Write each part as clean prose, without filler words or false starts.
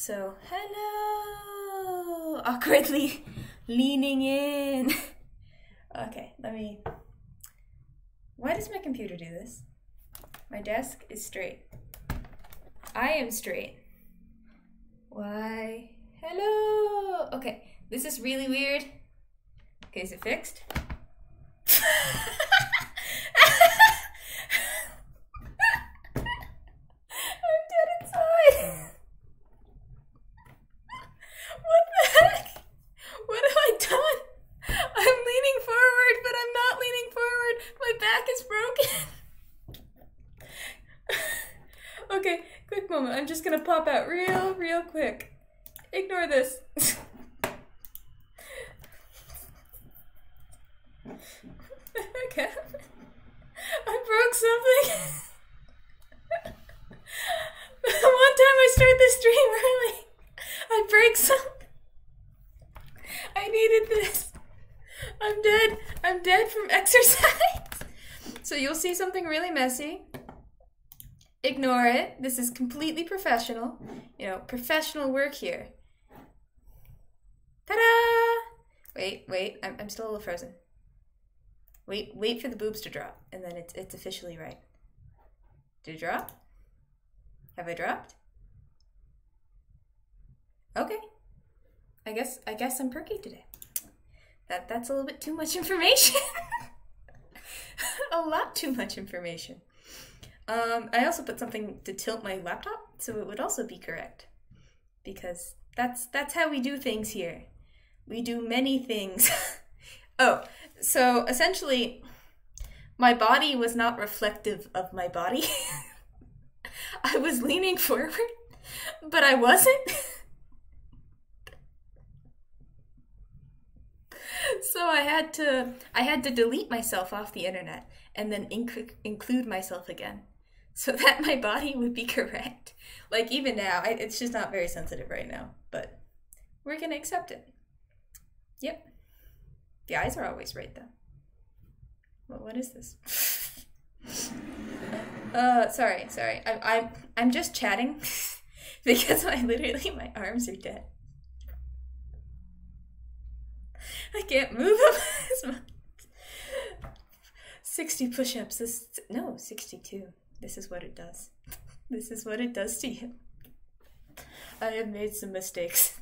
So, hello! Awkwardly leaning in. Okay, let me... Why does my computer do this? My desk is straight. I am straight. Why? Hello! Okay, this is really weird. Okay, is it fixed? I'm dead inside. What the heck? What have I done? I'm leaning forward, but I'm not leaning forward. My back is broken. Okay, quick moment. I'm just gonna pop out real quick. Ignore this. Okay. I broke something. One time I start the stream early, I break something. I needed this. I'm dead. I'm dead from exercise. So you'll see something really messy. Ignore it. This is completely professional. You know, professional work here. Ta-da! Wait. I'm still a little frozen. Wait for the boobs to drop, and then it's officially right. Did it drop? Have I dropped? Okay. I guess I'm perky today. That's a little bit too much information. A lot too much information. I also put something to tilt my laptop, so it would also be correct. Because that's how we do things here. We do many things. Oh, so essentially, my body was not reflective of my body. I was leaning forward, but I wasn't. So I had to delete myself off the internet and then include myself again, so that my body would be correct. Like even now, it's just not very sensitive right now, but we're gonna accept it. Yep. The eyes are always right though. Well, what is this? Sorry. I'm just chatting because my arms are dead. I can't move them. 60 push-ups. 62. This is what it does. This is what it does to you. I have made some mistakes.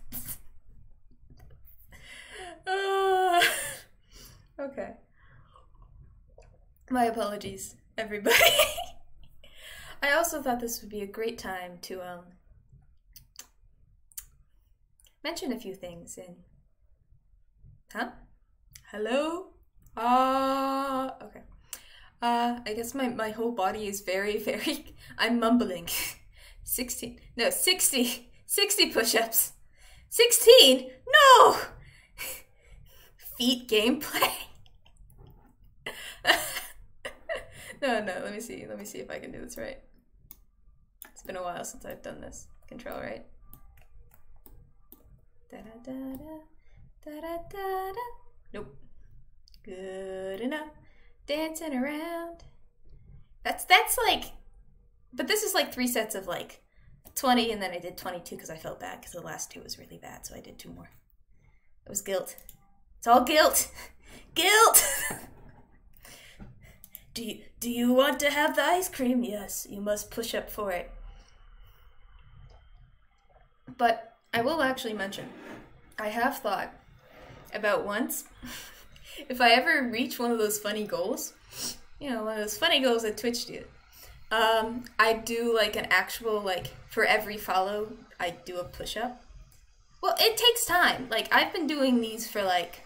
Okay. My apologies, everybody. I also thought this would be a great time to mention a few things in... Huh? Hello? Okay. I guess my whole body is very, I'm mumbling. 60 push-ups. 16? No! Feet gameplay. No, let me see if I can do this right. It's been a while since I've done this. Control, right? Da-da-da-da. Da-da-da-da. Nope. Good enough. Dancing around. That's like, but this is like 3 sets of like 20, and then I did 22 because I felt bad because the last 2 was really bad, so I did 2 more. It was guilt. It's all guilt. Guilt! Do you want to have the ice cream? Yes, you must push up for it. But I will actually mention, I have thought about once, if I ever reach one of those funny goals, you know, one of those funny goals that Twitch do, I do like an actual, like, for every follow, I do a push-up. Well, it takes time. Like, I've been doing these for like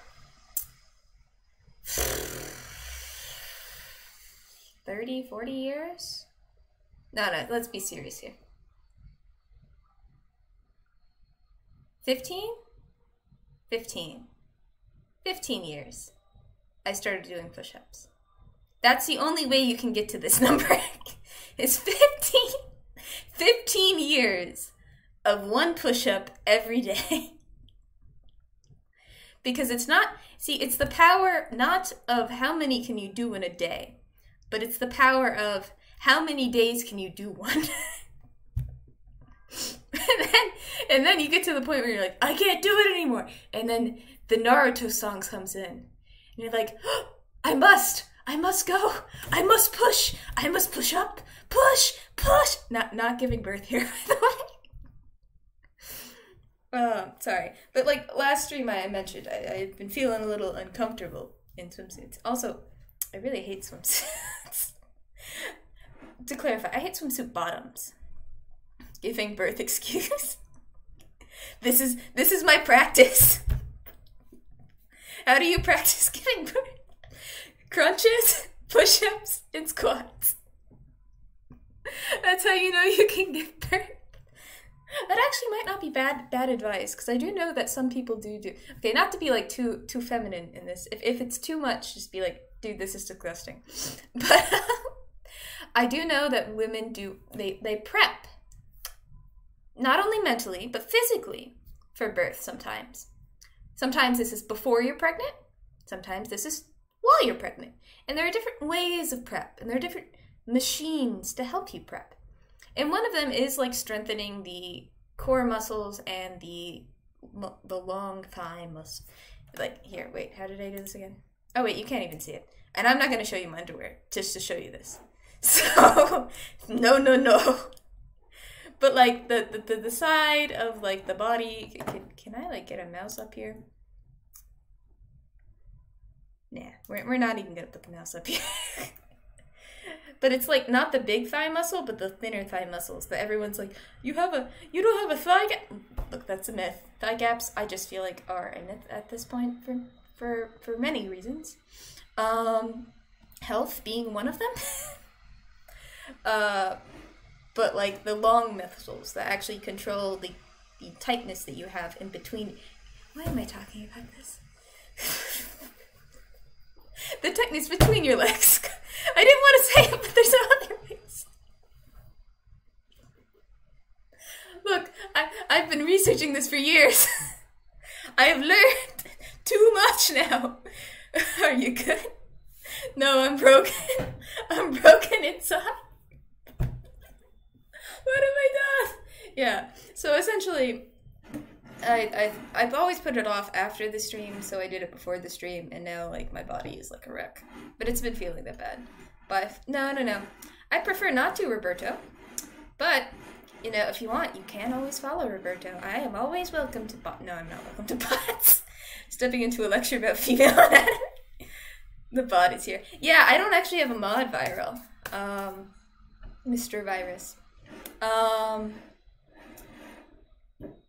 30, 40 years? No, let's be serious here. 15? 15 years. I started doing push-ups. That's the only way you can get to this number. It's 15 years of one push-up every day. Because it's not, see, it's the power not of how many can you do in a day, but it's the power of how many days can you do one. And And then you get to the point where you're like, I can't do it anymore. And then the Naruto song comes in. And you're like, oh, I must go. I must push up. Push. Not giving birth here, by the way. Sorry. But like last stream I mentioned, I've been feeling a little uncomfortable in swimsuits. Also, I really hate swimsuits. To clarify, I hate swimsuit bottoms. Giving birth excuse. This is my practice. How do you practice giving birth? Crunches, push-ups, and squats. That's how you know you can give birth. That actually might not be bad advice, because I do know that some people do. Okay, not to be like too feminine in this. If it's too much, just be like, dude, this is disgusting. But I do know that women do, they prep. Not only mentally, but physically for birth sometimes. Sometimes this is before you're pregnant. Sometimes this is while you're pregnant. And there are different ways of prep. And there are different machines to help you prep. And one of them is like strengthening the core muscles and the long thigh muscle. Like, here, wait, how did I do this again? Oh, wait, you can't even see it. And I'm not going to show you my underwear just to show you this. So, no. But like the side of like the body, can I like get a mouse up here? Nah, we're not even gonna put the mouse up here. But it's like not the big thigh muscle, but the thinner thigh muscles that everyone's like, you don't have a thigh gap. Look, that's a myth. Thigh gaps, I just feel like are a myth at this point for many reasons. Health being one of them. But like the long muscles that actually control the tightness that you have in between. Why am I talking about this? The tightness between your legs. I didn't want to say it, but there's other ways. Look, I've been researching this for years. I have learned too much now. Are you good? No, I'm broken. I'm broken inside. What have I done? Yeah, so essentially, I've always put it off after the stream, so I did it before the stream, and now, like, my body is like a wreck. But it's been feeling that bad. But, no. I prefer not to, Roberto. But, you know, if you want, you can always follow Roberto. I am always welcome to No, I'm not welcome to bots. Stepping into a lecture about female anatomy. The bot is here. Yeah, I don't actually have a mod viral. Mr. Virus.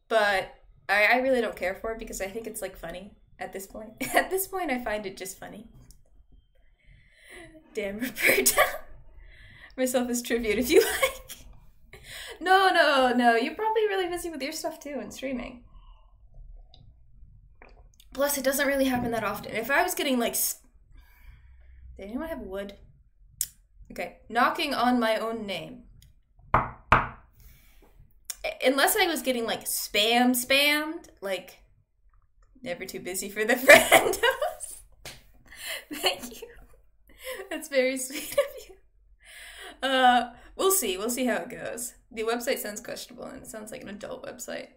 But I really don't care for it because I think it's like funny at this point. At this point, I find it just funny. Damn, Roberta. Myself as tribute if you like. No. You're probably really busy with your stuff too and streaming. Plus, it doesn't really happen that often. If I was getting like... Did anyone have wood? Okay, knocking on my own name. Unless I was getting like spammed, like never too busy for the friendos. Thank you. That's very sweet of you. We'll see how it goes. The website sounds questionable and it sounds like an adult website.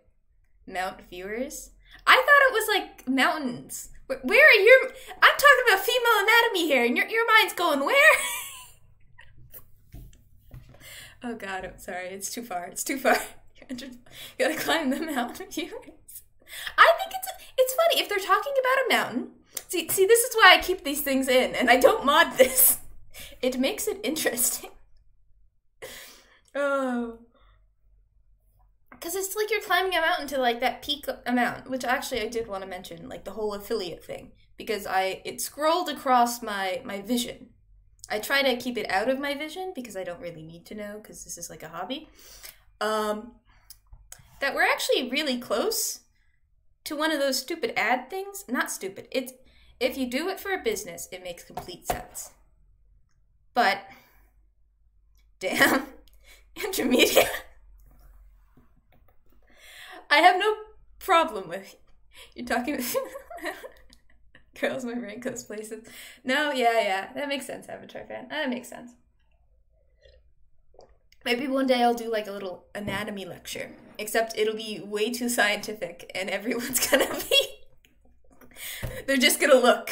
Mount viewers? I thought it was like mountains. Where are your... I'm talking about female anatomy here and your mind's going where? Oh god, I'm sorry. It's too far. You gotta climb the mountain viewers. I think it's funny if they're talking about a mountain. See, this is why I keep these things in, and I don't mod this. It makes it interesting. Oh. Because it's like you're climbing a mountain to, like, that peak amount, which actually I did want to mention, like, the whole affiliate thing. Because it scrolled across my vision. I try to keep it out of my vision, because I don't really need to know, because this is, like, a hobby. That we're actually really close to one of those stupid ad things. Not stupid. It's if you do it for a business, it makes complete sense. But, damn, intermediate. I have no problem with it. You're talking girls, my brain goes places. No, yeah, that makes sense, Avatar fan. That makes sense. Maybe one day I'll do like a little anatomy lecture, except it'll be way too scientific and everyone's gonna be... They're just gonna look.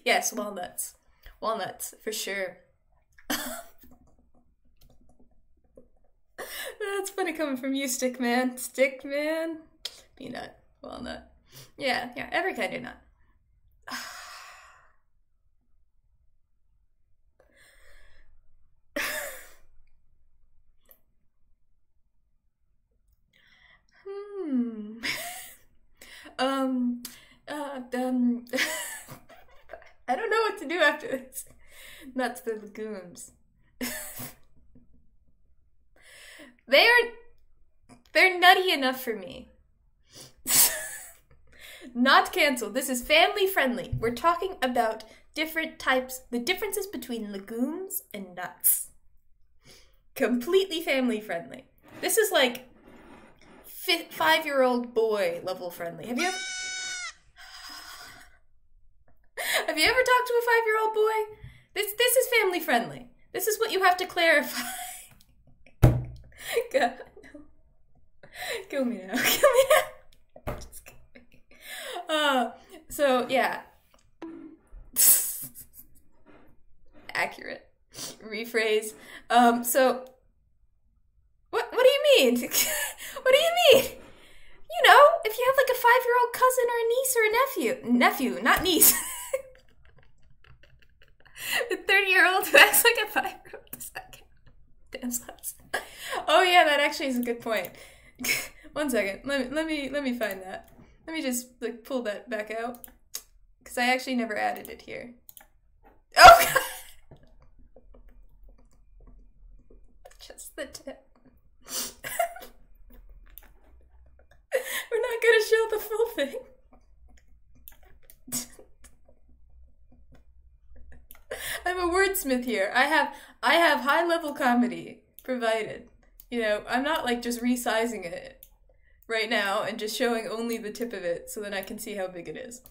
Yes, walnuts. Walnuts, for sure. That's funny coming from you, Stickman. Stickman. Peanut. Walnut. Yeah, every kind of nut. I don't know what to do after this. Nuts, the legumes. They're nutty enough for me. Not canceled. This is family friendly. We're talking about different types, the differences between legumes and nuts. Completely family friendly. This is like 5-year-old boy level friendly. Have you ever talked to a 5-year-old boy? This is family friendly. This is what you have to clarify. God, no. Kill me now. Kill me now. Just kidding. So yeah. Accurate. Rephrase. So what do you mean? What do you mean? You know, if you have like a 5-year-old cousin or a niece or a nephew, not niece. A 30-year-old who acts like a 5-year-old. Damn slots. Oh yeah, that actually is a good point. 1 second. Let me find that. Let me just like pull that back out, because I actually never added it here. Oh God. Just the tip. We're not gonna show the full thing. I'm a wordsmith here. I have high level comedy provided. You know, I'm not like just resizing it right now and just showing only the tip of it so that I can see how big it is.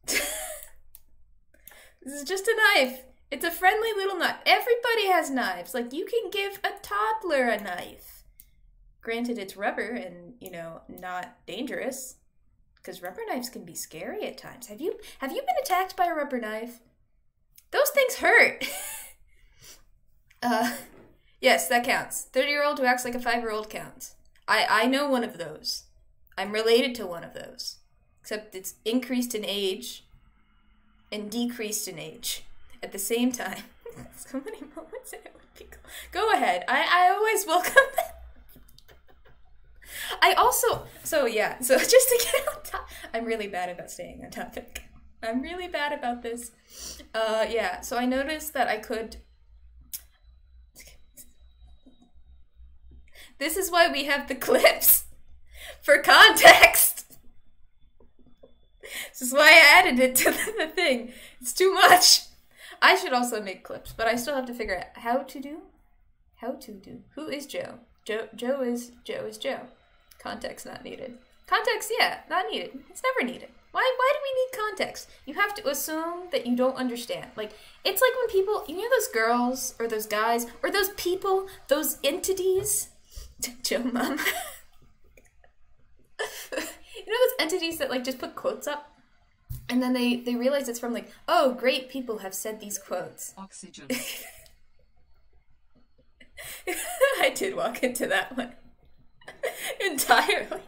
This is just a knife. It's a friendly little knife. Everybody has knives. Like, you can give a toddler a knife. Granted, it's rubber and, you know, not dangerous. Because rubber knives can be scary at times. Have you been attacked by a rubber knife? Those things hurt. Yes, that counts. 30-year-old who acts like a 5-year-old counts. I know one of those. I'm related to one of those. Except it's increased in age and decreased in age at the same time. So many moments in it would be cool. Go ahead. I always welcome that. I also, so just to get on top, I'm really bad about staying on topic. I'm really bad about this. Yeah, so I noticed that I could... This is why we have the clips. For context. This is why I added it to the thing. It's too much. I should also make clips, but I still have to figure out how to do. Who is Joe? Joe is Joe. Context not needed. Context, yeah, not needed. It's never needed. Why do we need context? You have to assume that you don't understand. Like, it's like when people, you know those girls, or those guys, or those people, those entities? Joe Mom. You know those entities that, like, just put quotes up? And then they realize it's from, like, oh, great people have said these quotes. Oxygen. I did walk into that one. Entirely.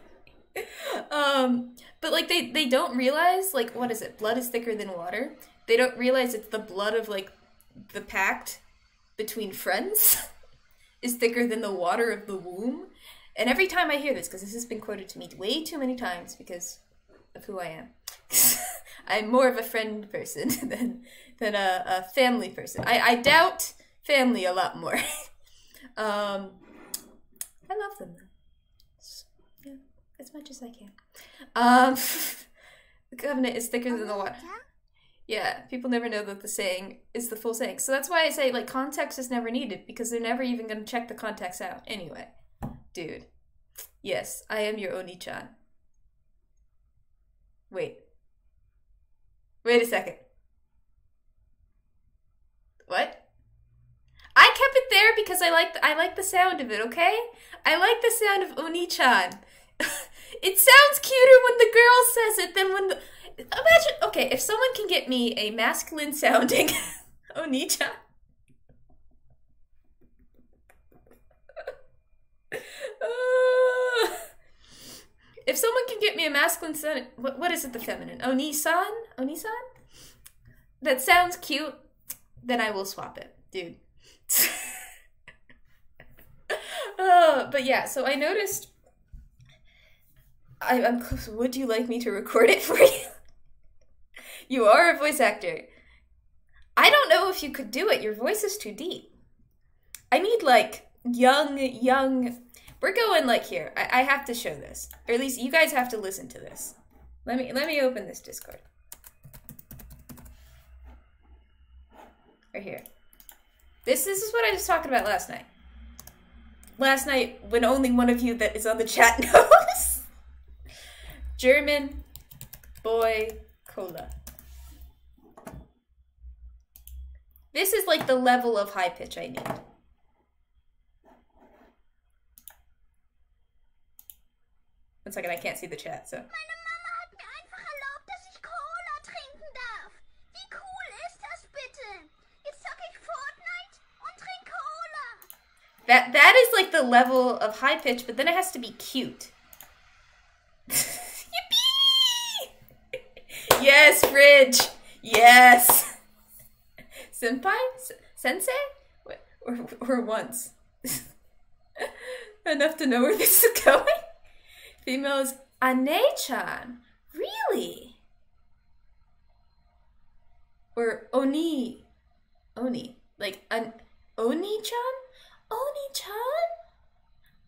But like they don't realize, like, what is it? Blood is thicker than water. They don't realize it's the blood of, like, the pact between friends is thicker than the water of the womb. And every time I hear this, because this has been quoted to me way too many times because of who I am. I'm more of a friend person than a family person. I doubt family a lot more. I love them though. Yeah, as much as I can. The covenant is thicker than the water. Yeah, people never know that the saying is the full saying. So that's why I say, like, context is never needed, because they're never even going to check the context out. Anyway, dude. Yes, I am your Oni-chan. Wait a second. What? I kept it it there because I like the sound of it, okay? I like the sound of Oni-chan. It sounds cuter when the girl says it than when the... Imagine, okay, if someone can get me a masculine sounding Oni-chan. If someone can get me a masculine sounding... What is it, the feminine? Oni-san? Oni-san? That sounds cute, then I will swap it, dude. But yeah, so I noticed... Would you like me to record it for you? You are a voice actor. I don't know if you could do it. Your voice is too deep. I need, like, young... We're going, like, here. I have to show this. Or at least you guys have to listen to this. Let me open this Discord. Right here. This is what I was talking about last night. Last night, when only one of you that is on the chat knows. German boy cola. This is like the level of high pitch I need. One second, I can't see the chat, so. Meine Mama hat mir einfach erlaubt, dass ich Cola trinken darf. Wie cool ist das bitte? Jetzt zocke ich Fortnite und trinke Cola. That is like the level of high pitch, but then it has to be cute. Yippee! Yes, Fridge. Yes. Senpai? Sensei? Or once. Enough to know where this is going. Female is Ane-chan. Really? Or Oni. Oni. Like an Oni-chan? Oni-chan?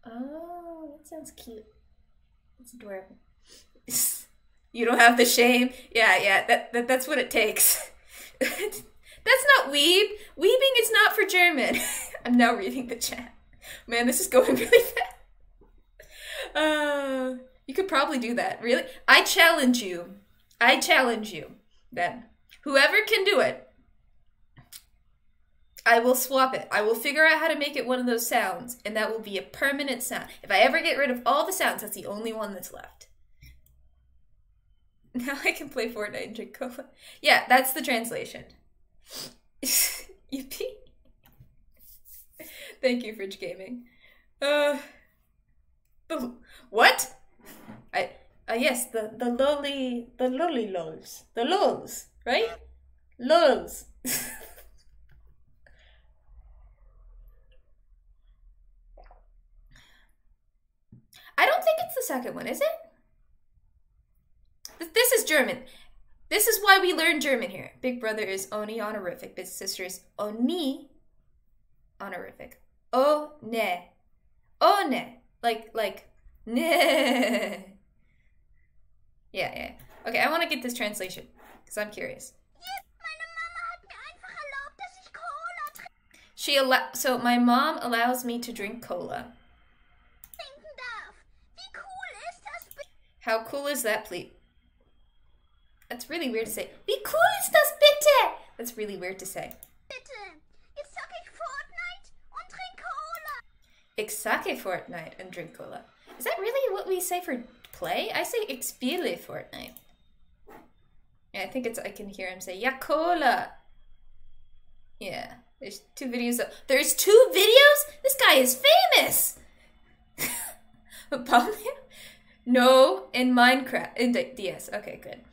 Oh, that sounds cute. That's adorable. You don't have the shame? Yeah, that's what it takes. That's not weeb. Weebing is not for German. I'm now reading the chat. Man, this is going really fast. You could probably do that. Really? I challenge you. Then. Whoever can do it, I will swap it. I will figure out how to make it one of those sounds, and that will be a permanent sound. If I ever get rid of all the sounds, that's the only one that's left. Now I can play Fortnite and drink cola. Yeah, that's the translation. Yippee. Thank you, Fridge Gaming. What? Yes, the lolly lols. The lols, right? Lols. I don't think it's the second one, is it? This is German. This is why we learn German here. Big brother is Oni honorific. Big sister is Oni honorific. Oh, ne. Oh, ne. Like, ne. Yeah. Okay, I want to get this translation, because I'm curious. So my mom allows me to drink cola. How cool is that, please? That's really weird to say. Wie cool ist das bitte? That's really weird to say. Ich sage Fortnite and drink cola. Is that really what we say for play? I say ich spiele Fortnite. Yeah, I think it's, I can hear him say, ja, cola. Yeah, there's 2 videos. There's 2 videos? This guy is famous. No, in Minecraft. In DS. Okay, good.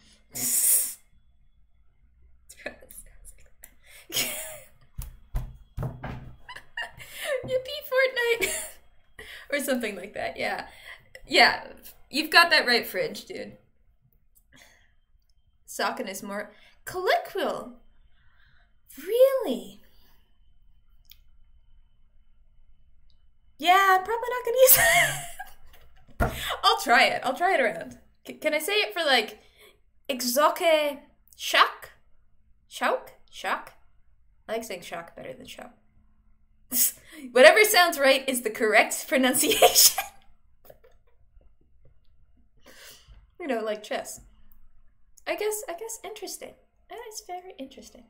Yippee Fortnite. Or something like that, yeah. Yeah, you've got that right, Fridge, dude. Socken is more colloquial. Really? Yeah, I'm probably not gonna use it. I'll try it. I'll try it around. Can I say it for like Exoke shock? Shock? Shock? I like saying shock better than shock. Whatever sounds right is the correct pronunciation. You know, like chess. I guess interesting. It's very interesting.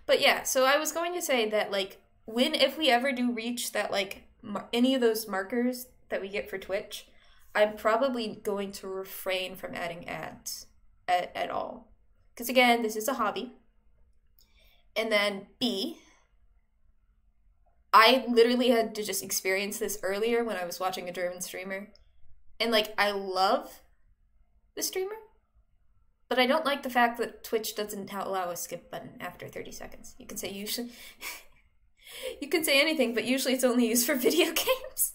But yeah, so I was going to say that, like, if we ever do reach that, like, any of those markers that we get for Twitch, I'm probably going to refrain from adding ads at all. Because again, this is a hobby. And then B, I literally had to just experience this earlier when I was watching a German streamer. And, like, I love the streamer, but I don't like the fact that Twitch doesn't allow a skip button after 30 seconds. You can say usually... you can say anything, but usually it's only used for video games.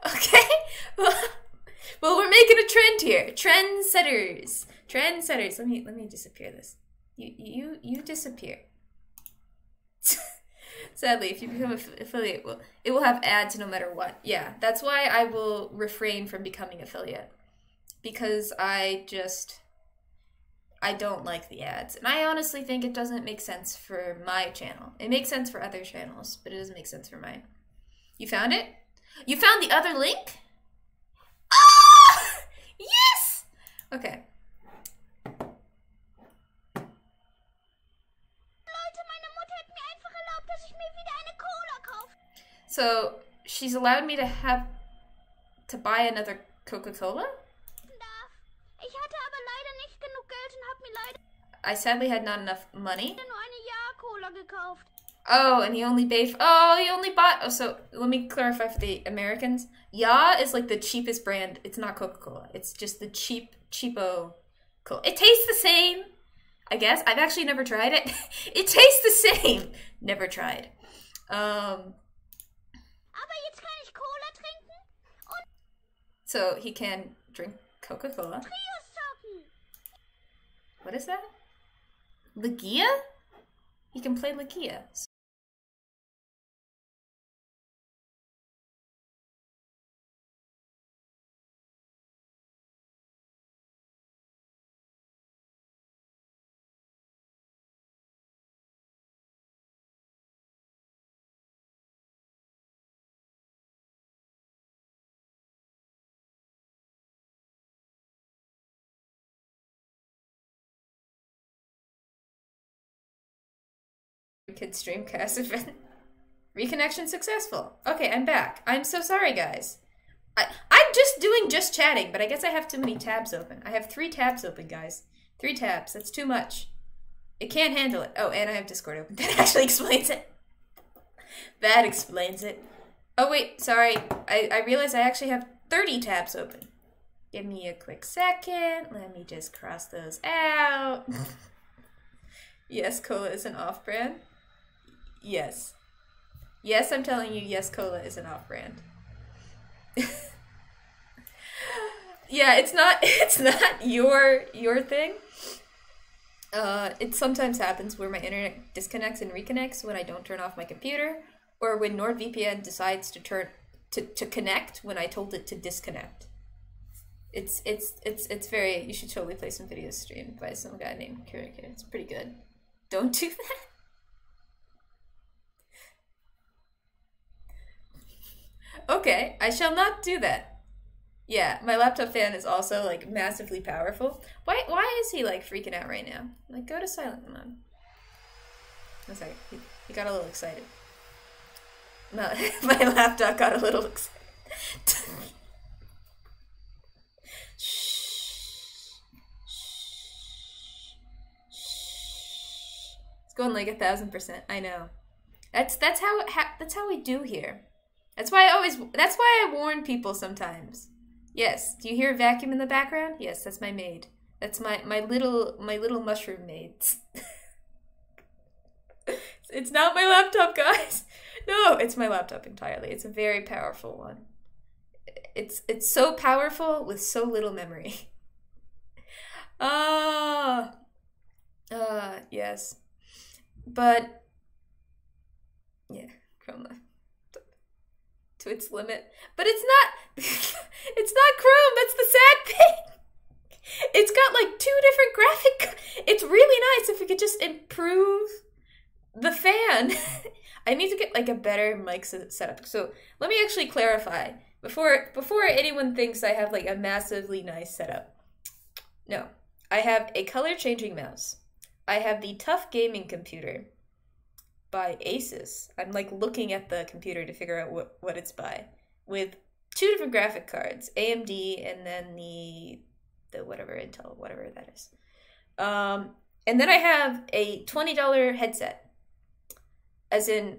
Okay? Well, we're making a trend here. Trendsetters. Trendsetters. Let me disappear this. You disappear. Sadly, if you become an affiliate, it will have ads no matter what. Yeah, that's why I will refrain from becoming affiliate. Because I don't like the ads. And I honestly think it doesn't make sense for my channel. It makes sense for other channels, but it doesn't make sense for mine. You found it? You found the other link? Ah! Yes! Okay. So, she's allowed me to buy another Coca-Cola? I sadly had not enough money. Oh, and he only bought... Oh, so let me clarify for the Americans. Ja is like the cheapest brand. It's not Coca-Cola. It's just the cheapo cola. It tastes the same, I guess. I've actually never tried it. It tastes the same. Never tried. So he can drink Coca-Cola. What is that? Legia? He can play Legia. Kid Streamcast event. Reconnection successful. Okay, I'm back. I'm so sorry, guys. I'm just chatting, but I guess I have too many tabs open. I have 3 tabs open, guys. 3 tabs. That's too much. It can't handle it. Oh, and I have Discord open. That actually explains it. That explains it. Oh, wait. Sorry. I realized I actually have 30 tabs open. Give me a quick second. Let me just cross those out. Yes, cola is an off-brand. Yes. Yes, I'm telling you, yes, cola is an off-brand. Yeah, it's not your thing. It sometimes happens where my internet disconnects and reconnects when I don't turn off my computer, or when NordVPN decides to connect when I told it to disconnect. It's very... You should totally play some videos streamed by some guy named Kira. It's pretty good. Don't do that. Okay, I shall not do that. Yeah, my laptop fan is also, like, massively powerful. Why is he, like, freaking out right now? Like, go to silent mode. One second. He got a little excited. My laptop got a little excited. It's going like 1,000%. I know. That's how we do here. That's why I warn people sometimes. Yes. Do you hear a vacuum in the background? Yes, that's my maid. That's my little mushroom maid. It's not my laptop, guys. No, it's my laptop entirely. It's a very powerful one. It's so powerful with so little memory. Yes. But yeah, Chroma to its limit. But it's not it's not Chrome, that's the sad thing. It's got like 2 different graphic. It's really nice if we could just improve the fan. I need to get like a better mic setup. So let me actually clarify before anyone thinks I have like a massively nice setup. No, I have a color changing mouse. I have the tough gaming computer. by Asus. I'm like looking at the computer to figure out what it's by, with 2 different graphic cards, AMD and then the whatever Intel, whatever that is. And then I have a $20 headset, as in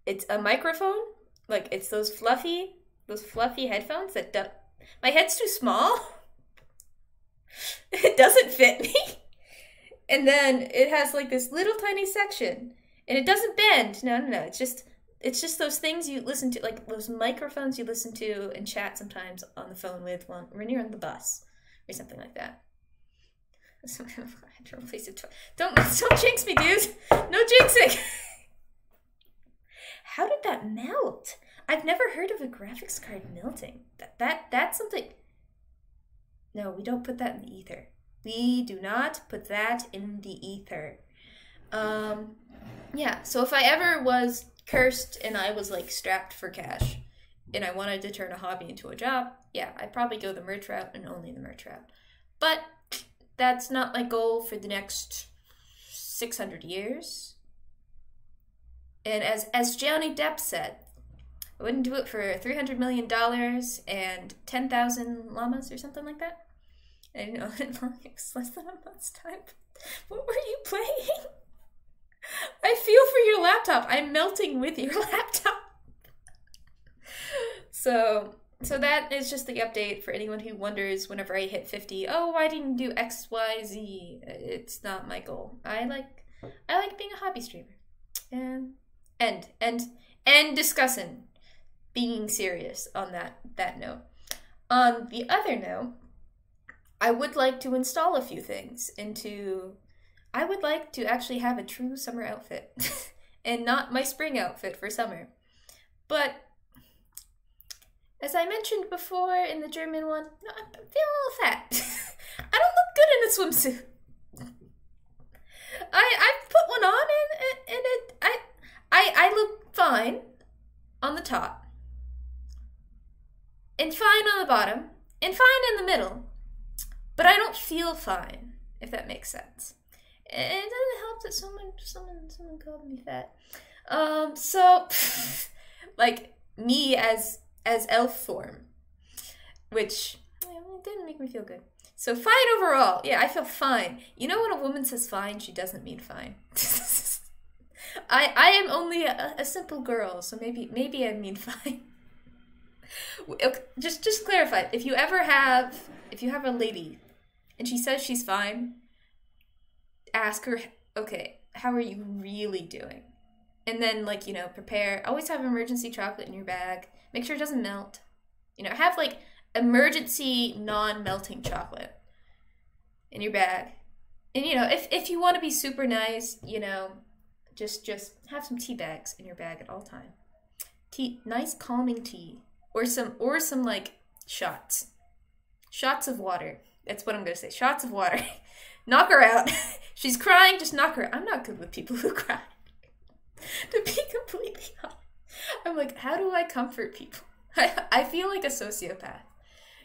it's a microphone, like it's those fluffy headphones that my head's too small. It doesn't fit me. And then it has like this little tiny section, and it doesn't bend. No. It's just those things you listen to, like those microphones you listen to and chat sometimes on the phone with when you're on the bus or something like that. Don't jinx me, dude. No jinxing. How did that melt? I've never heard of a graphics card melting. That's something. No, we don't put that in the ether. We do not put that in the ether. Yeah, so if I ever was cursed and I was like strapped for cash and I wanted to turn a hobby into a job, yeah, I'd probably go the merch route and only the merch route. But that's not my goal for the next 600 years. And as Johnny Depp said, I wouldn't do it for $300 million and 10,000 llamas or something like that. I didn't know it was less than a month's time. What were you playing? I feel for your laptop. I'm melting with your laptop. So that is just the update for anyone who wonders whenever I hit 50, oh, why didn't you do X, Y, Z? It's not my goal. I like being a hobby streamer. And discussing being serious on that note. On the other note, I would like to install a few things I would like to actually have a true summer outfit and not my spring outfit for summer. But as I mentioned before in the German one, no, I'm feeling a little fat. I don't look good in a swimsuit. I put one on and I look fine on the top, and fine on the bottom, and fine in the middle, but I don't feel fine, if that makes sense. And it doesn't help that someone called me fat. So like me as elf form, which didn't make me feel good. So fine overall. Yeah, I feel fine. You know when a woman says fine, she doesn't mean fine. I am only a simple girl, so maybe I mean fine. Just clarify. If you have a lady and she says she's fine, ask her, okay, how are you really doing? And then prepare. Always have emergency chocolate in your bag. Make sure it doesn't melt. Have emergency non-melting chocolate in your bag. And if you want to be super nice, just have some tea bags in your bag at all time. Tea, nice calming tea, or some shots. Shots of water. That's what I'm gonna say. Shots of water. Knock her out. She's crying. Just knock her out. I'm not good with people who cry. To be completely honest, I'm like, how do I comfort people? I feel like a sociopath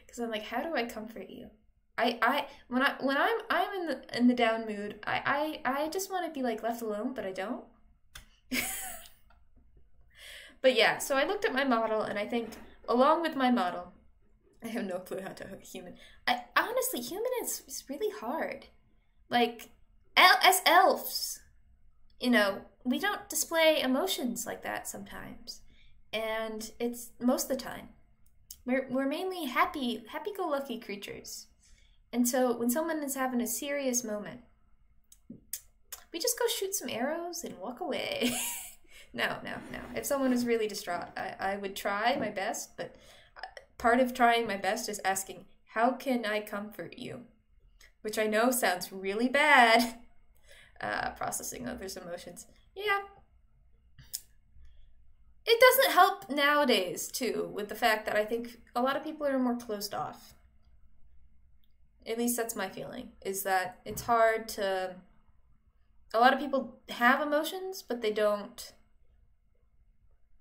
because I'm like, how do I comfort you? When I'm in the down mood, I just want to be left alone, but I don't. But yeah, so I looked at my model, and I think along with my model, I have no clue how to hook a human. Honestly, human is really hard. As elves, we don't display emotions like that sometimes, and it's most of the time. We're mainly happy-go-lucky creatures. And so when someone is having a serious moment, we just go shoot some arrows and walk away. No. If someone is really distraught, I would try my best, but part of trying my best is asking, how can I comfort you? Which I know sounds really bad. Processing others' emotions. Yeah. It doesn't help nowadays, too, with the fact that I think a lot of people are more closed off. At least that's my feeling, is that it's hard to... A lot of people have emotions, but they don't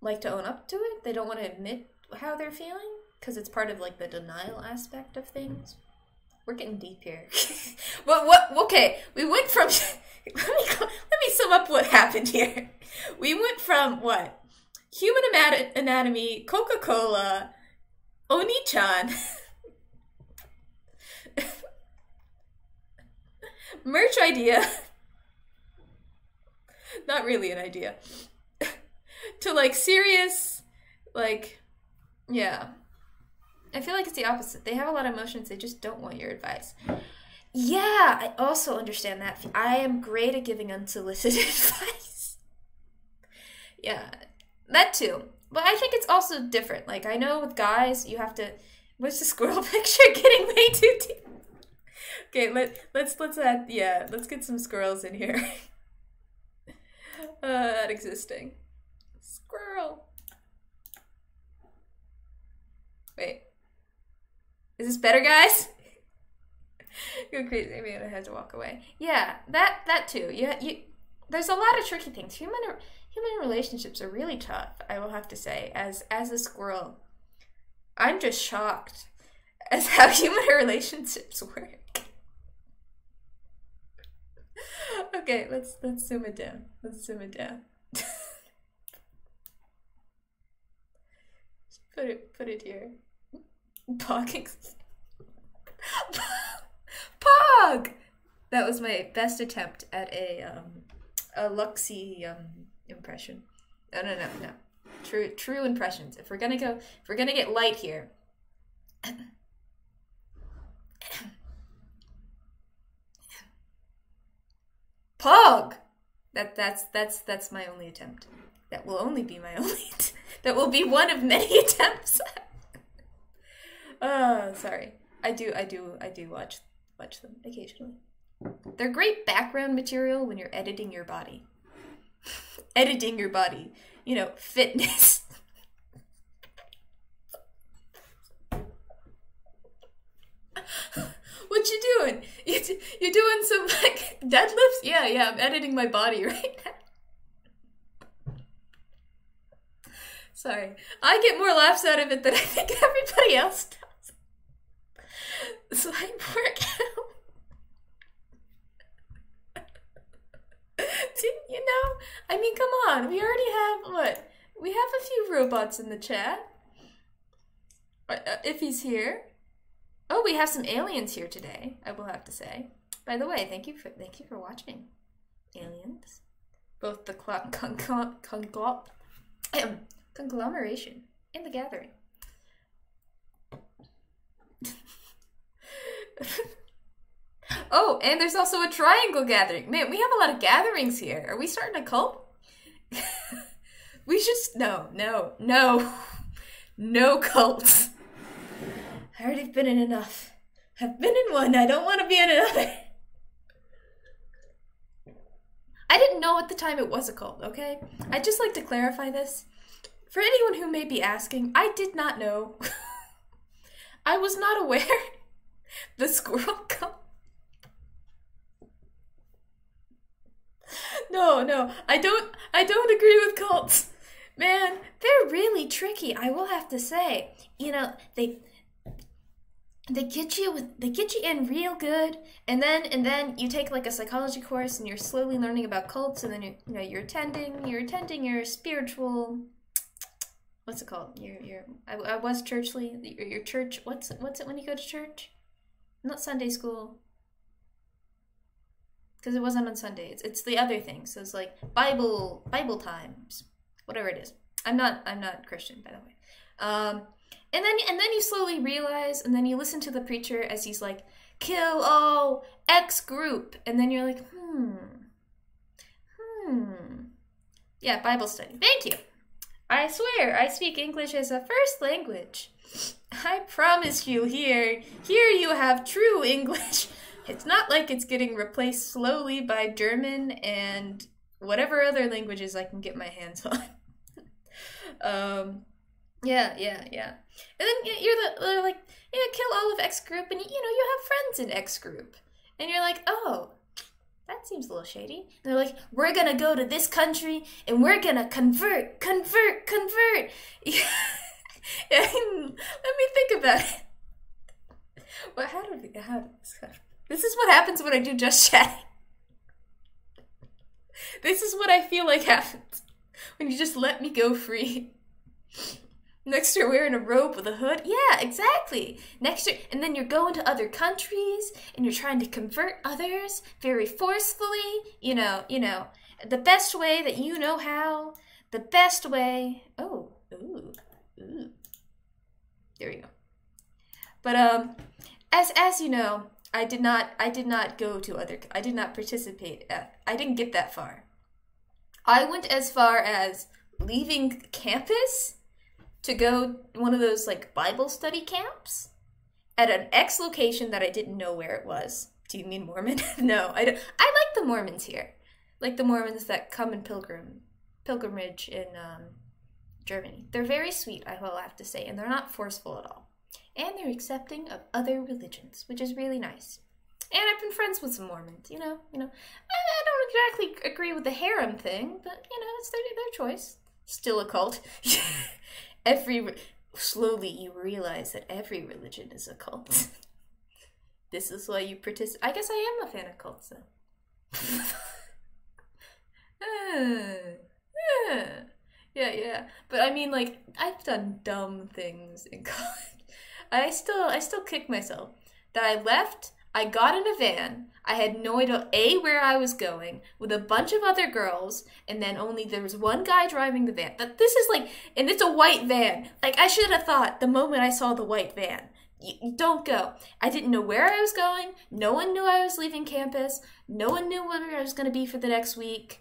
like to own up to it. They don't want to admit how they're feeling, because it's part of the denial aspect of things. We're getting deep here. What? Okay, we went from. Let me sum up what happened here. We went from what? Human anatomy, Coca-Cola, Oni-chan, merch idea. Not really an idea. To like serious, like, yeah. I feel like it's the opposite. They have a lot of emotions. They just don't want your advice. Yeah, I also understand that. I am great at giving unsolicited advice. Yeah, that too. But I think it's also different. Like, I know with guys, you have to... What's the squirrel picture getting way too deep? Okay, let's add... Yeah, let's get some squirrels in here. Not existing. Squirrel. Wait. Is this better, guys? Go crazy. Maybe I had to walk away. Yeah, that too. You. There's a lot of tricky things. Human relationships are really tough, I will have to say. As a squirrel, I'm just shocked as how human relationships work. Okay, let's zoom it down. Let's zoom it down. Put it here. Pogging. Pog! That was my best attempt at a Luxie impression. No. True impressions. If we're gonna get light here. Pog! That's my only attempt. That will only be my only that will be one of many attempts. Sorry. I do watch them occasionally. They're great background material when you're editing your body. Editing your body. You know, fitness. What you doing? You doing some like deadlifts? Yeah, I'm editing my body right now. Sorry. I get more laughs out of it than I think everybody else does. Slime workout. You know, I mean, come on. We already have, what? We have a few robots in the chat. If he's here. Oh, we have some aliens here today, I will have to say. By the way, thank you for watching, aliens. Both the conglomeration and the gathering. Oh, and there's also a triangle gathering. Man, we have a lot of gatherings here. Are we starting a cult? We should... No cults. I already been in enough. I've been in one. I don't want to be in another. I didn't know at the time it was a cult, okay? I'd just like to clarify this. For anyone who may be asking, I did not know. I was not aware. The squirrel cult. No, I don't agree with cults. Man, they're really tricky, I will have to say. You know, they get you in real good, and then you take like a psychology course and you're slowly learning about cults, and then you're attending your spiritual, what's it called? I was churchly. Your church, what's it when you go to church? Not Sunday school. Because it wasn't on Sunday. It's the other thing. So it's like Bible times, whatever it is. I'm not Christian, by the way. And then you slowly realize, and then you listen to the preacher as he's like, kill all X group, and then you're like, yeah, Bible study. Thank you. I swear I speak English as a first language. I promise you, here you have true English. It's not like it's getting replaced slowly by German and whatever other languages I can get my hands on. Yeah. And then they're like, kill all of X group, and you have friends in X group. And you're like, oh, that seems a little shady. And they're like, we're gonna go to this country, and we're gonna convert. Yeah, let me think about it. Well, this is what happens when I do just chatting. This is what I feel like happens when you just let me go free. Next you're wearing a robe with a hood. Yeah, exactly. And then you're going to other countries and you're trying to convert others very forcefully. You know, the best way that you know how. The best way. Oh, ooh. There we go. But as you know, I did not participate. I didn't get that far. I went as far as leaving campus to go one of those like Bible study camps at an X location that I didn't know where it was. Do you mean Mormon? No, I don't. I like the Mormons here, like the Mormons that come in pilgrimage in Germany. They're very sweet, I will have to say, and they're not forceful at all. And they're accepting of other religions, which is really nice. And I've been friends with some Mormons, you know. I don't exactly agree with the harem thing, but, it's their choice. Still a cult. Slowly you realize that every religion is a cult. This is why you participate. I guess I am a fan of cults, though. Yeah. But I mean, like, I've done dumb things in college. I still kick myself that I left. I got in a van. I had no idea where I was going with a bunch of other girls, and then there was one guy driving the van. That this is like, and it's a white van. Like I should have thought the moment I saw the white van. You don't go. I didn't know where I was going. No one knew I was leaving campus. No one knew where I was going to be for the next week.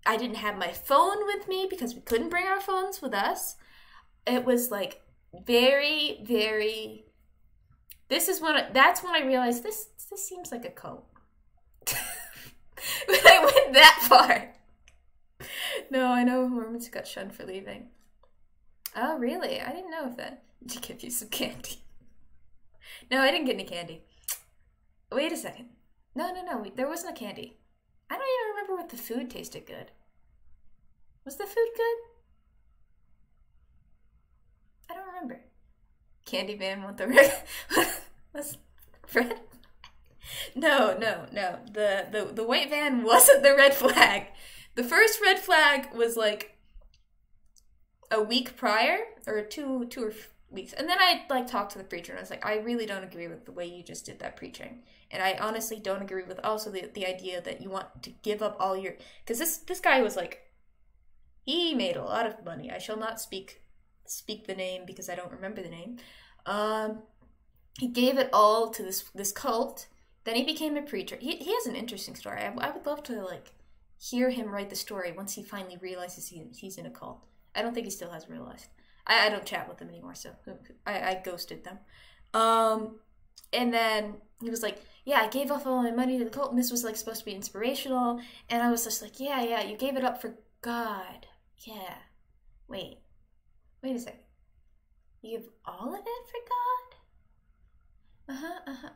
I didn't have my phone with me because we couldn't bring our phones with us. It was like very, very. That's when I realized this seems like a cult. When I went that far. No, I know Mormons got shunned for leaving. Oh, really? I didn't know if that. Did he give you some candy? No, I didn't get any candy. Wait a second. No. There wasn't a candy. I don't even remember what the food tasted good. Was the food good? I don't remember. Candy man want the red? Was red? No. The white van wasn't the red flag. The first red flag was like a week prior, or two weeks, and then I like talked to the preacher, and I was like, I really don't agree with the way you just did that preaching, and I honestly don't agree with also the idea that you want to give up all your, because this guy was like, he made a lot of money. I shall not speak the name because I don't remember the name. He gave it all to this cult. Then he became a preacher. He has an interesting story. I would love to like hear him write the story once he finally realizes he's in a cult. I don't think he still hasn't realized. I don't chat with them anymore, so I ghosted them. And then he was like, yeah, I gave up all my money to the cult, and this was like supposed to be inspirational. And I was just like, yeah, you gave it up for God. Yeah. Wait a second. You give all of it for God?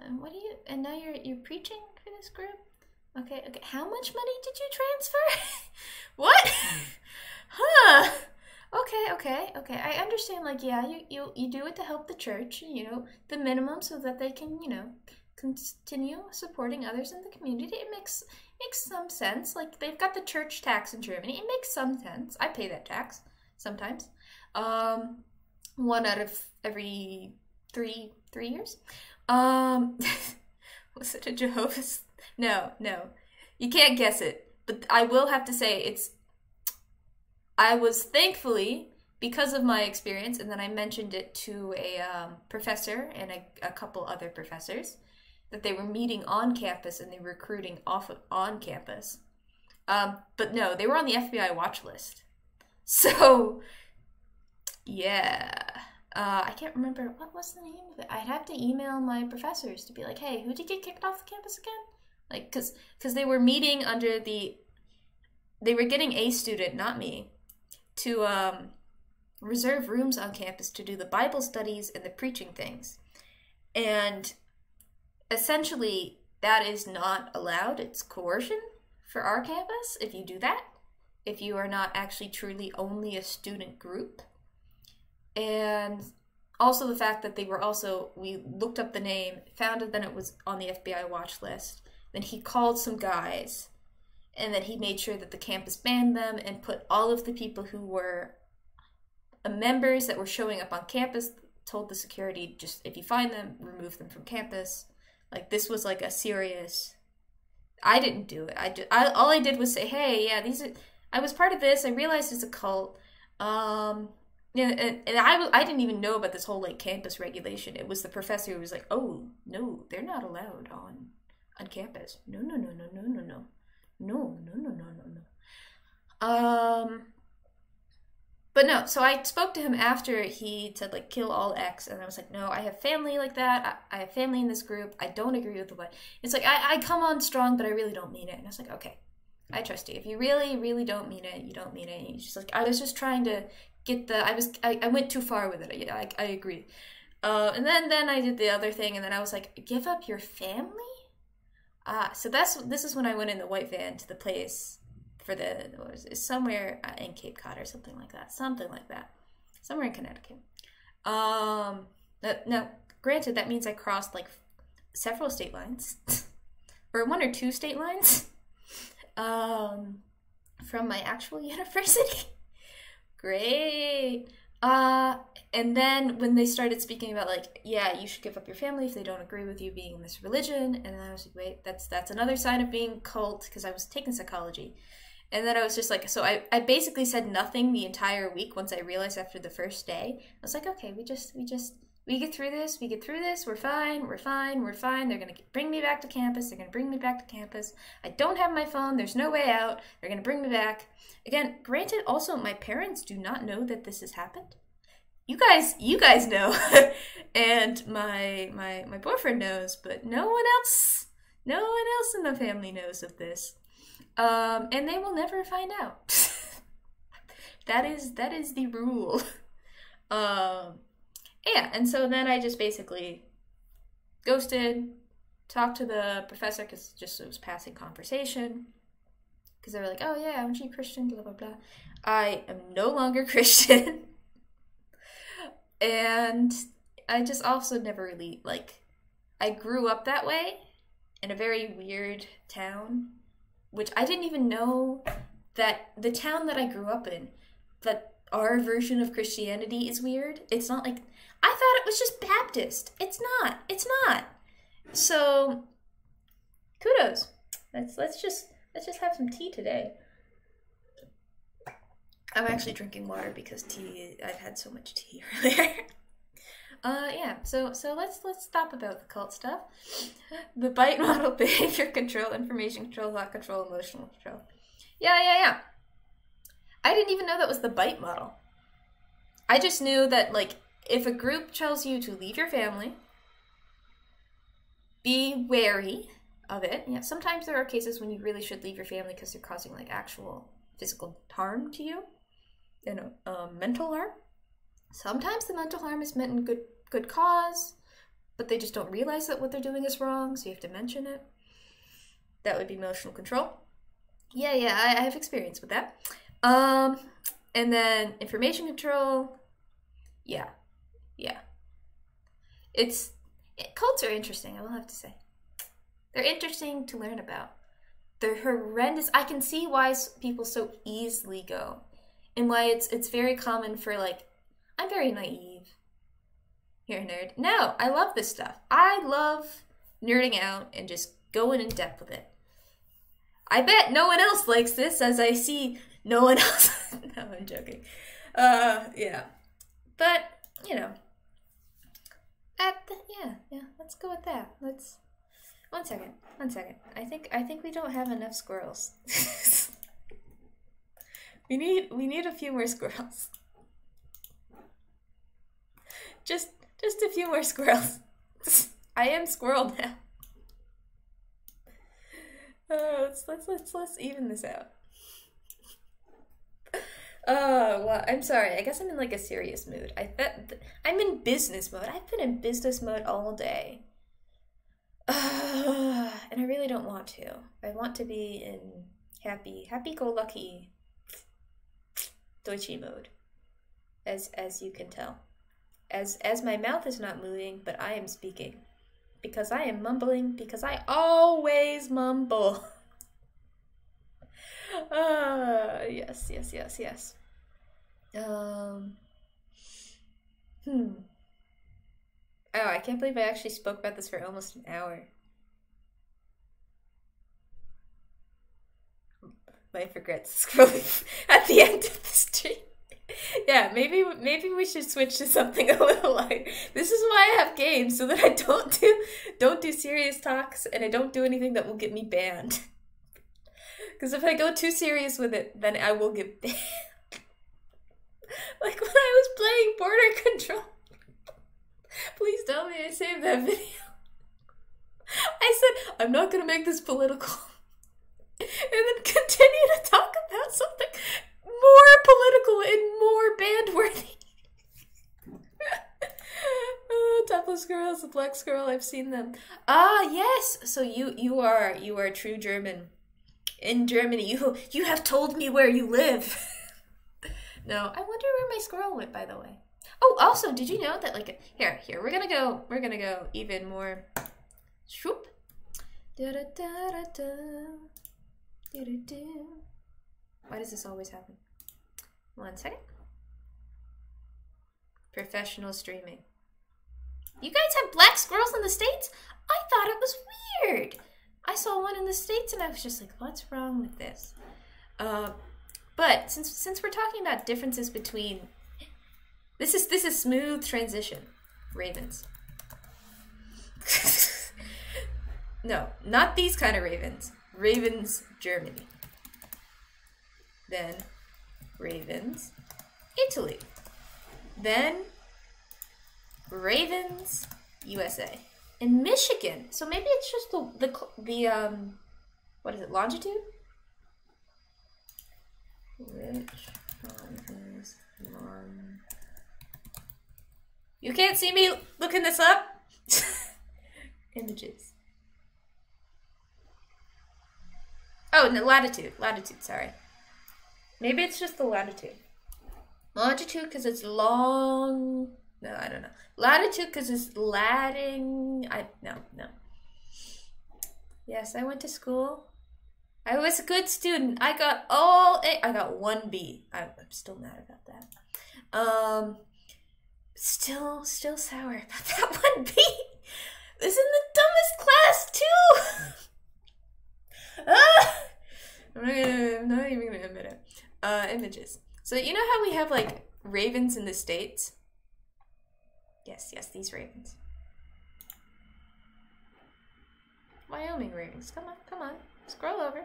And what do you? And now you're preaching for this group? Okay. How much money did you transfer? What? Huh? Okay. I understand. Like, yeah, you do it to help the church. The minimum so that they can, continue supporting others in the community. It makes some sense. Like, they've got the church tax in Germany. It makes some sense. I pay that tax sometimes. 1 out of every 3 years. Was it a Jehovah's? No. You can't guess it. But I will have to say I was thankfully, because of my experience, and then I mentioned it to a professor and a couple other professors, that they were meeting on campus and they were recruiting on campus. But no, they were on the FBI watch list. So, yeah. I can't remember, what was the name of it? I'd have to email my professors to be like, hey, who did get kicked off the campus again? Like, because they were meeting under they were getting a student, not me, to reserve rooms on campus to do the Bible studies and the preaching things. And essentially, that is not allowed. It's coercion for our campus if you do that, if you are not actually truly only a student group. And Also the fact that we looked up the name, found that it was on the FBI watch list. Then he called some guys, and then he made sure that the campus banned them and put all of the people who were members that were showing up on campus, told the security, just if you find them, remove them from campus. Like, this was like a serious... I didn't do it. All I did was say, hey, yeah, I was part of this. I realized it's a cult. And I didn't even know about this whole like campus regulation. It was the professor who was like, oh, no, they're not allowed on campus. No. But no, so I spoke to him after he said, like, kill all X, and I was like, no, I have family like that. I have family in this group. I don't agree with the way. It's like, I come on strong, but I really don't mean it. And I was like, okay, I trust you. If you really, really don't mean it, you don't mean it. And he's just like, I was just trying to get I went too far with it. Yeah, I agree. And then I did the other thing, and then I was like, give up your family? So this is when I went in the white van to the place for somewhere in Cape Cod or something like that. Somewhere in Connecticut. Now, granted, that means I crossed like several state lines, or 1 or 2 state lines, from my actual university. Great. And then when they started speaking about like, yeah, you should give up your family if they don't agree with you being in this religion, and then I was like, wait, that's another sign of being cult, because I was taking psychology. And then I was just like, so I basically said nothing the entire week once I realized after the first day. I was like, okay, we get through this, we're fine. They're going to bring me back to campus. I don't have my phone, there's no way out. They're going to bring me back. Again, granted, also, my parents do not know that this has happened. You guys know. And my boyfriend knows, but no one else in the family knows of this. And they will never find out. That is the rule. Yeah, and so then I just basically ghosted, talked to the professor, because it was passing conversation, because they were like, oh yeah, aren't you Christian, blah blah blah. I am no longer Christian. And I just also never really, like, I grew up that way in a very weird town, which I didn't even know that the town that I grew up in, that our version of Christianity is weird. It's not like, I thought it was just Baptist. It's not. So, kudos. Let's just have some tea today. I'm actually drinking water because I've had so much tea earlier. Yeah, so let's stop about the cult stuff. The BITE model: behavior control, information control, thought control, emotional control. Yeah. I didn't even know that was the BITE model. I just knew that, like, if a group tells you to leave your family, be wary of it. Yeah, sometimes there are cases when you really should leave your family because they're causing, like, actual physical harm to you. Mental harm. Sometimes the mental harm is meant in good cause, but they just don't realize that what they're doing is wrong, so you have to mention it. That would be emotional control. Yeah, I have experience with that. And then information control. Yeah. Cults are interesting, I will have to say. They're interesting to learn about. They're horrendous. I can see why people so easily go. And why it's very common for, like, I'm very naive. You're a nerd. No, I love this stuff. I love nerding out and just going in depth with it. I bet no one else likes this, as I see no one else. No, I'm joking. Yeah. But, yeah, let's go with that. One second. I think we don't have enough squirrels. We need a few more squirrels. Just a few more squirrels. I am squirrel now. Let's even this out. Well, I'm sorry. I guess I'm in, like, a serious mood. I'm in business mode. I've been in business mode all day. And I really don't want to. I want to be in happy-go-lucky Deutsche mode, as you can tell. as my mouth is not moving, but I am speaking. Because I am mumbling, because I always mumble. Yes, yes, yes, yes. Oh, I can't believe I actually spoke about this for almost an hour. Life regrets scrolling at the end of the stream. Yeah, maybe we should switch to something a little lighter. This is why I have games, so that I don't do serious talks and I don't do anything that will get me banned. Because if I go too serious with it, then I will get banned. Like when I was playing Border Control. Please tell me I saved that video. I said, I'm not gonna make this political. And then continue to talk about something more political and more band-worthy. Topless girls, the black squirrel, I've seen them. Ah, yes. So you are true German. In Germany, you have told me where you live. No, I wonder where my squirrel went, by the way. Oh, also, did you know that, like, here, we're gonna go even more. Shoop. Da da da da da. Da da da. Why does this always happen? 1 second. Professional streaming. You guys have black squirrels in the States? I thought it was weird. I saw one in the States and I was just like, what's wrong with this? But since we're talking about differences between this is smooth transition. Ravens. No, not these kind of ravens. Ravens, Germany. Then Ravens, Italy. Then Ravens, USA. In Michigan. So maybe it's just the what is it, longitude? Which one is long? You can't see me looking this up? Images. Oh, no, latitude, sorry. Maybe it's just the latitude. Longitude because it's long. No, I don't know. Latitude because it's Latin. No. Yes, I went to school. I was a good student. I got all A. I got 1 B. I'm still mad about that. Still sour about that 1 B. This is in the dumbest class too. I'm not even gonna admit it. Images. So you know how we have like ravens in the States? Yes, these ravens. Wyoming ravens. Come on. Scroll over.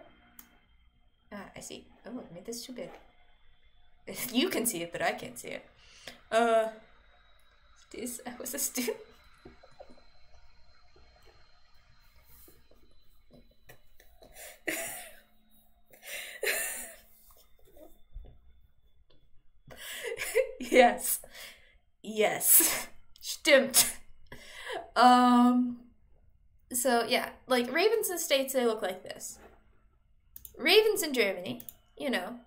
I see. Oh, I made this too big. You can see it, but I can't see it. I was a student. Yes. Stimmt. So yeah, like ravens in the States, they look like this. Ravens in Germany, you know,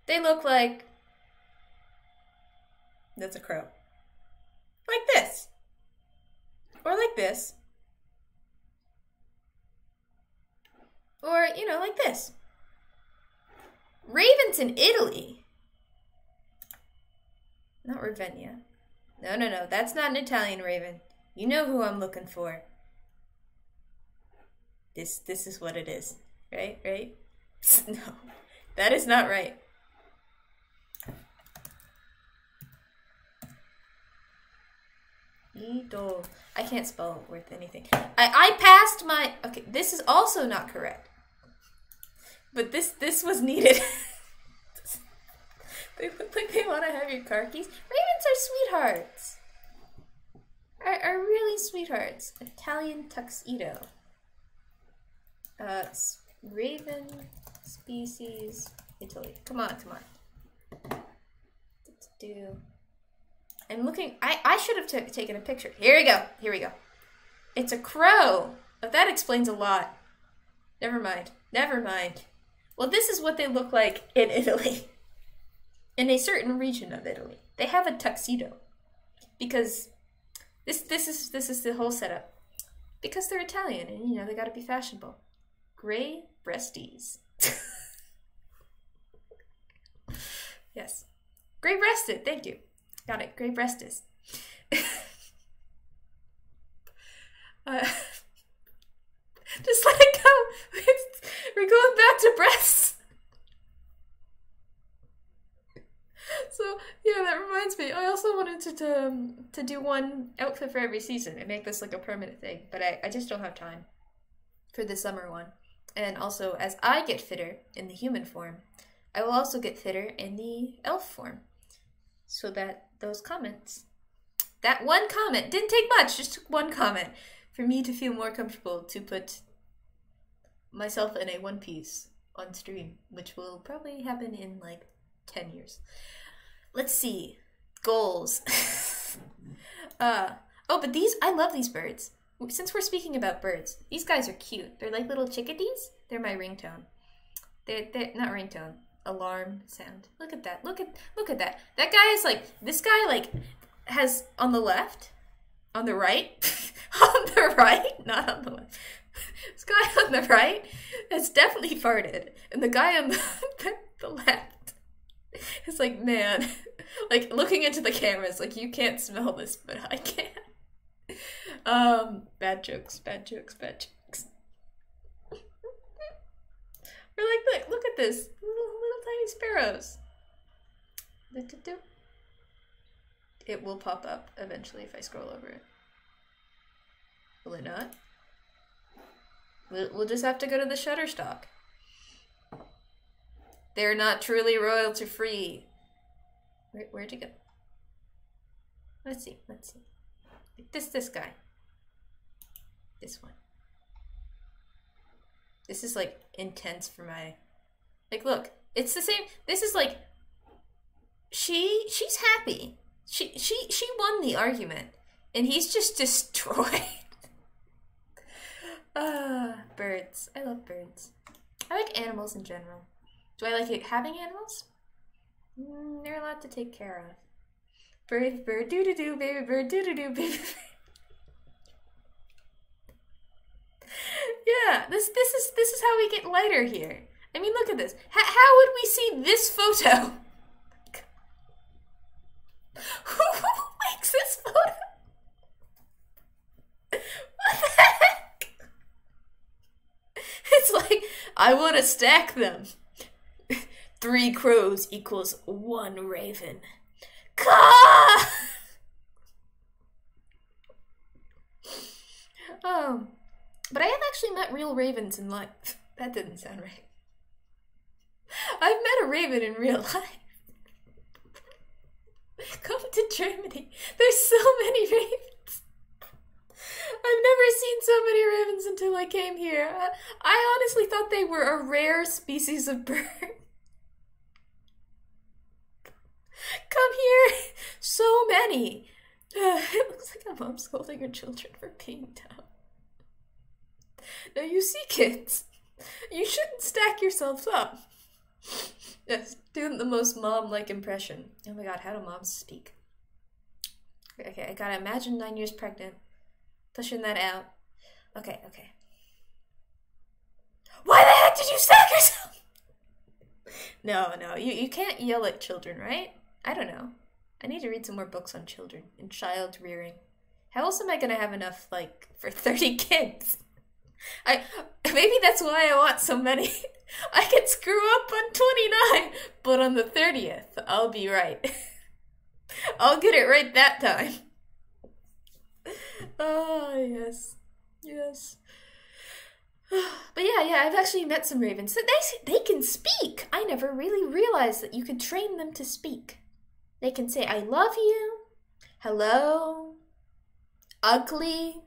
they look like, that's a crow. Like this. Or like this. Or, you know, like this. Ravens in Italy. Not Ravenna. No. That's not an Italian raven. You know who I'm looking for. This is what it is. Right? No. That is not right. Ito. I can't spell worth anything. I passed my... Okay, this is also not correct. But this was needed. They look like they want to have your car keys. Ravens are sweethearts. Are really sweethearts. Italian tuxedo. Raven species Italy. Come on. Let's do... I'm looking... I should have taken a picture. Here we go. It's a crow. But that explains a lot. Never mind. Well, this is what they look like in Italy. in a certain region of Italy, they have a tuxedo because this is the whole setup. Because they're Italian and you know they got to be fashionable. Gray breasties. Yes. Gray breasted. Thank you. Got it. Gray breasties. Just let it go. We're going back to breasts. So yeah, that reminds me. I also wanted to do one outfit for every season and make this like a permanent thing, but I just don't have time for the summer one. And also, as I get fitter in the human form, I will also get fitter in the elf form, so that those comments, that one comment didn't take much, just took one comment for me to feel more comfortable to put myself in a one piece on stream, which will probably happen in like 10 years. Let's see. Goals. Oh, but these, I love these birds. Since we're speaking about birds, these guys are cute. They're like little chickadees. They're my ringtone. They're not ringtone. Alarm sound. Look at that. Look at that. That guy is like, this guy like has on the left, on the right, on the right, not on the left. This guy on the right has definitely farted. And the guy on the left is like, man, like looking into the cameras, like you can't smell this, but I can. Bad jokes. We're like, look at this. Little tiny sparrows. It will pop up eventually if I scroll over it. Will it not? We'll just have to go to the Shutterstock. They're not truly royalty free. Where'd you go? Let's see. This guy. This one. This is like intense for my, like, look, it's the same. This is like, she's happy. She won the argument and he's just destroyed. Birds. I love birds. I like animals in general. Do I like it having animals? They're a lot to take care of. Bird, doo-doo-doo, baby bird, doo-doo-doo, baby bird. Yeah, this is how we get lighter here. I mean, look at this. How would we see this photo? Who makes this photo? What the heck? It's like, I want to stack them. 3 crows equals 1 raven. Caw! But I have actually met real ravens in life. That didn't sound right. I've met a raven in real life. Come to Germany. There's so many ravens. I've never seen so many ravens until I came here. I honestly thought they were a rare species of bird. Come here. So many. It looks like a mom scolding her children for being dumb. Now you see, kids, you shouldn't stack yourselves up. Yes, doing the most mom-like impression. Oh my god, how do moms speak? Okay, I gotta imagine 9 years pregnant. Pushing that out. Okay. Why the heck did you stack yourself? No, you can't yell at children, right? I don't know. I need to read some more books on children and child rearing. How else am I gonna have enough, like, for 30 kids? Maybe that's why I want so many. I could screw up on 29, but on the 30th, I'll be right. I'll get it right that time. Oh, yes. But yeah, I've actually met some ravens. They can speak. I never really realized that you could train them to speak. They can say, I love you, hello, ugly.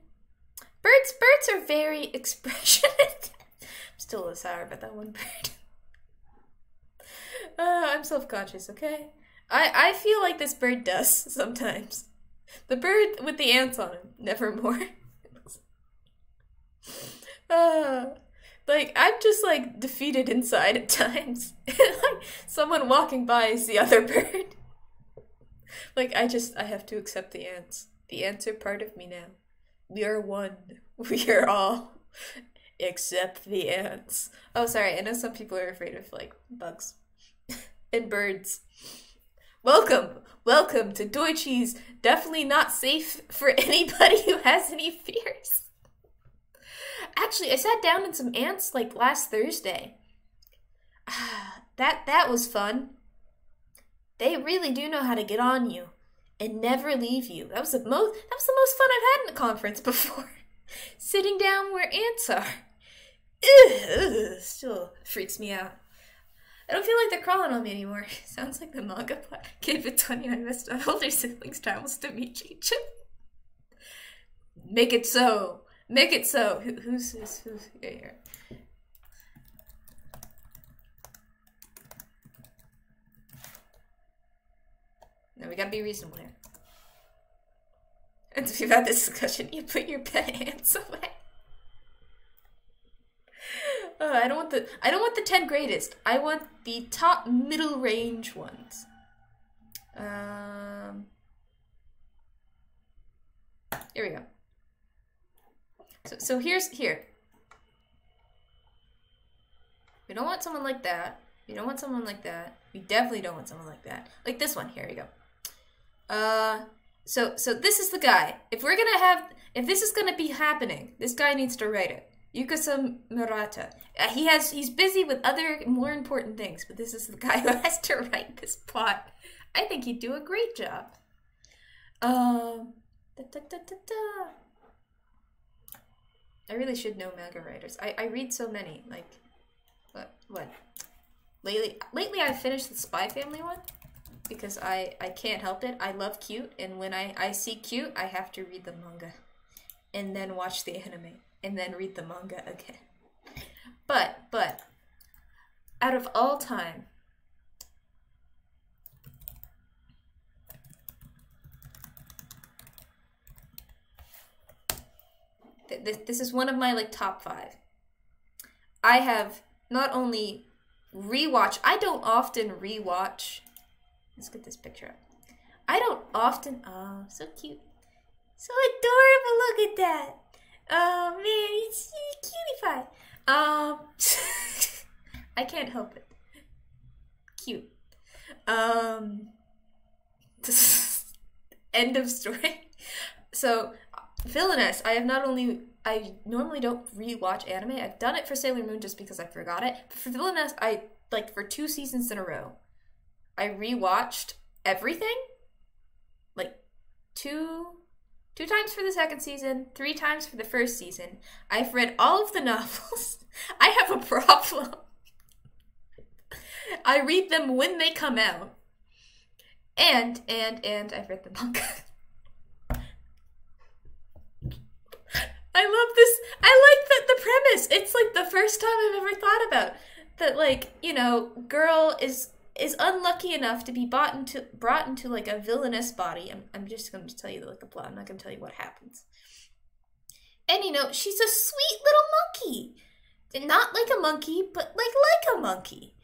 Birds are very expressionate. I'm still a little sour about that one bird. I'm self-conscious, okay? I feel like this bird does sometimes. The bird with the ants on him, nevermore. Like, I'm just, like, defeated inside at times. Like, someone walking by is the other bird. Like, I have to accept the ants. The ants are part of me now. We are one. We are all. Except the ants. Oh, sorry, I know some people are afraid of, like, bugs. And birds. Welcome to Deutschie's Definitely Not Safe for Anybody Who Has Any Fears. Actually, I sat down in some ants like last Thursday. That was fun. They really do know how to get on you and never leave you. That was the most fun I've had in a conference before. Sitting down where ants are. Still freaks me out. I don't feel like they're crawling on me anymore. Sounds like the manga plot. Kid with 29 missed older siblings travels to meet each other. Make it so. Make it so. Who's here? No, we gotta be reasonable here. And we've had this discussion. You put your pet ants away. I don't want the 10 greatest. I want the top middle range ones. Here we go. So here. We don't want someone like that. We don't want someone like that. We definitely don't want someone like that. Like this one. Here we go. So this is the guy. If this is gonna be happening, this guy needs to write it. Yukasa Murata. He's busy with other more important things, but this is the guy who has to write this plot. I think he'd do a great job. I really should know manga writers. I read so many. Like, what? Lately I've finished the Spy Family one because I can't help it. I love cute, and when I see cute, I have to read the manga and then watch the anime and then read the manga again. But out of all time, this is one of my like top 5. I have not only rewatched. I don't often rewatch. Let's get this picture up. I don't often. Oh, so cute, so adorable. Look at that. Oh man, he's cutie pie. I can't help it. Cute. End of story. So, Villainess, I normally don't rewatch anime. I've done it for Sailor Moon just because I forgot it. But for Villainess, for 2 seasons in a row, I rewatched everything. Like, two times for the 2nd season, 3 times for the 1st season. I've read all of the novels. I have a problem. I read them when they come out. And I've read the manga. I love this. I like the premise. It's like the first time I've ever thought about that, like, you know, girl is unlucky enough to be brought into like a villainous body. I'm just going to tell you like the plot. I'm not going to tell you what happens. And you know, she's a sweet little monkey. Not like a monkey, but like a monkey.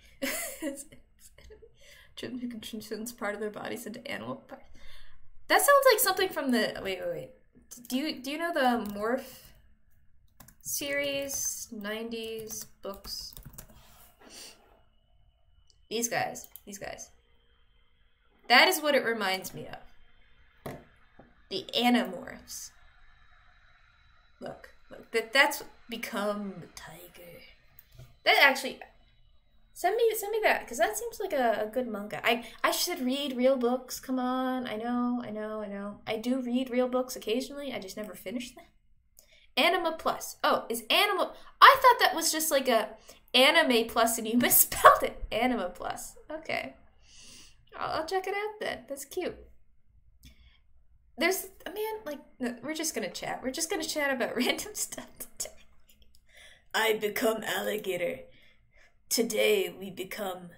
Children who can transcend part of their bodies into animal parts. That sounds like something from the wait. Do you know the Morph series 90s books? These guys. That is what it reminds me of. The Animorphs. Look, that's become the tiger. That actually, send me that, because that seems like a good manga. I should read real books. Come on, I know. I do read real books occasionally. I just never finish them. Anima Plus. Oh, is Anima? I thought that was just like a Anime Plus, and you misspelled it. Anima Plus. Okay, I'll check it out then. That's cute. There's a man, like, no, we're just gonna chat. We're just gonna chat about random stuff today. I become alligator. Today we become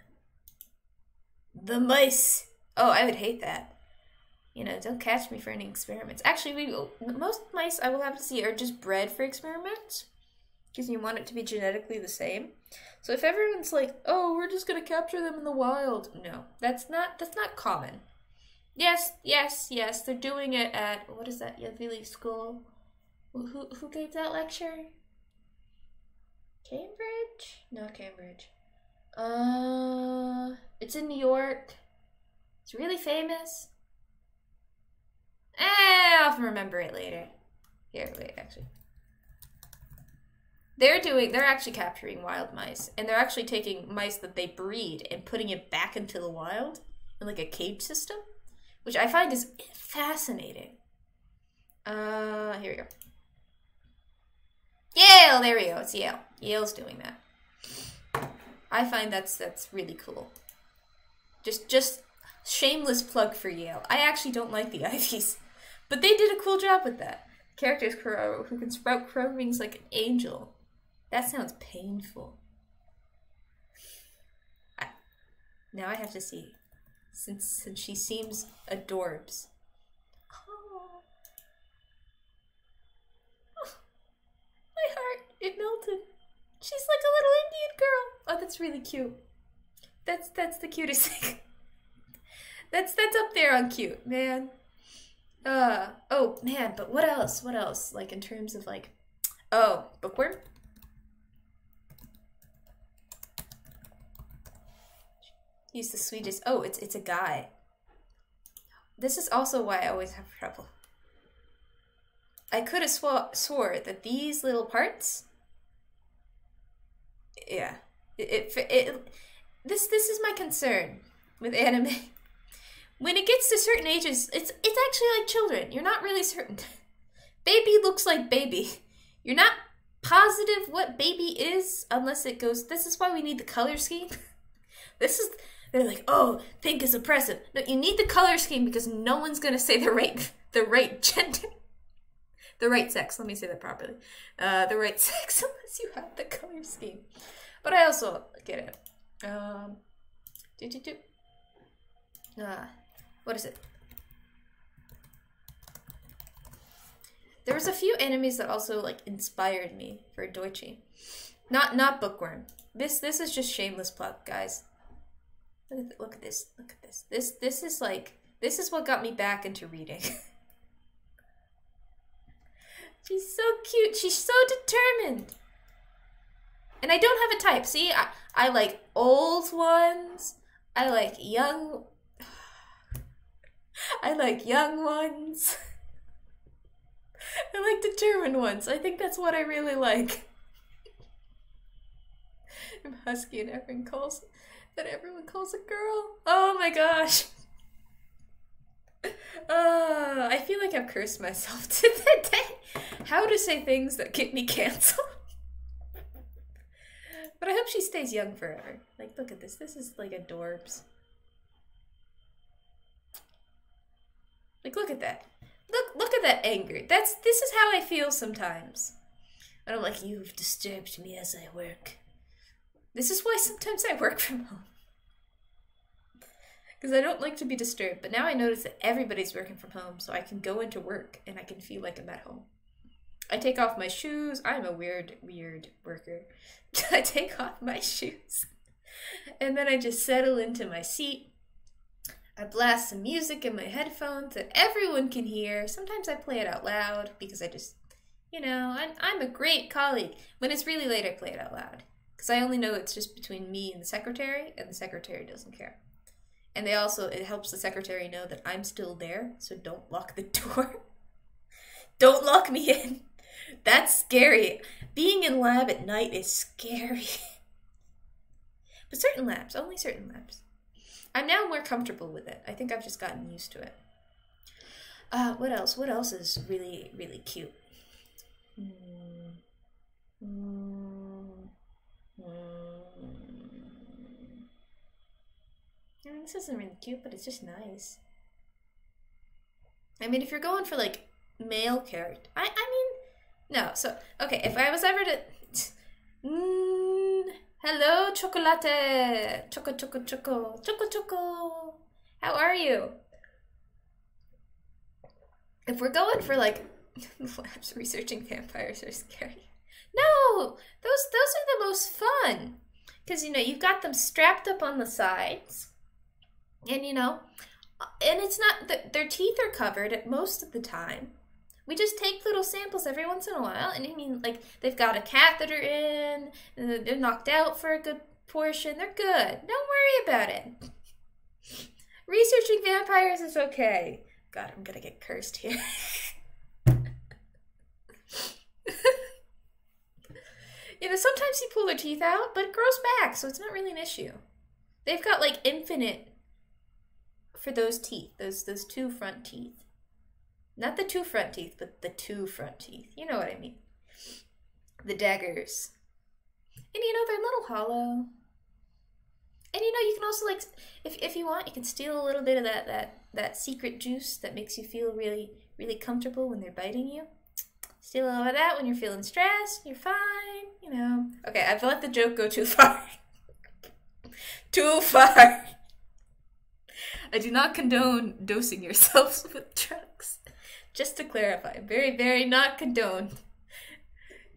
the mice. Oh, I would hate that. You know, don't catch me for any experiments. Actually, most mice I will have to see are just bred for experiments. because you want it to be genetically the same. So if everyone's like, oh, we're just gonna capture them in the wild, no, that's not common. Yes, they're doing it at, what is that, Yavili School? Who gave that lecture? Cambridge? Not Cambridge. It's in New York. It's really famous. I'll remember it later. Here, wait, actually. They're actually capturing wild mice, and they're actually taking mice that they breed and putting it back into the wild in like a cage system, which I find is fascinating. Here we go. Yale, there we go. It's Yale. Yale's doing that. I find that's really cool. Just shameless plug for Yale. I actually don't like the Ivies, but they did a cool job with that. Characters who can sprout crow wings like an angel. That sounds painful. Now I have to see, since she seems adorbs. Oh, my heart, it melted. She's like a little Indian girl. Oh, that's really cute. That's the cutest thing. That's up there on cute, man. Oh man, but what else? What else? Like in terms of like, oh, bookworm. He's the sweetest. Oh, it's a guy. This is also why I always have trouble. I could have swore that these little parts. Yeah, this is my concern with anime. When it gets to certain ages, it's actually like children. You're not really certain. Baby looks like baby. You're not positive what baby is unless it goes. This is why we need the color scheme. They're like, oh, pink is oppressive. No, you need the color scheme because no one's gonna say the right gender. The right sex, let me say that properly. The right sex unless you have the color scheme. But I also get it. What is it? There was a few animes that also like inspired me for Doichi. Not Bookworm. This is just shameless plug, guys. Look at this. Look at this. This is what got me back into reading. She's so cute. She's so determined. And I don't have a type. See, I like old ones. I like young. I like young ones. I like determined ones. I think that's what I really like. I'm husky and everyone calls a girl. Oh my gosh. I feel like I've cursed myself today. How to say things that get me canceled. But I hope she stays young forever. Like, look at this. This is like adorbs. Like, look at that. Look at that anger. This is how I feel sometimes. And I'm like, you've disturbed me as I work. This is why sometimes I work from home. Because I don't like to be disturbed. But now I notice that everybody's working from home, so I can go into work and I can feel like I'm at home. I take off my shoes. I'm a weird worker. I take off my shoes. And then I just settle into my seat. I blast some music in my headphones that everyone can hear. Sometimes I play it out loud because I just, I'm a great colleague. When it's really late, I play it out loud. Because I only know it's just between me and the secretary doesn't care. And it helps the secretary know that I'm still there, so don't lock the door. Don't lock me in. That's scary. Being in lab at night is scary. But certain labs, only certain labs. I'm now more comfortable with it. I think I've just gotten used to it. What else? What else is really, really cute? This isn't really cute, but it's just nice. I mean, if you're going for, like, male character... I mean... No, so... Okay, if I was ever to... hello, chocolate! Choco. How are you? If we're going for, like... Labs researching vampires are scary. No, those are the most fun. Because, you've got them strapped up on the sides. And, and it's not, their teeth are covered at most of the time. We just take little samples every once in a while. And I mean, like, they've got a catheter in, and they're knocked out for a good portion. They're good. Don't worry about it. Researching vampires is okay. God, I'm gonna get cursed here. Sometimes you pull their teeth out, but it grows back, so it's not really an issue. They've got, like, infinite for those teeth, those two front teeth. Not the two front teeth, but the two front teeth. You know what I mean. The daggers. And, they're a little hollow. And, you can also, like, if you want, you can steal a little bit of that secret juice that makes you feel really, really comfortable when they're biting you. Steal a little of that when you're feeling stressed. You're fine, Okay, I've let the joke go too far. Too far. I do not condone dosing yourselves with drugs. Just to clarify, very, very not condoned.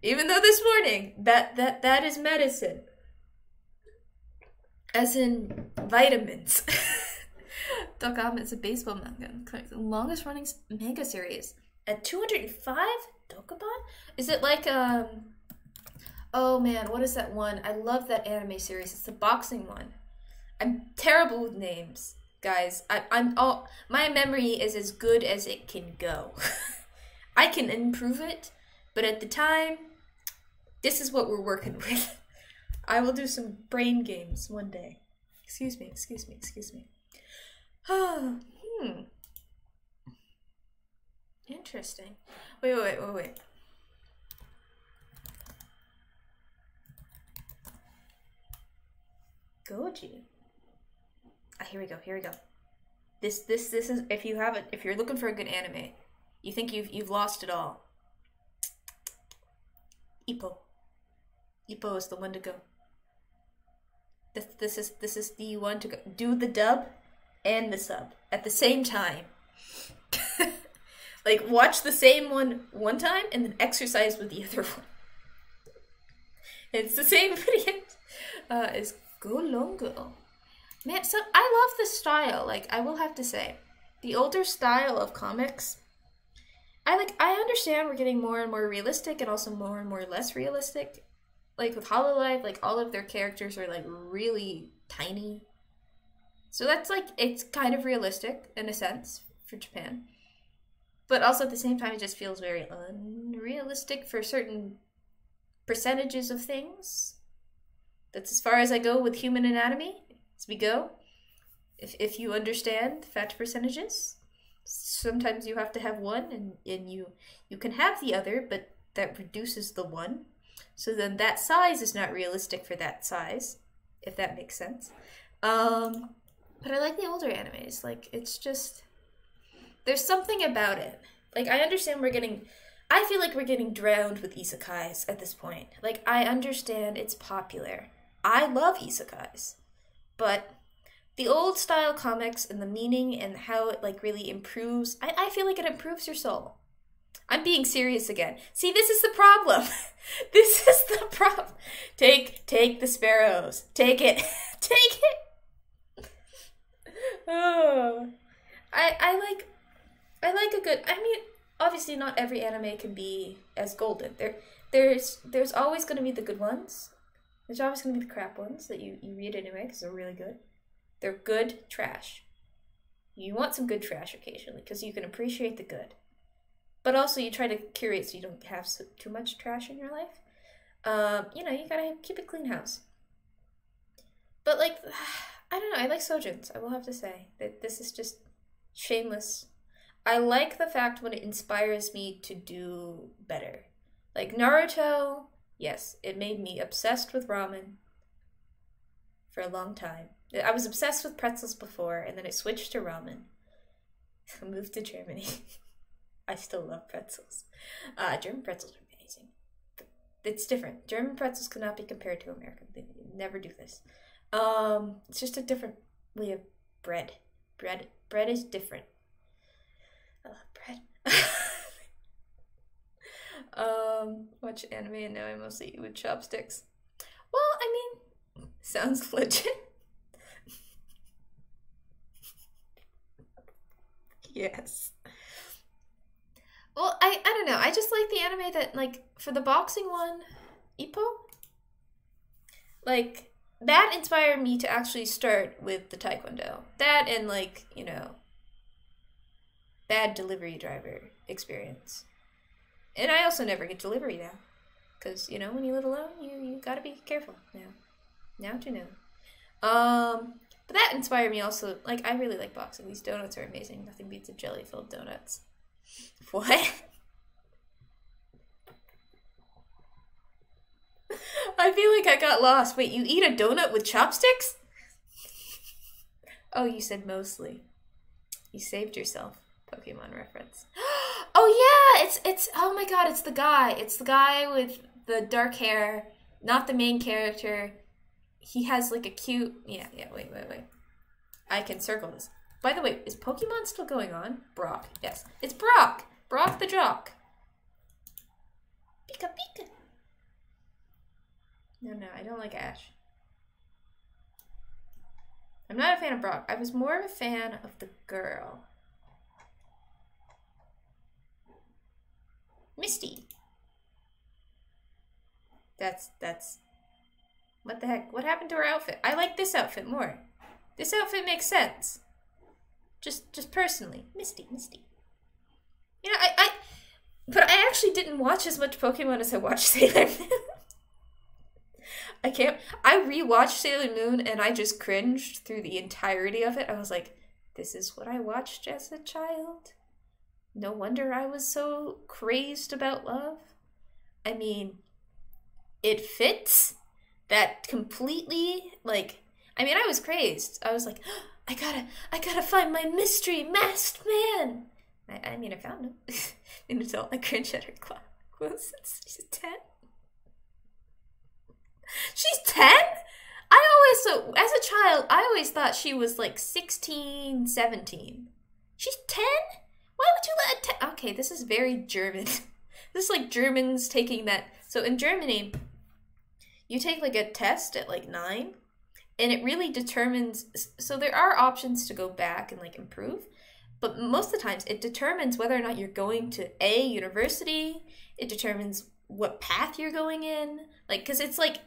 Even though this morning, that is medicine. As in vitamins. Dokkan is a baseball manga. The longest running manga series. At 205 Dokkan? Is it like, oh man, what is that one? I love that anime series. It's the boxing one. I'm terrible with names, guys. My memory is as good as it can go. I can improve it, but at the time, this is what we're working with. I will do some brain games one day. Excuse me. Interesting. Wait. Goji. Here we go. This is, if you're looking for a good anime, you think you've lost it all. Ippo is the one to go. This is the one to go. Do the dub and the sub at the same time. Like, watch the same one time and then exercise with the other one. It's the same video as Go Longo. Man, so I love the style. Like, I will have to say, the older style of comics, I understand we're getting more and more realistic and also more and more less realistic. Like, with Hololive, like, all of their characters are, like, really tiny. So that's, like, it's kind of realistic, in a sense, for Japan. But also at the same time, it just feels very unrealistic for certain percentages of things. That's as far as I go with human anatomy, as we go. If you understand fat percentages, sometimes you have to have one, and you can have the other, but that reduces the one. So then that size is not realistic for that size, if that makes sense. But I like the older animes. Like, it's just, there's something about it. Like, I understand I feel like we're getting drowned with isekais at this point. Like, I understand it's popular. I love isekais. But the old style comics and the meaning and how it, like, really improves, I feel like it improves your soul. I'm being serious again. See, this is the problem. This is the problem. Take the sparrows. Take it. Take it. Oh. I like a good, I mean, obviously not every anime can be as golden. There's always going to be the good ones. There's always going to be the crap ones that you read anyway because they're really good. They're good trash. You want some good trash occasionally because you can appreciate the good. But also you try to curate so you don't have too much trash in your life. You gotta keep a clean house. But, like, I don't know, I like soujins, I will have to say. That this is just shameless. I like the fact when it inspires me to do better. Like Naruto, yes, it made me obsessed with ramen for a long time. I was obsessed with pretzels before, and then I switched to ramen. I moved to Germany. I still love pretzels. German pretzels are amazing. It's different. German pretzels cannot be compared to American. They never do this. It's just a different way of bread. Bread is different. I love bread. watch anime and now I mostly eat with chopsticks. Well, I mean, sounds legit. Yes. Well, I don't know. I just like the anime that, like, for the boxing one, Ippo, like, that inspired me to actually start with the Taekwondo. That and, like, you know, bad delivery driver experience. And I also never get delivery now. Because, you know, when you live alone, you gotta be careful now. Now to know. But that inspired me also. Like, I really like boxing. These donuts are amazing. Nothing beats a jelly-filled donuts. What? I feel like I got lost. Wait, you eat a donut with chopsticks? Oh, you said mostly. You saved yourself. Pokemon reference. Oh yeah, it's oh my god, it's the guy. It's the guy with the dark hair, not the main character. He has like a cute wait. I can circle this. By the way, is Pokemon still going on? Brock. Yes. It's Brock. Brock the Jock. Pika Pika. No, I don't like Ash. I'm not a fan of Brock. I was more of a fan of the girl. Misty. That's what the heck? What happened to her outfit? I like this outfit more. This outfit makes sense. Just personally. Misty. You know, but I actually didn't watch as much Pokemon as I watched Sailor Moon. I rewatched Sailor Moon and I just cringed through the entirety of it. I was like, this is what I watched as a child? No wonder I was so crazed about love. I mean, it fits that completely, like, I mean, I was crazed. I was like, oh, I gotta find my mystery masked man. I mean, I found him. An adult, I cringe at her clothes. She's 10. She's 10? As a child, I always thought she was like 16, 17. She's 10? Why would you let a 10? Okay, this is very German. This is like Germans taking that. So in Germany, you take like a test at like 9, and it really determines. So there are options to go back and like improve, but most of the times it determines whether or not you're going to a university. It determines what path you're going in. Like, because it's like,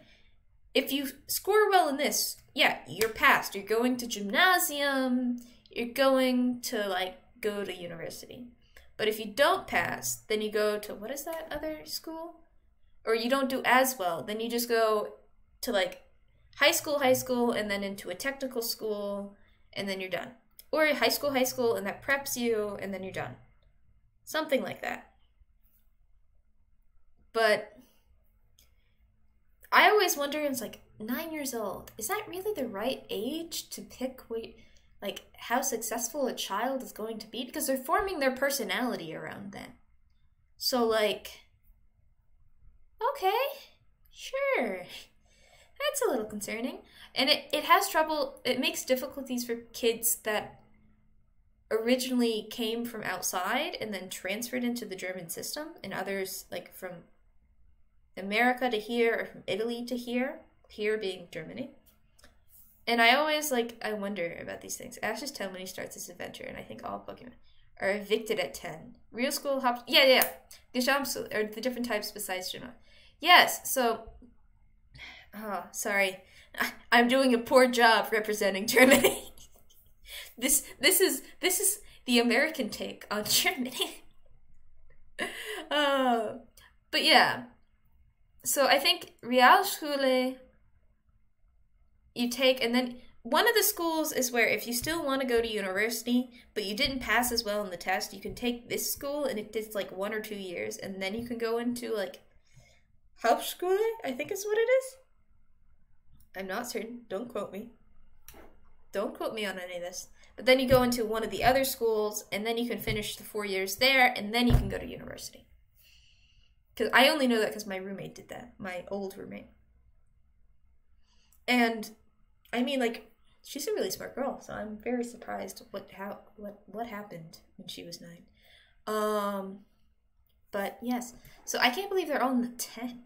if you score well in this, yeah, you're passed. You're going to gymnasium. You're going to like go to university. But if you don't pass, then you go to, what is that other school? Or you don't do as well, then you just go to like high school, and then into a technical school, and then you're done. Or high school, and that preps you, and then you're done. Something like that. But I always wonder, it's like, 9 years old, is that really the right age to pick like how successful a child is going to be? Because they're forming their personality around then. So like, okay, sure. That's a little concerning. And it has trouble, it makes difficulties for kids that originally came from outside and then transferred into the German system, and others like from America to here, or from Italy to here being Germany. And I always I wonder about these things. Ash is 10 when he starts his adventure, and I think all Pokemon are evicted at 10. Real school hops, yeah. Geschamps are the different types besides Gema. Yes, so, oh, sorry. I'm doing a poor job representing Germany. This is the American take on Germany. But yeah. So I think Realschule you take, and then one of the schools is where if you still want to go to university, but you didn't pass as well in the test, you can take this school, and it's like 1 or 2 years, and then you can go into like Hauptschule, I think is what it is. I'm not certain. Don't quote me. Don't quote me on any of this. But then you go into one of the other schools, and then you can finish the 4 years there, and then you can go to university. Because I only know that because my roommate did that. My old roommate. And, I mean, like, she's a really smart girl, so I'm very surprised what happened when she was 9. But yes, so I can't believe they're all in the 10.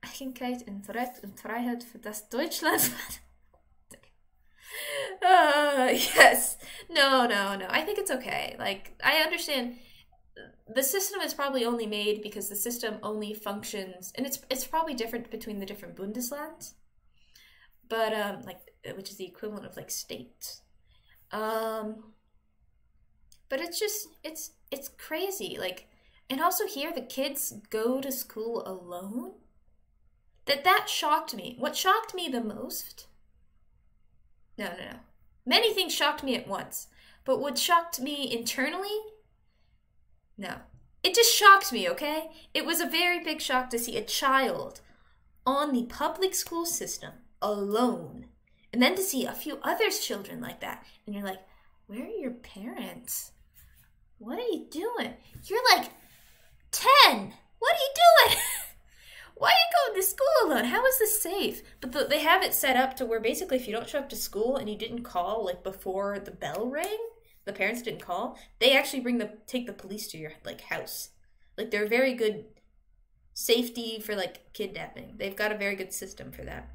Eigenkeit en Recht und Freiheit für das Deutschland. Yes. No. I think it's okay. Like, I understand the system is probably only made because the system only functions, and it's probably different between the different Bundeslands, but like, which is the equivalent of like states. But it's just it's crazy. Like, and also here the kids go to school alone. That shocked me. What shocked me the most? No. Many things shocked me at once, but what shocked me internally? No. It just shocked me, okay? It was a very big shock to see a child on the public school system alone, and then to see a few others children like that, and you're like, where are your parents? What are you doing? You're like 10. What are you doing? Why are you going to school alone? How is this safe? But they have it set up to where basically if you don't show up to school and you didn't call like before the bell rang, the parents didn't call, they actually take the police to your like house. Like, they're very good safety for like kidnapping. They've got a very good system for that.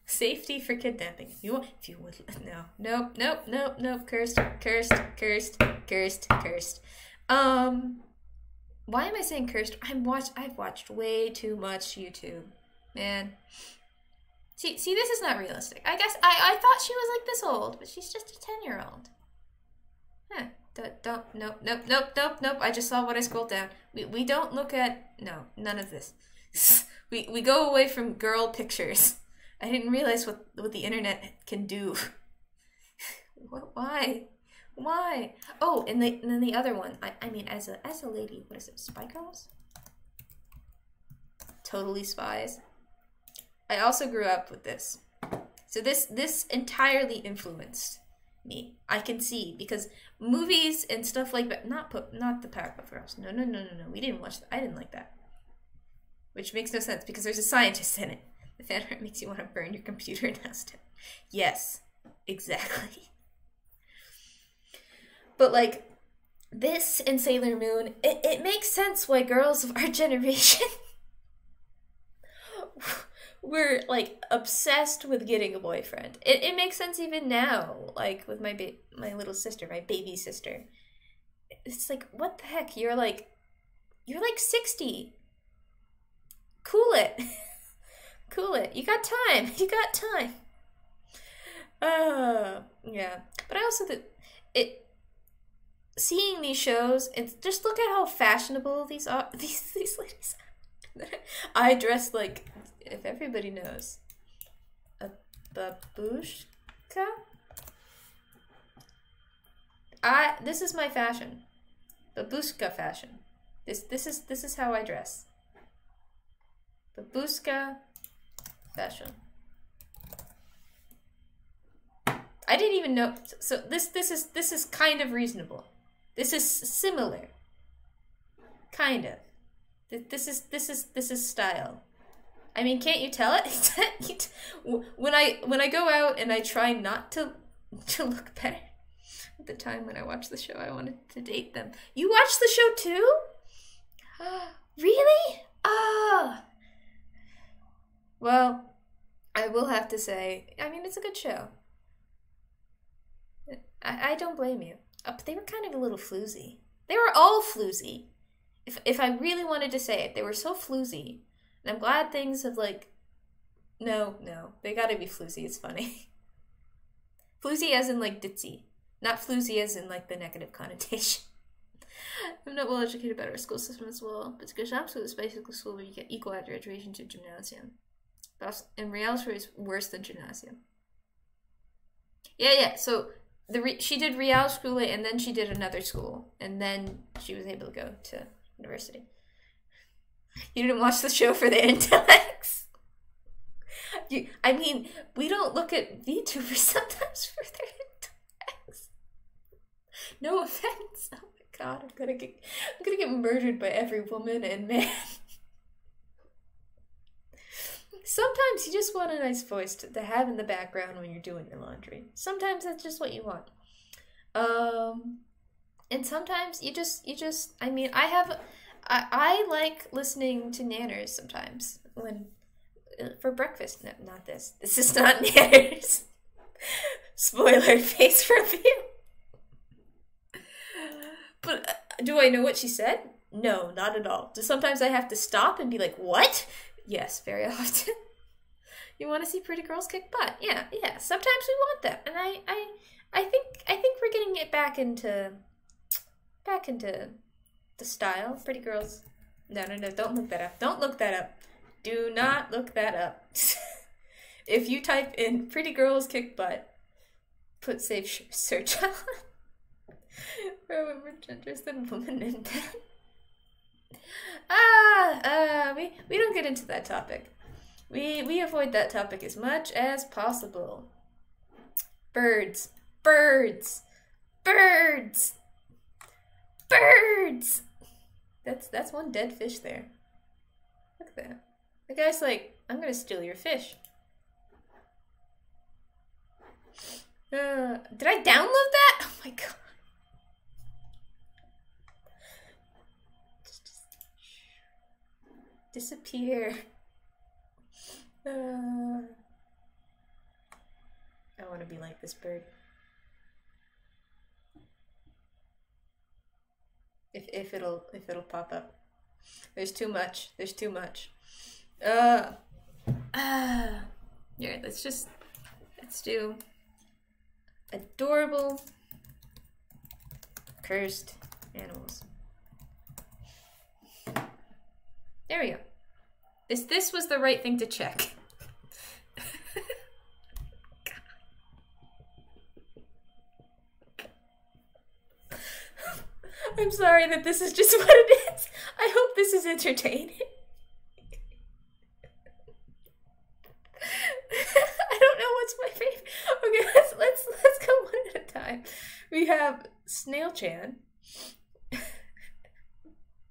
Safety for kidnapping. If you would, no, cursed. Why am I saying cursed? I've watched way too much YouTube, man. See, this is not realistic. I guess I thought she was like this old, but she's just a 10-year-old. Huh. Nope. I just saw what I scrolled down. We don't look at, no, none of this. we go away from girl pictures. I didn't realize what the internet can do. Why? Oh, and then the other one. I mean, as a lady, what is it? Spy Girls? Totally Spies. I also grew up with this, so this entirely influenced me. I can see, because movies and stuff like that. Not the Powerpuff Girls. No. We didn't watch that. I didn't like that. Which makes no sense because there's a scientist in it. The fan art makes you want to burn your computer now. Yes, exactly. But like this and Sailor Moon, it makes sense why girls of our generation were like obsessed with getting a boyfriend. It makes sense even now, like with my little sister, my baby sister. It's like, what the heck? You're like 60. Cool it. You got time. Yeah. But I also seeing these shows, and just look at how fashionable these ladies are. I dress like, if everybody knows, a babushka. This is my fashion, babushka fashion. This is how I dress. Babushka fashion. I didn't even know. So this is kind of reasonable. This is similar. Kind of. This is style. I mean, can't you tell it? When I go out and I try not to look better. At the time when I watched the show, I wanted to date them. You watched the show too? Really? Ah. Well, I will have to say, I mean, it's a good show. I don't blame you. But they were kind of a little floozy. They were all floozy. If I really wanted to say it, they were so floozy. And I'm glad things have like... No, they gotta be floozy, it's funny. Floozy as in like ditzy. Not floozy as in like the negative connotation. I'm not well educated about our school system as well, but Gymnasium is basically a school where you get equal graduation to gymnasium. But in reality, it's worse than gymnasium. Yeah, so... she did Realschule, and then she did another school, and then she was able to go to university. You didn't watch the show for the intellects? I mean, we don't look at Vtubers sometimes for their intellects. No offense. Oh my god, I'm gonna get murdered by every woman and man. Sometimes you just want a nice voice to have in the background when you're doing your laundry. Sometimes that's just what you want. And sometimes you just, I mean, I like listening to Nanners sometimes when, for breakfast. No, not this. This is not Nanners. Spoiler face review. But do I know what she said? No, not at all. Just sometimes I have to stop and be like, what? Yes, very often. You want to see pretty girls kick butt? Yeah. Sometimes we want that, and I think we're getting it back into the style. Pretty girls. No. Don't look that up. Don't look that up. Do not look that up. If you type in "pretty girls kick butt," put safe search on. For women genders than women and men. We don't get into that topic. We avoid that topic as much as possible. Birds. That's one dead fish there. Look at that. The guy's like, I'm gonna steal your fish. Did I download that? Oh my god. Just disappear. I want to be like this bird. If it'll pop up. There's too much. Here, let's do adorable cursed animals. There we go. This was the right thing to check. I'm sorry that this is just what it is. I hope this is entertaining. I don't know what's my favorite. Okay, let's go one at a time. We have Snail Chan,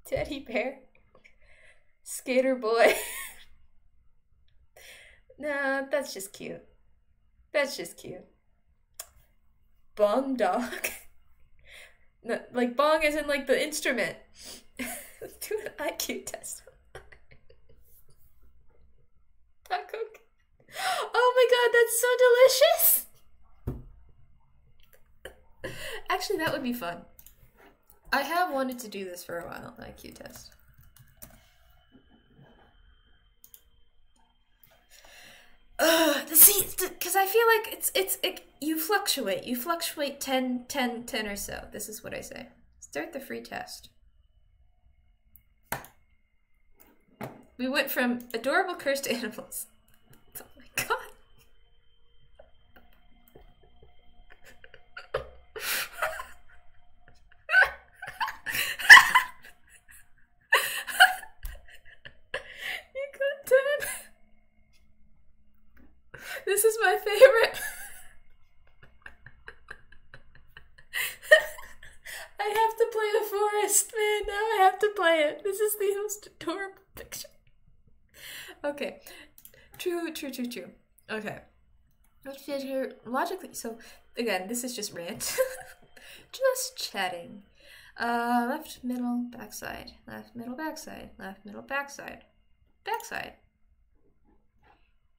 Teddy Bear, Skater Boy. Nah, that's just cute. Bong Dog. No, like bong as in like the instrument. Let's do an IQ test. Taco. Oh my god, that's so delicious! Actually, that would be fun. I have wanted to do this for a while, an IQ test. See, because I feel like you fluctuate 10 or so. This is what I say. Start the free test. We went from adorable cursed animals. Oh my god. You got 10. This is my favorite. I have to play the forest, man. Now I have to play it. This is the most adorable picture. Okay. True. Okay. Logically, so again, this is just rant. Just chatting. Left, middle, backside. Left, middle, backside. Left, middle, backside. Backside.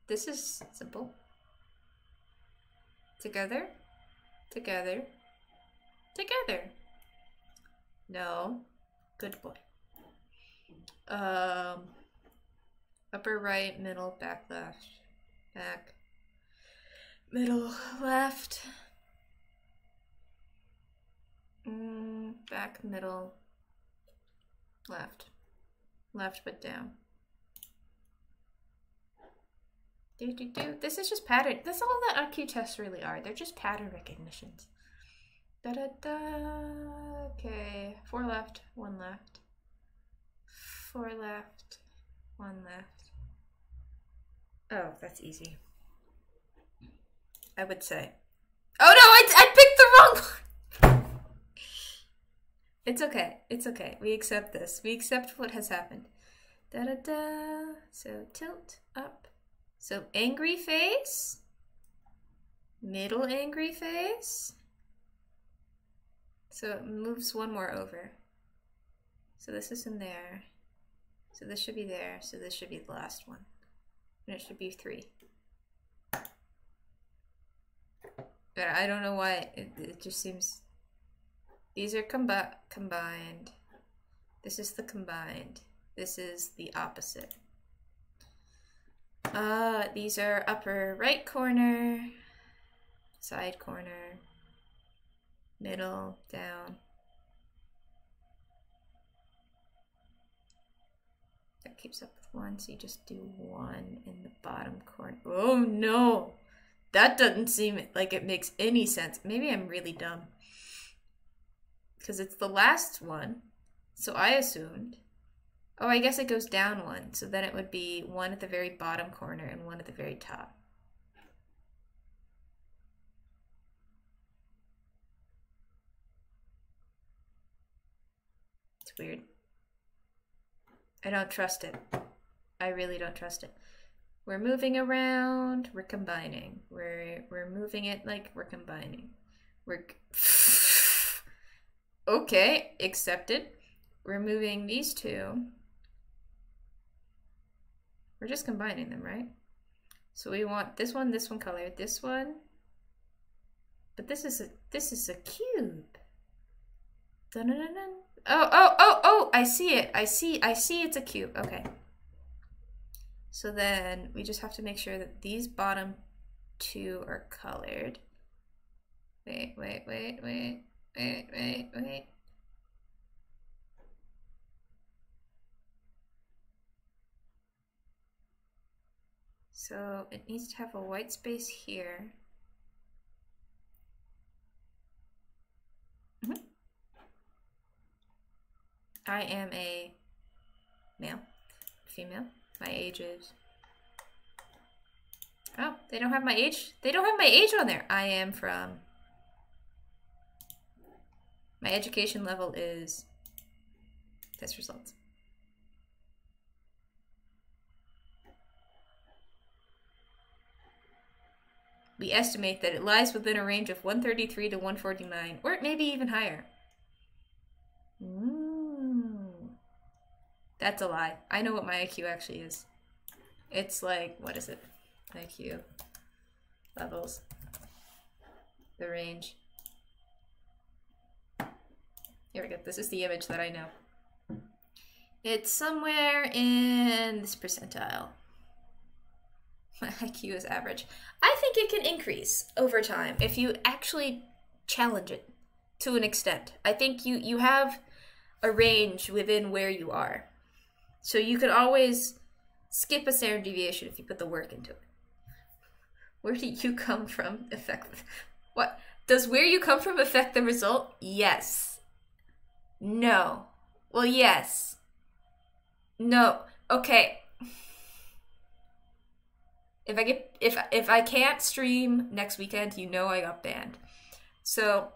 This is simple. Together. No. Good boy. Upper right, middle, back left. Back. Middle left. Back, middle, left. Left but down. Do. This is just pattern. That's all that IQ tests really are. They're just pattern recognitions. Okay. 4 left, 1 left. 4 left, 1 left. Oh, that's easy. I would say. Oh no, I picked the wrong one! It's okay. We accept this. We accept what has happened. So tilt up. So angry face. Middle angry face. So it moves one more over. So this is in there. So this should be there. So this should be the last one. And it should be 3. But I don't know why. It just seems... These are combined. This is the combined. This is the opposite. These are upper right corner, side corner, middle, down. That keeps up with 1, so you just do 1 in the bottom corner. Oh no! That doesn't seem like it makes any sense. Maybe I'm really dumb. Because it's the last one, so I assumed... Oh, I guess it goes down 1, so then it would be 1 at the very bottom corner and 1 at the very top. It's weird. I don't trust it. I really don't trust it. We're moving around, we're combining. We're moving it like we're combining. We're... Okay, accepted. We're moving these 2. We're just combining them, right? So we want this one colored, this one. But this is a cube. Dun -dun -dun -dun. Oh, I see it. I see it's a cube. Okay. So then we just have to make sure that these bottom 2 are colored. Wait. So it needs to have a white space here. I am a male, female. My age is... Oh, they don't have my age? They don't have my age on there. I am from... My education level is... Test results. We estimate that it lies within a range of 133 to 149, or it may be even higher. That's a lie. I know what my IQ actually is. It's like, what is it? IQ levels. The range. Here we go. This is the image that I know. It's somewhere in this percentile. My IQ is average. I think it can increase over time if you actually challenge it to an extent. I think you have a range within where you are. So you could always skip a standard deviation if you put the work into it. Where do you come from affect... What? Does where you come from affect the result? Yes. No. Well, yes. No. Okay. If I can't stream next weekend, you know I got banned. So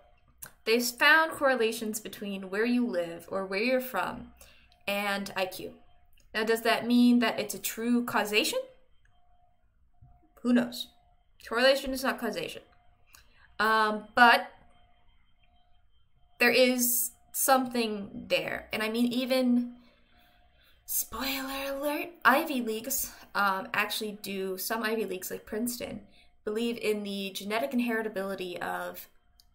they've found correlations between where you live or where you're from and IQ. Now, does that mean that it's a true causation? Who knows? Correlation is not causation. But there is something there. And I mean, even, spoiler alert, Ivy Leagues actually do, some Ivy Leagues like Princeton, believe in the genetic inheritability of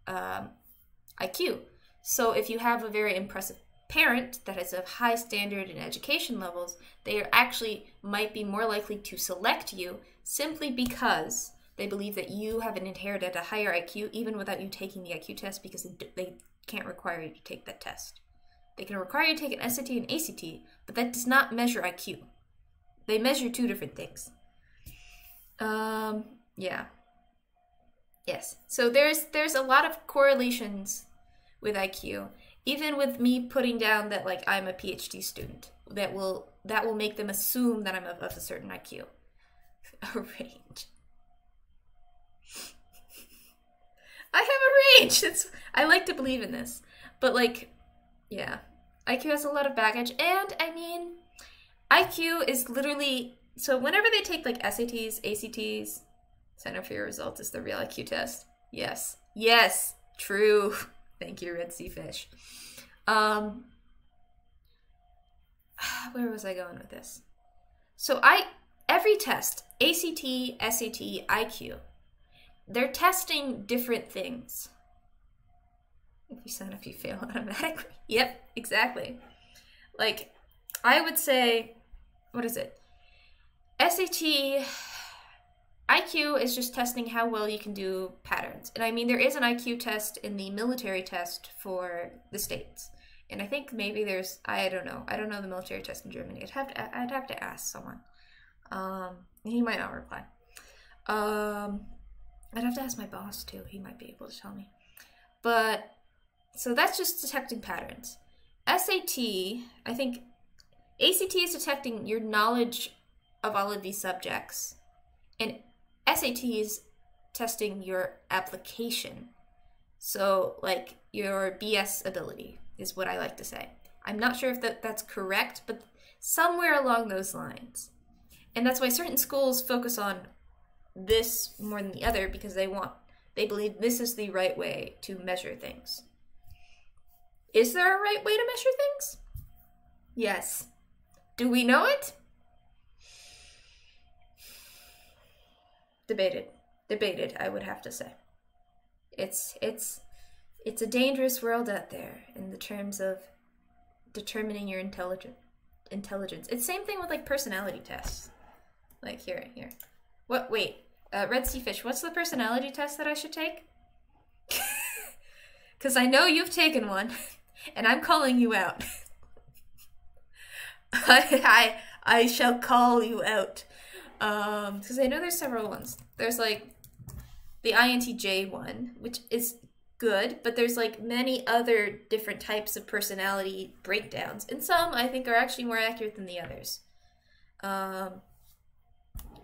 IQ. So if you have a very impressive parent that has a high standard in education levels, they are actually might be more likely to select you simply because they believe that you have inherited a higher IQ even without you taking the IQ test, because they can't require you to take that test. They can require you to take an SAT and ACT, but that does not measure IQ. They measure two different things. Yeah. Yes. So there's a lot of correlations with IQ. Even with me putting down that, like, I'm a PhD student, that will make them assume that I'm of a certain IQ. A range. I have a range. I like to believe in this. But, like, yeah. IQ has a lot of baggage. And, I mean, IQ is literally... So whenever they take, like, SATs, ACTs, Center for Your Results is the real IQ test. Yes. Yes. True. Thank you, Red Sea Fish. Where was I going with this? So every test, ACT, SAT, IQ, they're testing different things. If you sign up, you fail automatically. Yep, exactly. Like, I would say, what is it? SAT, IQ is just testing how well you can do patterns. And I mean, there is an IQ test in the military test for the States. And I think maybe there's, I don't know. I don't know the military test in Germany. I'd have to ask someone. He might not reply. I'd have to ask my boss too. He might be able to tell me. But, so that's just detecting patterns. SAT, I think, ACT is detecting your knowledge of all of these subjects. And SAT is testing your application. So, like, your BS ability is what I like to say. I'm not sure if that's correct, but somewhere along those lines. And that's why certain schools focus on this more than the other, because they believe this is the right way to measure things. Is there a right way to measure things? Yes. Do we know it? Debated, I would have to say. It's a dangerous world out there in the terms of determining your intelligence. It's the same thing with like personality tests. Like here. What? Wait, Red Sea Fish. What's the personality test that I should take? Because I know you've taken one, and I'm calling you out. I shall call you out. Because I know there's several ones. There's like the INTJ one, which is good, but there's like many other different types of personality breakdowns, and some I think are actually more accurate than the others.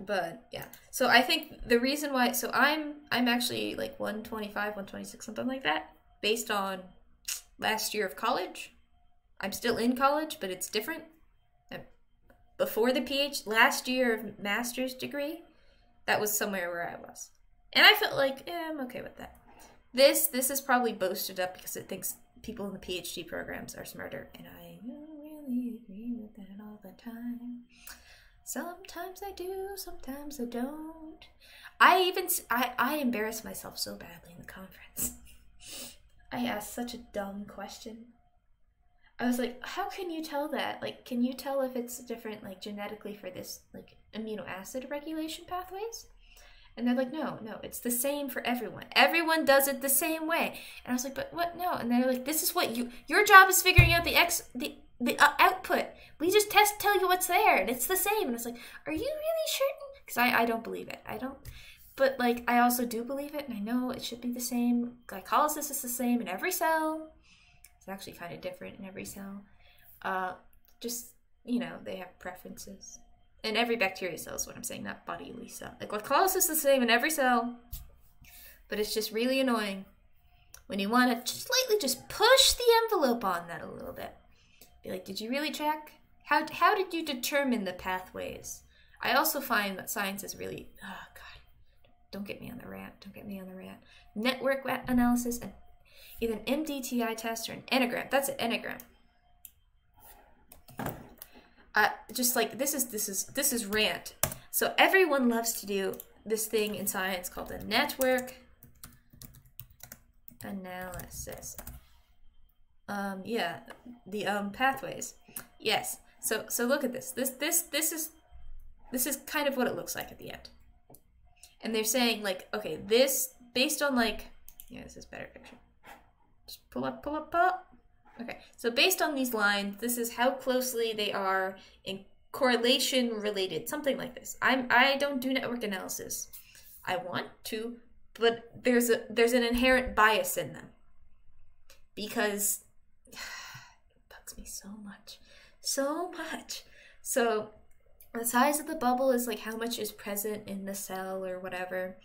But yeah, so I think the reason why, so I'm actually like 125, 126, something like that, based on last year of college. I'm still in college, but it's different. Before the last year of master's degree, that was somewhere where I was. And I felt like, I'm okay with that. This is probably boasted up because it thinks people in the PhD programs are smarter. And I don't really agree with that all the time. Sometimes I do, sometimes I don't. I embarrassed myself so badly in the conference. I asked such a dumb question. I was like, how can you tell that? Like, can you tell if it's different, like, genetically for this, like, amino acid regulation pathways? And they're like, no, it's the same for everyone. Everyone does it the same way. And I was like, but what? No. And they're like, this is what your job is figuring out the output. We just tell you what's there, and it's the same. And it's like, are you really certain? Because I don't believe it. I don't. But, like, I also do believe it, and I know it should be the same. Glycolysis is the same in every cell. It's actually kind of different in every cell. Just, you know, they have preferences. And every bacteria cell is what I'm saying, not bodily cell. Like, glycolysis is the same in every cell, but it's just really annoying when you want to slightly just push the envelope on that a little bit. Be like, did you really check? How did you determine the pathways? I also find that science is really, oh God, don't get me on the rant. Network analysis and either an MDTI test or an enneagram. That's an enneagram. Just like this is rant. So everyone loves to do this thing in science called a network analysis. Yeah, the pathways. Yes. So look at this. This is kind of what it looks like at the end. And they're saying like, okay, this based on like, yeah, this is a better picture. Just pull up. Okay, so based on these lines, this is how closely they are in correlation related, something like this. I don't do network analysis. I want to, but there's an inherent bias in them because it bugs me so much. So the size of the bubble is like how much is present in the cell or whatever,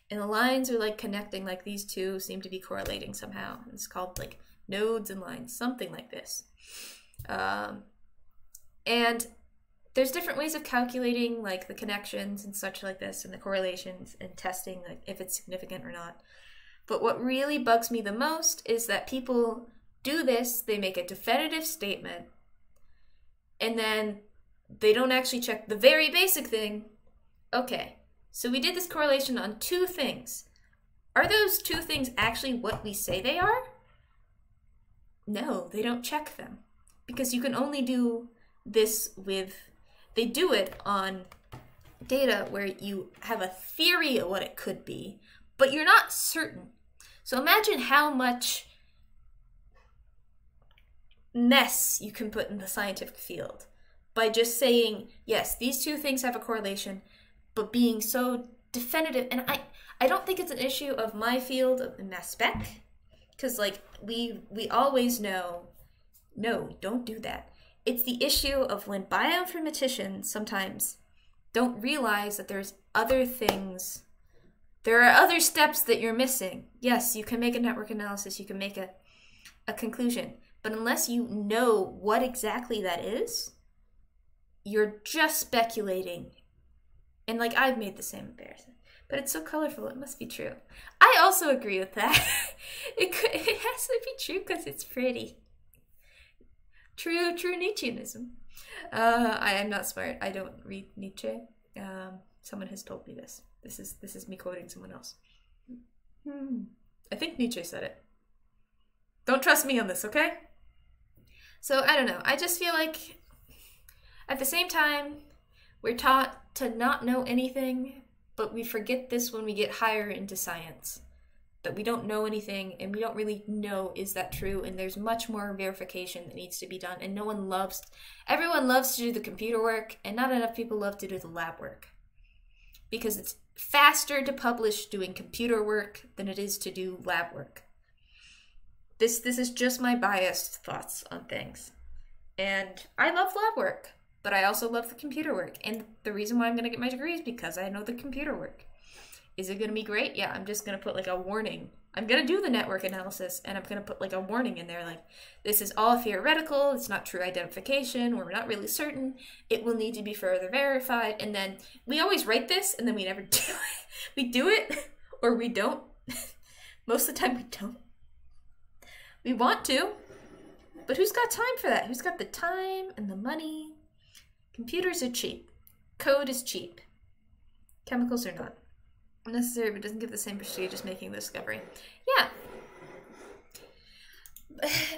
and the lines are like connecting, like these two seem to be correlating somehow. It's called like nodes and lines, something like this. And there's different ways of calculating like the connections and such like this and the correlations and testing like if it's significant or not. But what really bugs me the most is that people do this, they make a definitive statement, and then they don't actually check the very basic thing. Okay, so we did this correlation on 2 things. Are those 2 things actually what we say they are? No, they don't check them. Because you can only do this with, they do it on data where you have a theory of what it could be, but you're not certain. So imagine how much mess you can put in the scientific field by just saying, yes, these 2 things have a correlation, but being so definitive. And I don't think it's an issue of my field of mass spec, because like we always know, no, don't do that. It's the issue of when bioinformaticians sometimes don't realize that there's other things, there are other steps that you're missing. Yes, you can make a network analysis, you can make a conclusion, but unless you know what exactly that is, you're just speculating. And like, I've made the same embarrassment, but it's so colorful, it must be true. I also agree with that. It has to be true because it's pretty. True Nietzscheanism. I am not smart. I don't read Nietzsche. Someone has told me this. This is me quoting someone else. I think Nietzsche said it. Don't trust me on this, okay? So I don't know. I just feel like at the same time, we're taught to not know anything, but we forget this when we get higher into science. That we don't know anything and we don't really know, is that true? And there's much more verification that needs to be done. And everyone loves to do the computer work, and not enough people love to do the lab work. Because it's faster to publish doing computer work than it is to do lab work. This is just my biased thoughts on things. And I love lab work, but I also love the computer work. And the reason why I'm going to get my degree is because I know the computer work. Is it going to be great? Yeah, I'm just going to put like a warning. I'm going to do the network analysis, and I'm going to put like a warning in there like, this is all theoretical, it's not true identification, we're not really certain, it will need to be further verified. And then we always write this, and then we never do it. We do it, or we don't. Most of the time we don't. We want to, but who's got time for that? Who's got the time and the money? Computers are cheap. Code is cheap. Chemicals are not. Necessary, but doesn't give the same prestige as making the discovery. Yeah.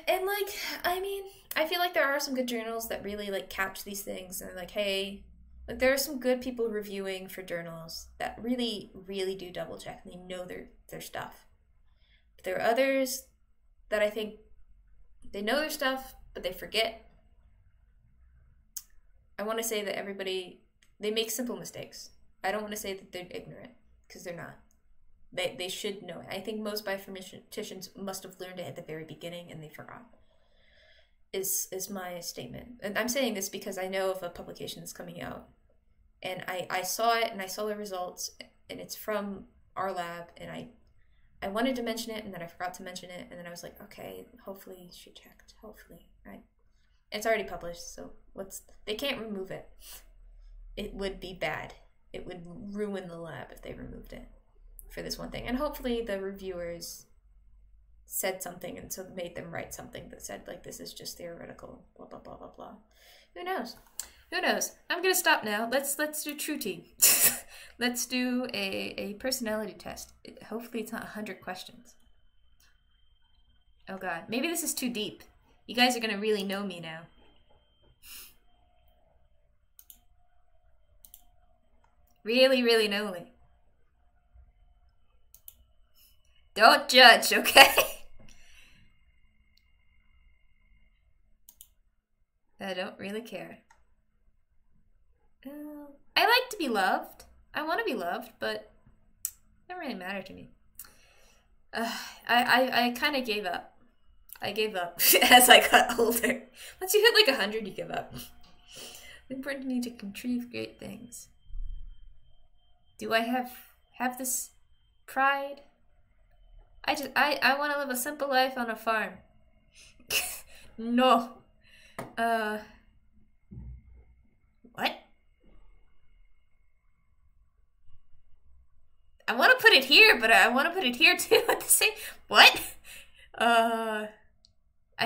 And like, I mean, I feel like there are some good journals that really like catch these things and like, hey, like there are some good people reviewing for journals that really, really do double check and they know their stuff. But there are others that I think they know their stuff, but they forget. I want to say that they make simple mistakes. I don't want to say that they're ignorant, because they're not. They should know it. I think most bioinformaticians must have learned it at the very beginning and they forgot. Is my statement. And I'm saying this because I know of a publication that's coming out. And I saw it and I saw the results, and it's from our lab, and I wanted to mention it and then I forgot to mention it, and then I was like, okay, hopefully she checked. Hopefully, right? It's already published, so they can't remove it. It would be bad. It would ruin the lab if they removed it for this one thing. And hopefully the reviewers said something and so made them write something that said, like, this is just theoretical, blah, blah, blah, blah, blah. Who knows? Who knows? I'm going to stop now. Let's do True Tea. Let's do a personality test. Hopefully it's not 100 questions. Oh, God. Maybe this is too deep. You guys are going to really know me now. Really, really know me. Don't judge, okay? I don't really care. I like to be loved. I want to be loved, but it doesn't really matter to me. I kind of gave up. I gave up as I got older. Once you hit like 100, you give up. It's important to me to contrive great things. Do I have this pride? I want to live a simple life on a farm. No. What? I want to put it here, but I want to put it here too at the same... What? I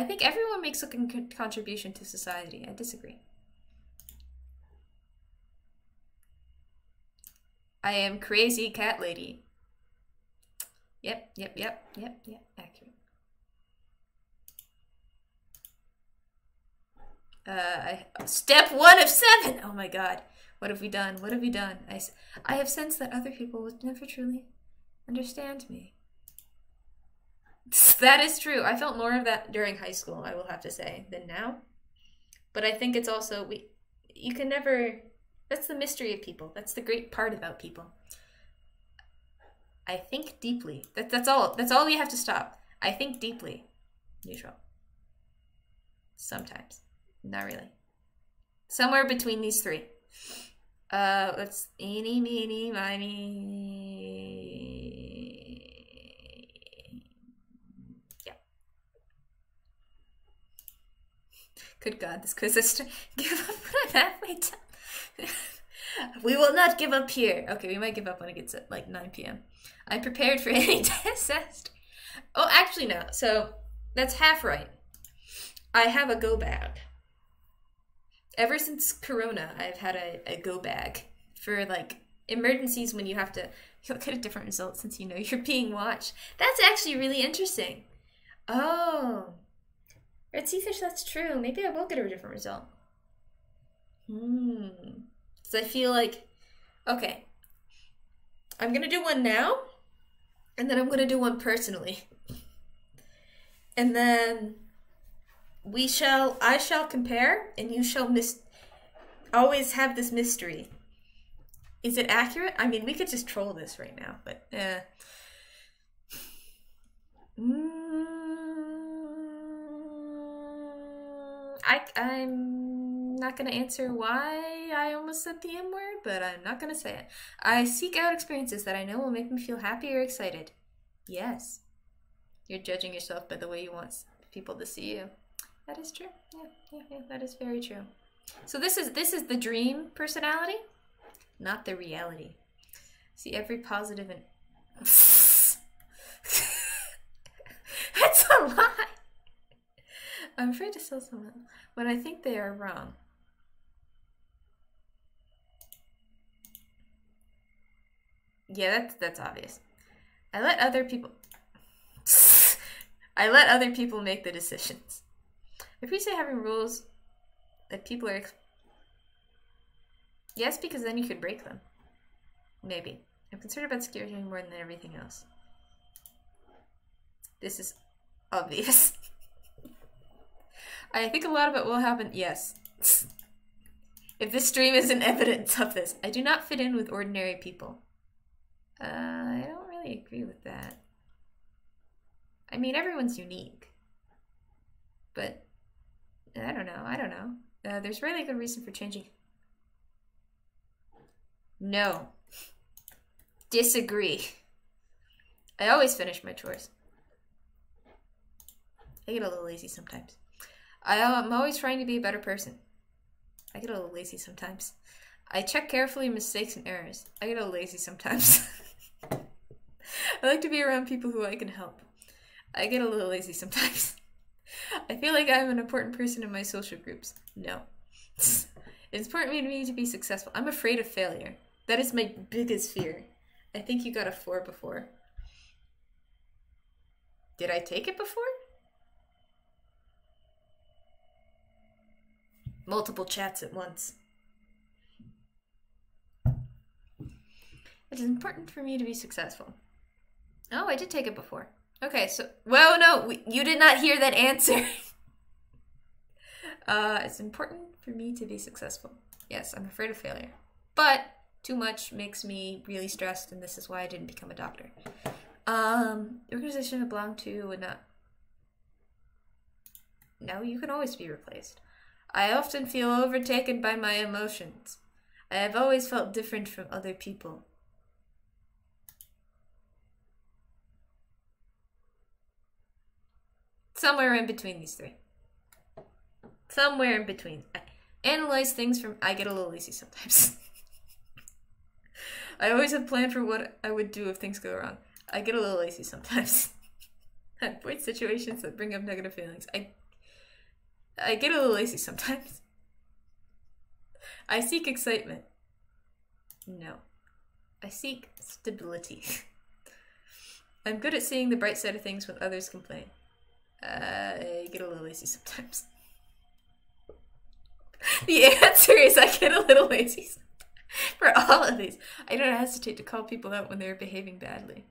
think everyone makes a contribution to society. I disagree. I am crazy cat lady. Yep. Accurate. Step 1 of 7! Oh my god. What have we done? What have we done? I have sensed that other people would never truly understand me. That is true. I felt more of that during high school, I will have to say, than now. But I think it's also, you can never, that's the mystery of people. That's the great part about people. I think deeply. That's all we have to stop. I think deeply. Neutral. Sometimes. Not really. Somewhere between these three. Let's eeny, meeny, miny. Yeah. Good God, this quiz is give up when I'm halfway done. We will not give up here. Okay, we might give up when it gets at like 9 p.m. I'm prepared for any test. Oh, actually no. So that's half right. I have a go bag. Ever since Corona, I've had a go bag for like emergencies when you have to. You'll get a different result since you know you're being watched. That's actually really interesting. Oh, Red Sea Fish, that's true. Maybe I will get a different result. So I feel like, okay, I'm gonna do one now, and then I'm gonna do one personally, and then I shall compare, and you shall always have this mystery. Is it accurate? I mean, we could just troll this right now, but I'm not gonna answer why I almost said the M word, but I'm not gonna say it. I seek out experiences that I know will make me feel happy or excited. Yes. You're judging yourself by the way you want people to see you. That is true. Yeah, that is very true. So this is the dream personality, not the reality. See every positive and that's a lie. I'm afraid to tell someone when I think they are wrong. Yeah, that's obvious. I let other people make the decisions. I appreciate having rules that people are... Yes, because then you could break them. Maybe. I'm concerned about security more than everything else. This is obvious. I think a lot of it will happen. Yes. If this stream isn't evidence of this. I do not fit in with ordinary people. I don't really agree with that. I mean, everyone's unique. But... I don't know. There's really a good reason for changing. No. Disagree. I always finish my chores. I get a little lazy sometimes. I'm always trying to be a better person. I get a little lazy sometimes. I check carefully mistakes and errors. I get a little lazy sometimes. I like to be around people who I can help. I get a little lazy sometimes. I feel like I'm an important person in my social groups. No. It's important to me to be successful. I'm afraid of failure. That is my biggest fear. I think you got a 4 before. Did I take it before? Multiple chats at once. It is important for me to be successful. Oh, I did take it before. Okay, so... Well, no, you did not hear that answer. It's important for me to be successful. Yes, I'm afraid of failure. But too much makes me really stressed, and this is why I didn't become a doctor. The organization I belong to would not... No, you can always be replaced. I often feel overtaken by my emotions. I have always felt different from other people. Somewhere in between these three. Somewhere in between. I analyze things from... I get a little lazy sometimes. I always have planned for what I would do if things go wrong. I get a little lazy sometimes. I avoid situations that bring up negative feelings. I get a little lazy sometimes. I seek excitement. No. I seek stability. I'm good at seeing the bright side of things when others complain. I get a little lazy sometimes. The answer is I get a little lazy for all of these. I don't hesitate to call people out when they're behaving badly.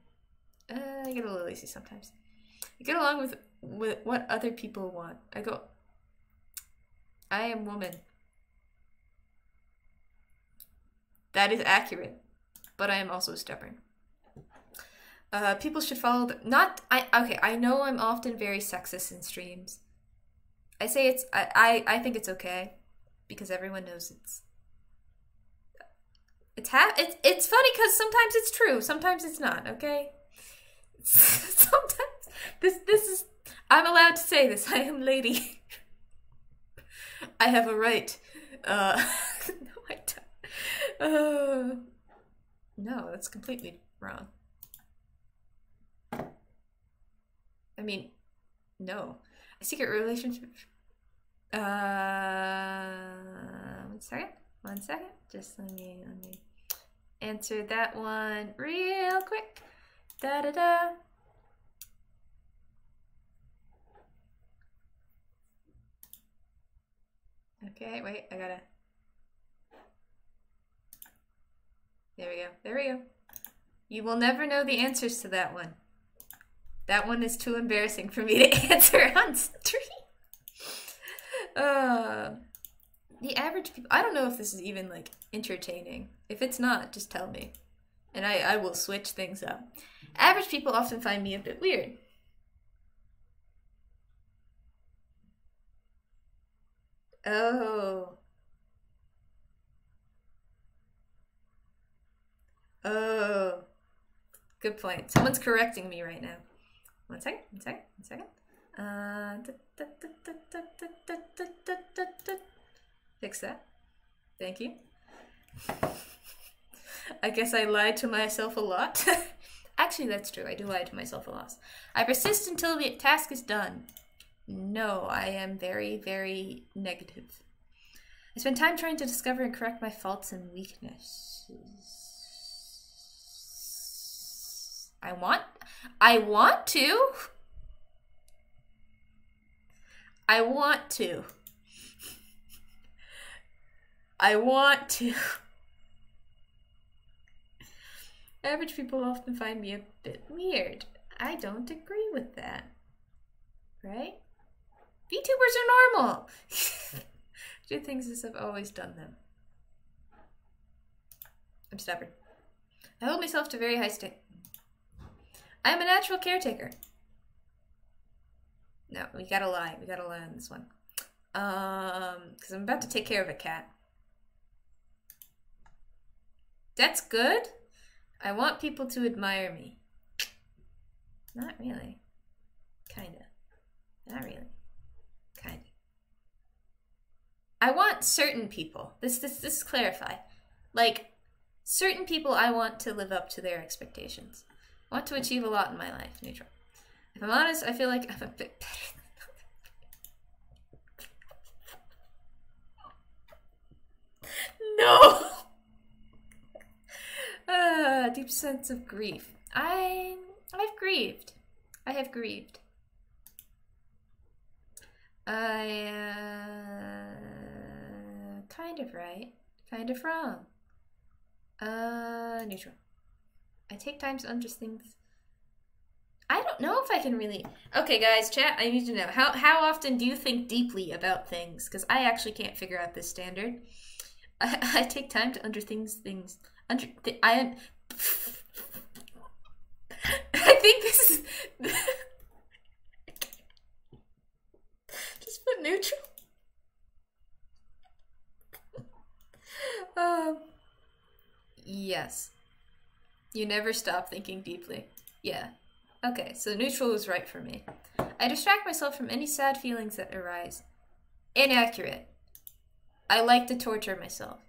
I get a little lazy sometimes. I get along with what other people want. I am woman. That is accurate, but I am also stubborn. People should follow I know I'm often very sexist in streams. I say I think it's okay because everyone knows it's funny because sometimes it's true, sometimes it's not, okay? Sometimes this is I'm allowed to say this. I am lady. I have a right. No, I don't. No, that's completely wrong. I mean, no. A secret relationship. One second. Just let me answer that one real quick. Da da da. Okay, wait, I gotta. There we go. There we go. You will never know the answers to that one. That one is too embarrassing for me to answer on stream. The average people. I don't know if this is even like entertaining. If it's not, just tell me, and I will switch things up. Average people often find me a bit weird. Oh. Oh. Good point. Someone's correcting me right now. One second. Fix that. Thank you. I guess I lied to myself a lot. Actually, that's true. I do lie to myself a lot. I persist until the task is done. No, I am very, very negative. I spend time trying to discover and correct my faults and weaknesses. I want to. I want to. Average people often find me a bit weird. I don't agree with that. Right? Vtubers are normal. Do things as I've always done them. I'm stubborn. I hold myself to very high standards. I am a natural caretaker. No, we gotta lie. We gotta lie on this one. Because I'm about to take care of a cat. That's good. I want people to admire me. Not really. Kinda. Not really. Kinda. I want certain people. This clarify. Like, certain people I want to live up to their expectations. I want to achieve a lot in my life. Neutral. If I'm honest, I feel like I'm a bit better. No! Deep sense of grief. I've grieved. I have grieved. Kind of right. Kind of wrong. Neutral. I take time to understand things. I don't know if I can really... Okay, guys, chat, I need to know. How often do you think deeply about things? Because I actually can't figure out this standard. I take time to understand things. I think this is... Just put neutral. Yes. You never stop thinking deeply. Yeah. Okay, so neutral is right for me. I distract myself from any sad feelings that arise. Inaccurate. I like to torture myself.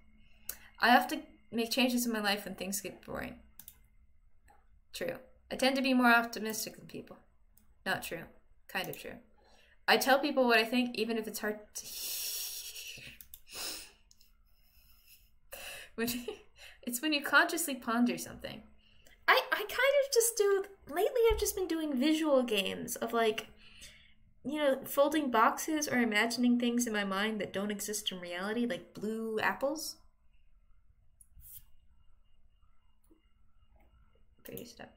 I often make changes in my life when things get boring. True. I tend to be more optimistic than people. Not true. Kind of true. I tell people what I think, even if it's hard to... It's when you consciously ponder something. I kind of just do... Lately, I've just been doing visual games of, like, you know, folding boxes or imagining things in my mind that don't exist in reality, like blue apples. 3-step.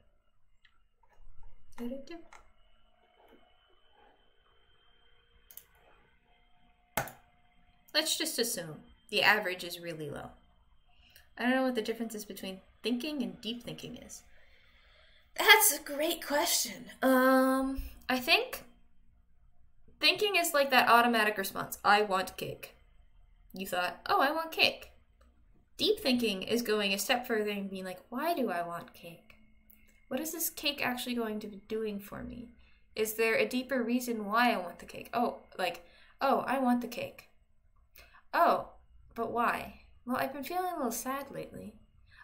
Let's just assume the average is really low. I don't know what the difference is between thinking and deep thinking is. That's a great question. I think thinking is like that automatic response. I want cake. You thought, oh, I want cake. Deep thinking is going a step further and being like, why do I want cake? What is this cake actually going to be doing for me? Is there a deeper reason why I want the cake? Oh, like, oh, I want the cake. Oh, but why? Well, I've been feeling a little sad lately.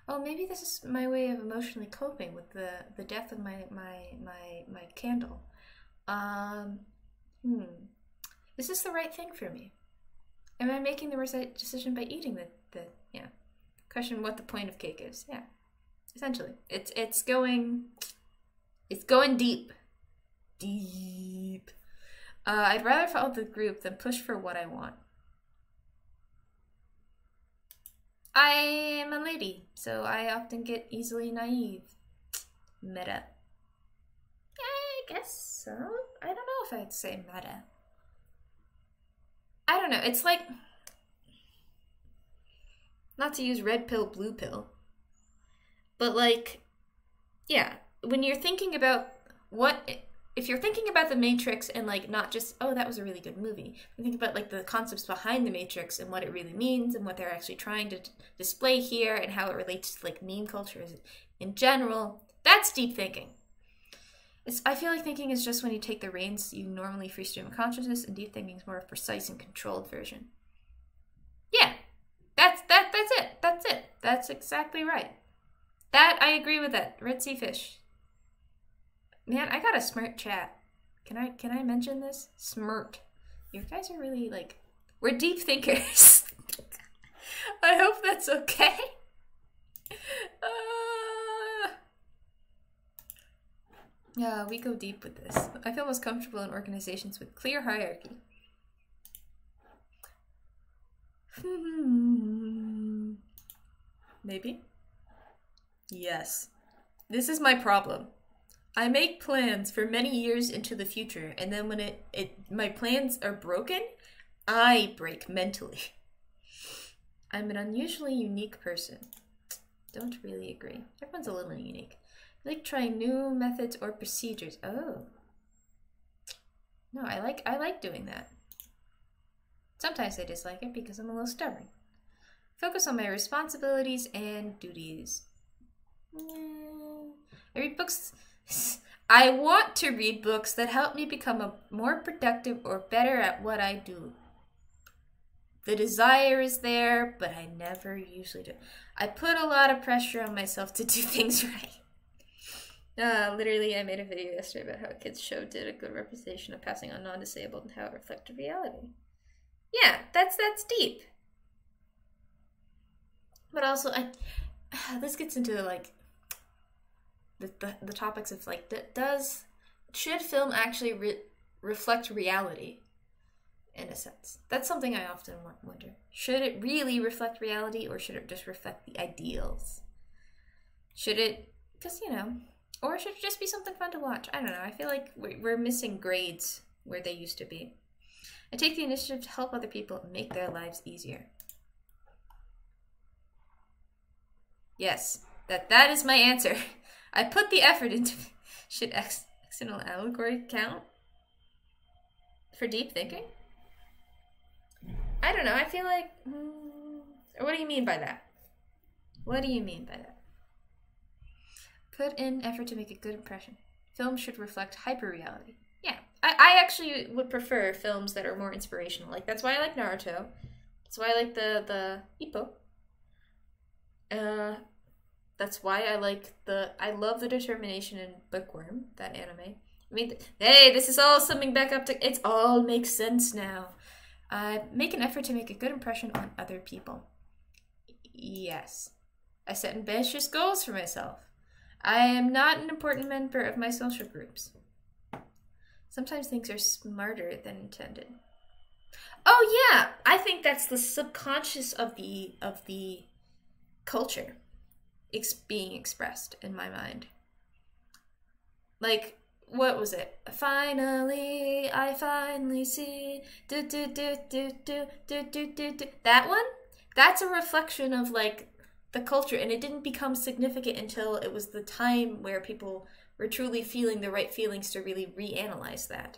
Oh, maybe this is my way of emotionally coping with the death of my candle. Is this the right thing for me? Am I making the right decision by eating yeah. Question what the point of cake is. Yeah. Essentially. It's going deep. Deep. I'd rather follow the group than push for what I want. I am a lady, so I often get easily naive. Meta. I guess so. I don't know if I'd say meta. I don't know. It's like, not to use red pill, blue pill, but like, yeah, when you're thinking about if you're thinking about the Matrix and like not just, oh, that was a really good movie. You think about like the concepts behind the Matrix and what it really means and what they're actually trying to display here and how it relates to like meme culture in general. That's deep thinking. I feel like thinking is just when you take the reins, you normally free stream of consciousness, and deep thinking is more of a precise and controlled version. Yeah, that's it. That's it. That's exactly right. That, I agree with that. Red Sea Fish. Man, I got a smirk chat. Can I mention this? Smirk. You guys are really like, we're deep thinkers. I hope that's okay. Yeah, we go deep with this. I feel most comfortable in organizations with clear hierarchy. Maybe? Yes. This is my problem. I make plans for many years into the future, and then when my plans are broken, I break mentally. I'm an unusually unique person. Don't really agree. Everyone's a little unique. I like trying new methods or procedures. Oh. No, I like doing that. Sometimes I dislike it because I'm a little stubborn. Focus on my responsibilities and duties. I read books. I want to read books that help me become more productive or better at what I do. The desire is there, but I never usually do. I put a lot of pressure on myself to do things right. Literally, I made a video yesterday about how a kids' show did a good representation of passing on non-disabled and how it reflected reality. Yeah, that's deep. But also, this gets into like the topics of like, should film actually reflect reality? In a sense, that's something I often wonder. Should it really reflect reality, or should it just reflect the ideals? Should it, because or should it just be something fun to watch? I don't know. I feel like we're missing grades where they used to be. I take the initiative to help other people and make their lives easier. Yes, that is my answer. I put the effort into. Should external allegory count for deep thinking? I don't know. I feel like. Or what do you mean by that? What do you mean by that? Put in effort to make a good impression. Film should reflect hyper-reality. Yeah. I actually would prefer films that are more inspirational. Like, that's why I like Naruto. That's why I like the Ippo. Uh, that's why I love the determination in Bookworm, that anime. I mean, hey, this is all summing back up to, it's all makes sense now. Make an effort to make a good impression on other people. Yes. I set ambitious goals for myself. I am not an important member of my social groups. Sometimes things are smarter than intended. Oh yeah, I think that's the subconscious of the culture being expressed in my mind. Like, what was it? Finally, I finally see. Do, do, do, do, do, do, do, do, do. That one? That's a reflection of, like, the culture, and it didn't become significant until it was the time where people were truly feeling the right feelings to really reanalyze that.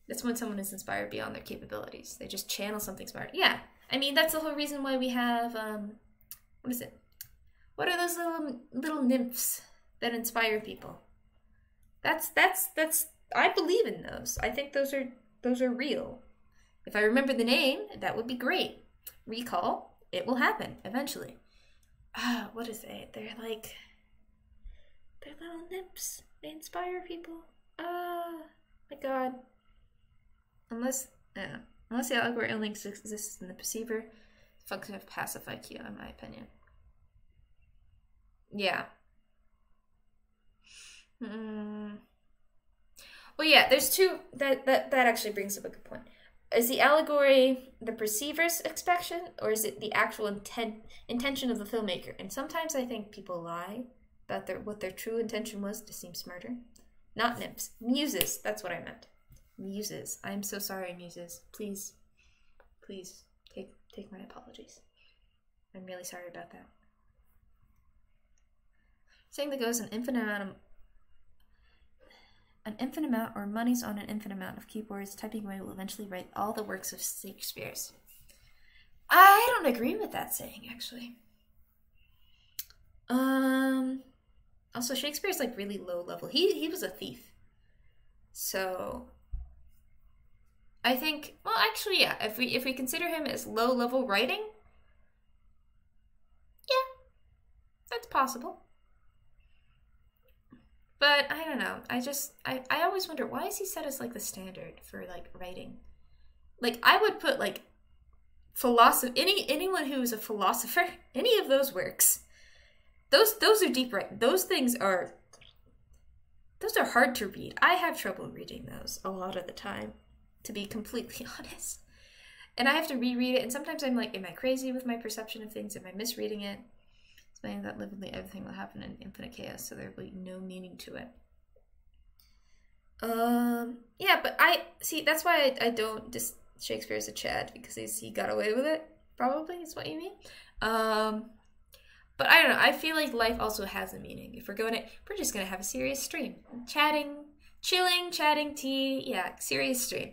That's when someone is inspired beyond their capabilities. They just channel something smart. Yeah, I mean, that's the whole reason why we have, what is it? What are those little nymphs that inspire people? That's I believe in those. I think those are real. If I remember the name, that would be great. Recall, it will happen eventually. What is it? They're little nymphs. They inspire people. My God. Unless the algorithm links exists in the perceiver, function of passive IQ, in my opinion. Yeah. Well, yeah, there's two. That actually brings up a good point. Is the allegory the perceiver's expression, or is it the actual intention of the filmmaker? And sometimes I think people lie about what their true intention was to seem smarter. Not nymphs. Muses. That's what I meant. Muses. I'm so sorry, muses. Please take my apologies. I'm really sorry about that. Saying that goes an infinite amount or money's on an infinite amount of keyboards, typing away will eventually write all the works of Shakespeare's. I don't agree with that saying, actually. Also, Shakespeare's like really low level. He was a thief. So I think, well, actually, yeah, if we consider him as low level writing, yeah, that's possible. But I don't know. I always wonder, why is he set as like the standard for like writing? Like, I would put like anyone who is a philosopher, any of those works. Those are deep writing. Those are hard to read. I have trouble reading those a lot of the time, to be completely honest. And I have to reread it, and sometimes I'm like, am I crazy with my perception of things? Am I misreading it? Explaining that literally everything will happen in infinite chaos, so there will be no meaning to it. Yeah, but that's why I don't just Shakespeare as a Chad, because he got away with it, probably, is what you mean. But I don't know, I feel like life also has a meaning. If we're just gonna have a serious stream. Chilling, chatting, tea, yeah, serious stream.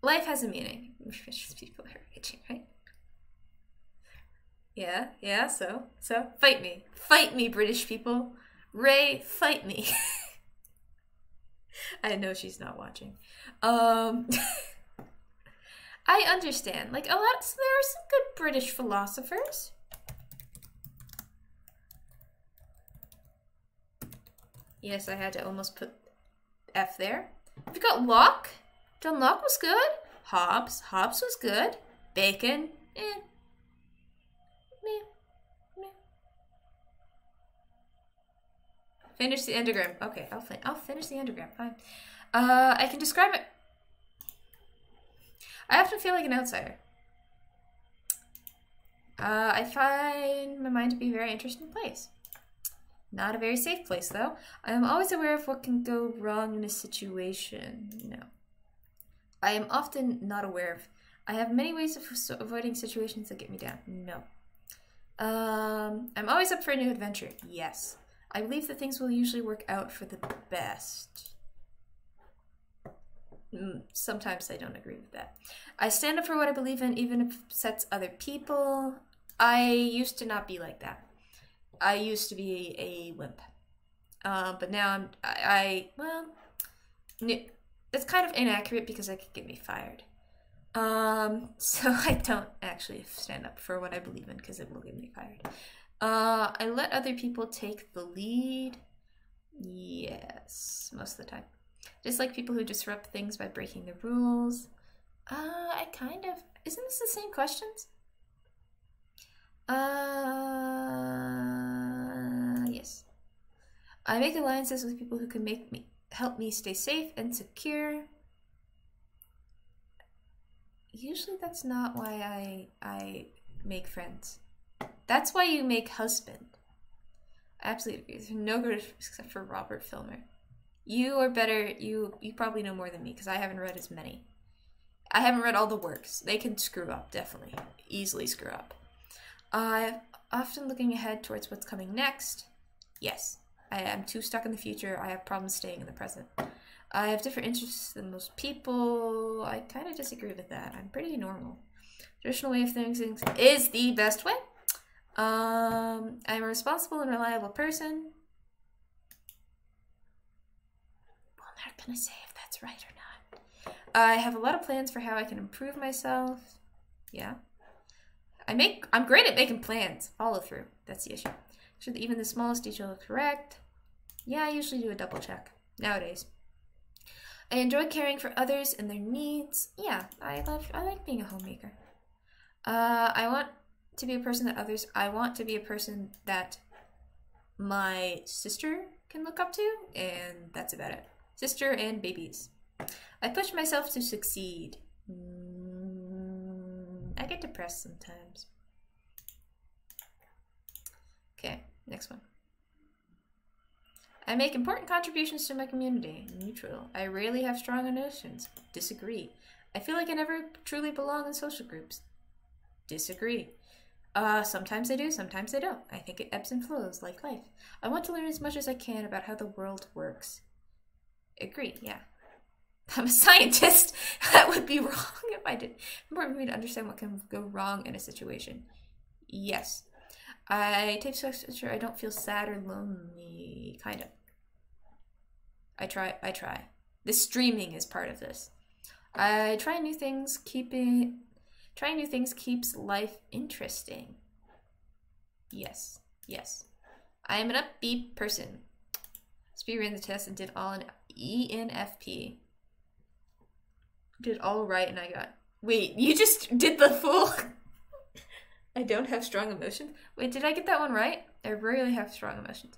Life has a meaning. People are itching, right? Yeah, so fight me, British people. Ray, fight me. I know she's not watching. I understand. Like, there are some good British philosophers. Yes, I had to almost put F there. We've got Locke. John Locke was good. Hobbes was good. Bacon, eh. Finish the endogram. Okay, I'll finish the endogram. Fine. I can describe it. I often feel like an outsider. I find my mind to be a very interesting place. Not a very safe place, though. I am always aware of what can go wrong in a situation. No. I am often not aware of. I have many ways of avoiding situations that get me down. No. I'm always up for a new adventure. Yes. I believe that things will usually work out for the best. Sometimes I don't agree with that. I stand up for what I believe in, even if it upsets other people. I used to not be like that. I used to be a wimp. But now well, it's kind of inaccurate because that could get me fired. So I don't actually stand up for what I believe in because it will get me fired. I let other people take the lead. Yes, most of the time. Just like people who disrupt things by breaking the rules. I kind of... Isn't this the same questions? Yes. I make alliances with people who can help me stay safe and secure. Usually that's not why I make friends. That's why you make husband. I absolutely agree. There's no good except for Robert Filmer. You are better. You probably know more than me because I haven't read as many. I haven't read all the works. They can screw up, definitely. Easily screw up. I'm often looking ahead towards what's coming next. Yes. I am too stuck in the future. I have problems staying in the present. I have different interests than most people. I kind of disagree with that. I'm pretty normal. Traditional way of things is the best way. I'm a responsible and reliable person. Well, I'm not gonna say if that's right or not. I have a lot of plans for how I can improve myself. Yeah. I'm great at making plans. Follow through. That's the issue. Sure that even the smallest detail is correct. Yeah, I usually do a double check nowadays. I enjoy caring for others and their needs. Yeah, I like being a homemaker. I want to be a person that my sister can look up to, and that's about it. Sister and babies. I push myself to succeed. I get depressed sometimes. Okay, next one. I make important contributions to my community. Neutral. I rarely have strong emotions. Disagree. I feel like I never truly belong in social groups. Disagree. Sometimes I do, sometimes I don't. I think it ebbs and flows like life. I want to learn as much as I can about how the world works. Agree, yeah. I'm a scientist. That would be wrong if I did. Important for me to understand what can go wrong in a situation. Yes. I take steps to ensure I don't feel sad or lonely. Kind of. I try. The streaming is part of this. I try new things. Trying new things keeps life interesting. Yes. Yes. I am an upbeat person. Speed ran the test and did all in ENFP. Did all right and I got... Wait, you just did the full... I don't have strong emotions? Wait, did I get that one right? I rarely have strong emotions.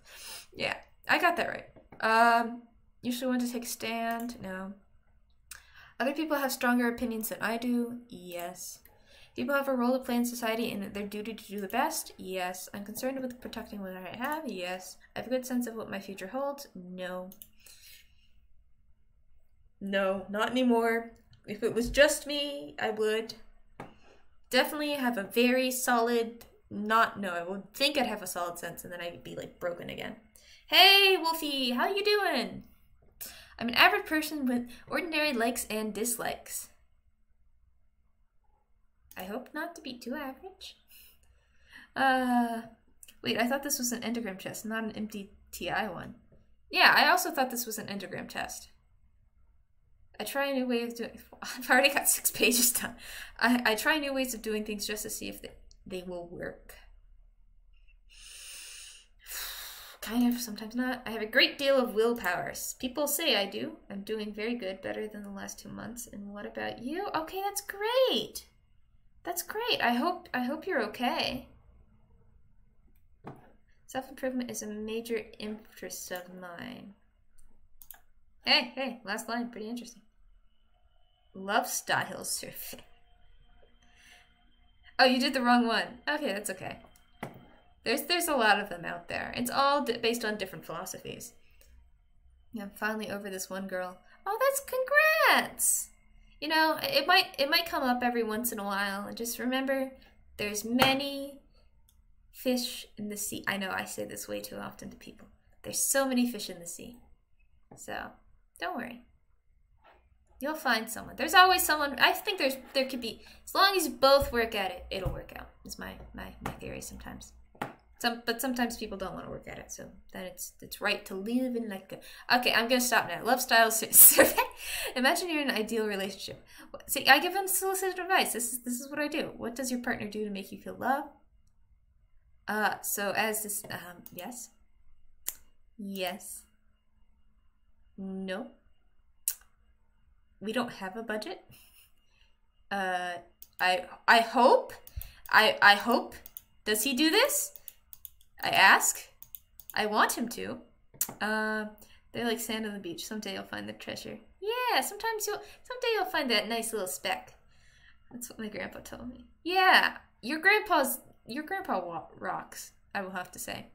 Yeah, I got that right. Usually want to take a stand? No. Other people have stronger opinions than I do? Yes. People have a role to play in society and their duty to do the best? Yes. I'm concerned with protecting what I have? Yes. I have a good sense of what my future holds? No. No, not anymore. If it was just me, I would definitely have a very solid, I would think I'd have a solid sense and then I'd be like broken again. Hey, Wolfie, how you doing? I'm an average person with ordinary likes and dislikes. I hope not to be too average. Wait, I thought this was an enneagram test, not an MBTI one. Yeah, I also thought this was an enneagram test. I try a new way of doing... I've already got 6 pages done. I try new ways of doing things just to see if they will work. Kind of, sometimes not. I have a great deal of willpower. People say I do. I'm doing very good, better than the last 2 months. And what about you? Okay, that's great. That's great. I hope you're okay. Self-improvement is a major interest of mine. Hey, last line, pretty interesting. Love style survey. Oh, you did the wrong one. Okay, that's okay. There's a lot of them out there. It's all based on different philosophies. Yeah, I'm finally over this one girl. Oh, that's congrats! You know, it might come up every once in a while. And just remember, there's many fish in the sea. I know I say this way too often to people. There's so many fish in the sea. So, don't worry. You'll find someone. There's always someone. I think there could be, as long as you both work at it, it'll work out. Is my theory sometimes. But sometimes people don't want to work at it, so then it's right to live in like a... Okay, I'm gonna stop now. Love style survey. Imagine you're in an ideal relationship. See, I give them solicited advice. This is what I do. What does your partner do to make you feel loved? So as this, yes, yes, no. We don't have a budget. I hope. I hope. Does he do this? I ask. I want him to. They're like sand on the beach. Someday you'll find the treasure. Yeah, someday you'll find that nice little speck. That's what my grandpa told me. Yeah, your grandpa rocks, I will have to say.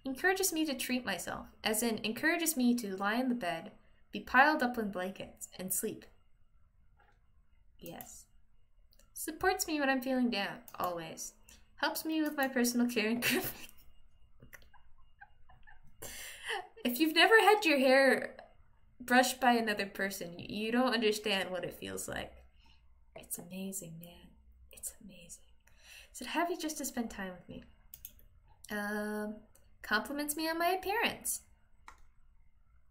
Encourages me to treat myself, as in encourages me to lie in the bed, be piled up in blankets, and sleep. Yes. Supports me when I'm feeling down, always. Helps me with my personal care and grooming. If you've never had your hair brushed by another person, you don't understand what it feels like. It's amazing, man. It's amazing. So happy just to spend time with me. Compliments me on my appearance.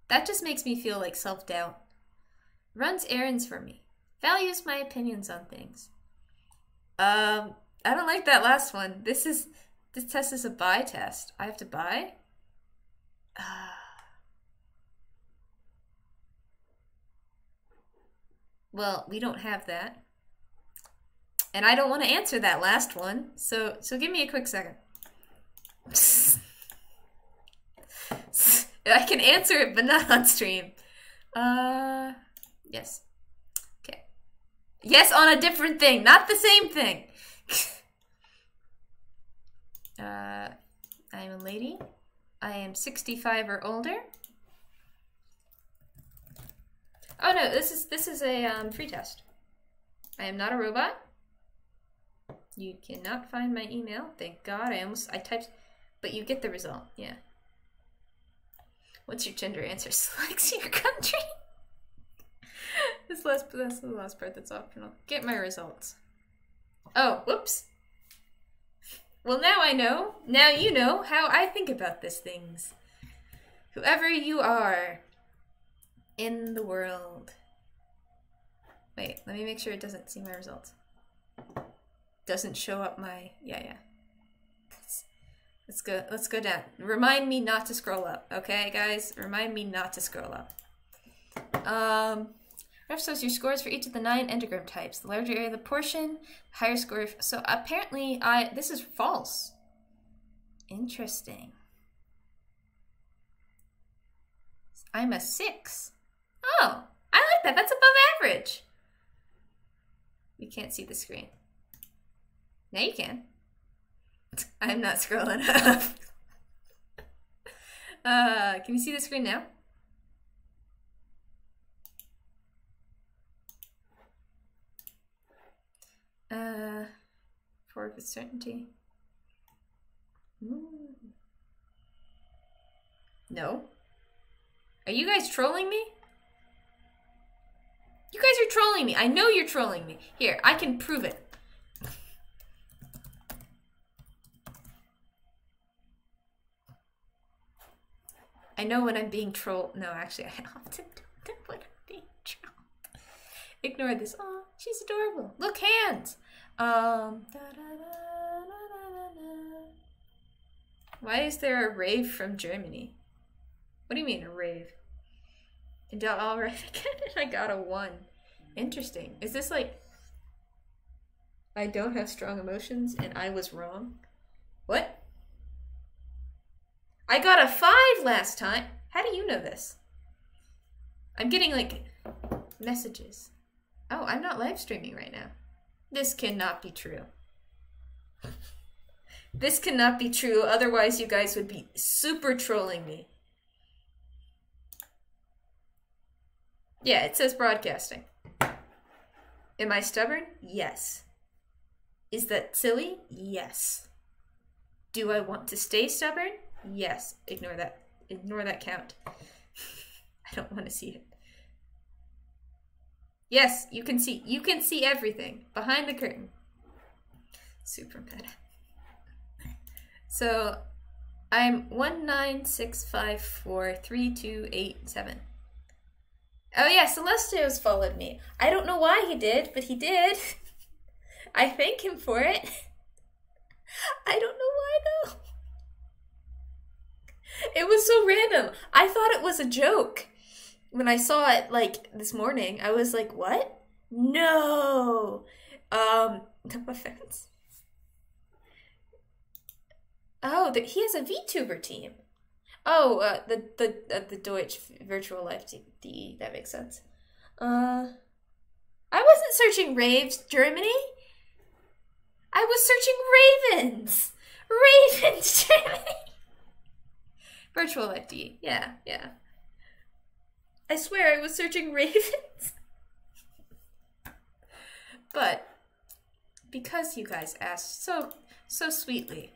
That just makes me feel like self-doubt. Runs errands for me. Values my opinions on things. I don't like that last one. This test is a buy test. I have to buy? Well, we don't have that. And I don't want to answer that last one. So give me a quick second. I can answer it, but not on stream. Yes. Okay. Yes, on a different thing, not the same thing. I am a lady. I am 65 or older. Oh no, this is a free test. I am not a robot. You cannot find my email. Thank God. I typed, but you get the result. Yeah. What's your gender answer? Selects your country. That's the last part that's optional. Get my results. Oh, whoops. Well, now I know. Now you know how I think about these things. Whoever you are in the world. Wait, let me make sure it doesn't see my results. Doesn't show up my... Yeah. Let's go down. Remind me not to scroll up, okay, guys? Remind me not to scroll up. Ref shows your scores for each of the 9 enneagram types. The larger area of the portion, higher score. So apparently, this is false. Interesting. I'm a 6. Oh, I like that. That's above average. You can't see the screen. Now you can. I'm not scrolling up. Can you see the screen now? For with certainty. No. Are you guys trolling me? You guys are trolling me. I know you're trolling me. Here, I can prove it. I know when I'm being trolled. No, actually, I often don't know when I'm being trolled. Ignore this. Oh, she's adorable. Look, hands. Why is there a rave from Germany? What do you mean, a rave? And all right again, and I got a 1. Interesting. Is this like... I don't have strong emotions and I was wrong? What? I got a 5 last time. How do you know this? I'm getting like messages. Oh, I'm not live streaming right now. This cannot be true. This cannot be true. Otherwise, you guys would be super trolling me. Yeah, it says broadcasting. Am I stubborn? Yes. Is that silly? Yes. Do I want to stay stubborn? Yes. Ignore that. Ignore that count. I don't want to see it. Yes, you can see. You can see everything behind the curtain. Super meta. So, I'm 196543287. Oh yeah, Celestio's followed me. I don't know why he did, but he did. I thank him for it. I don't know why though. It was so random. I thought it was a joke. When I saw it like this morning, I was like, what? No. No offense. Oh, he has a VTuber team. Oh, the Deutsch Virtual Life DE. That makes sense. I wasn't searching raves, Germany. I was searching ravens. Ravens, Germany. Virtual Life DE. Yeah, yeah. I swear I was searching ravens. But because you guys asked so sweetly.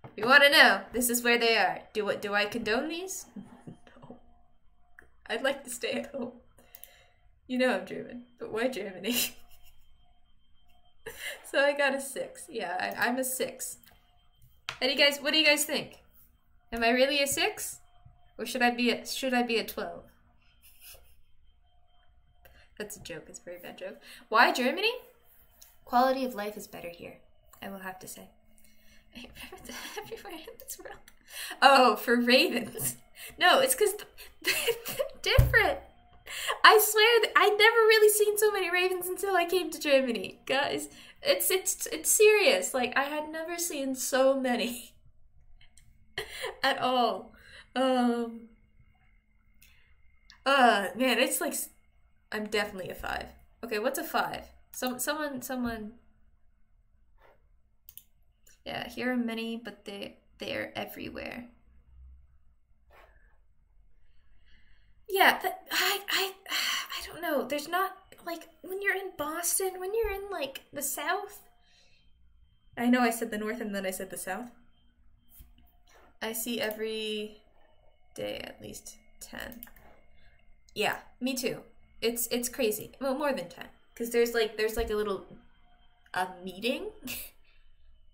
If you want to know, this is where they are. Do I condone these? No. I'd like to stay at home. You know I'm German, but why Germany? So I got a 6. Yeah, I'm a 6. What do you guys think? Am I really a 6? Or should I be a 12? That's a joke. It's a very bad joke. Why Germany? Quality of life is better here, I will have to say. Everywhere in this world. Oh, for ravens. No, it's because they're different. I swear that I'd never really seen so many ravens until I came to Germany. Guys, it's serious. Like, I had never seen so many at all. Man, it's like, I'm definitely a 5. Okay, what's a 5? Someone. Yeah, here are many, but they're everywhere. Yeah, I don't know. There's not, like, when you're in Boston, when you're in, like, the South. I know I said the North and then I said the South. I see every day at least 10. Yeah, me too. It's crazy. Well, more than 10. Because there's like a meeting.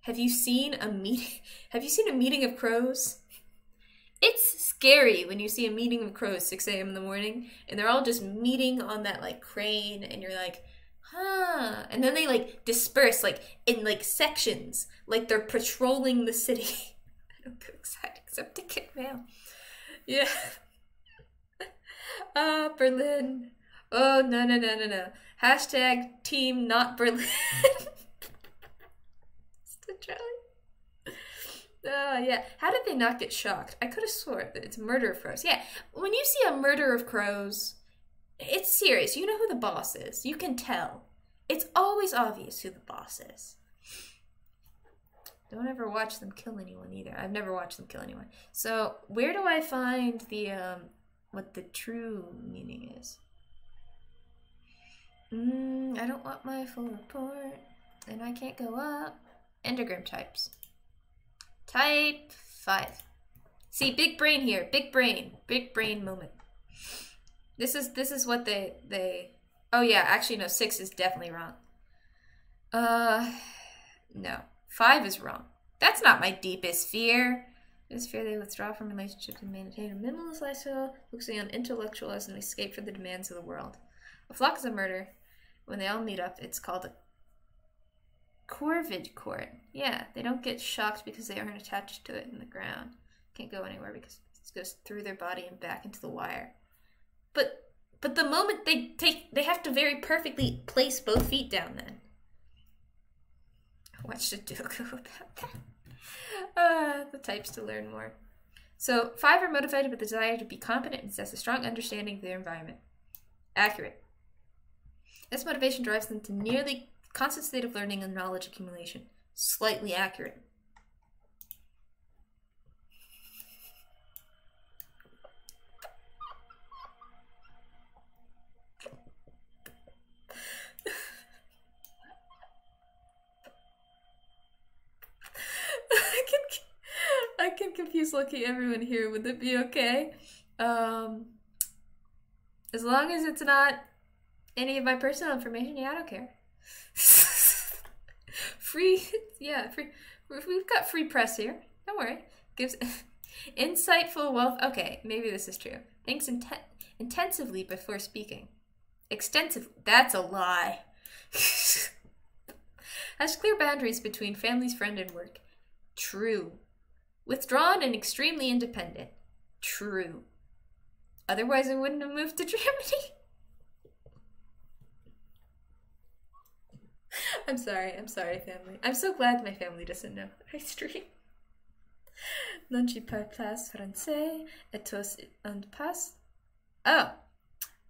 Have you seen a meeting? Have you seen a meeting of crows? It's scary when you see a meeting of crows 6 a.m. in the morning and they're all just meeting on that like crane and you're like, huh. And then they like disperse like in like sections, like they're patrolling the city. I don't get excited except to get mail. Yeah. Berlin. Oh, no. Hashtag team not Berlin. Yeah. How did they not get shocked? I could have sworn that it's murder of crows. Yeah, when you see a murder of crows, it's serious. You know who the boss is. You can tell. It's always obvious who the boss is. Don't ever watch them kill anyone either. I've never watched them kill anyone. So where do I find the what the true meaning is? I don't want my full report, and I can't go up. Enneagram types. Type 5. See, big brain here. Big brain moment. This is what they. Oh yeah, actually no. 6 is definitely wrong. No. 5 is wrong. That's not my deepest fear. This fear they withdraw from relationships and maintain a minimalist lifestyle, focusing on intellectual as an escape from the demands of the world. A flock is a murder. When they all meet up, it's called a corvid court. Yeah, they don't get shocked because they aren't attached to it in the ground. Can't go anywhere because it goes through their body and back into the wire. But the moment they have to very perfectly place both feet down then. I watched a doku about that. The types to learn more. So 5 are motivated with the desire to be competent and possess a strong understanding of their environment. Accurate. This motivation drives them to nearly constant state of learning and knowledge accumulation. Slightly accurate. I can confuse lucky everyone here. Would that be okay? As long as it's not any of my personal information, yeah, I don't care. Free, yeah, free. We've got free press here. Don't worry. Gives insightful wealth. Okay, maybe this is true. Thinks intensively before speaking. Extensive. That's a lie. Has clear boundaries between families, friend, and work. True. Withdrawn and extremely independent. True. Otherwise, I wouldn't have moved to Germany. I'm sorry, family. I'm so glad my family doesn't know I stream. Non je parle pas français, et tous en passe. Oh.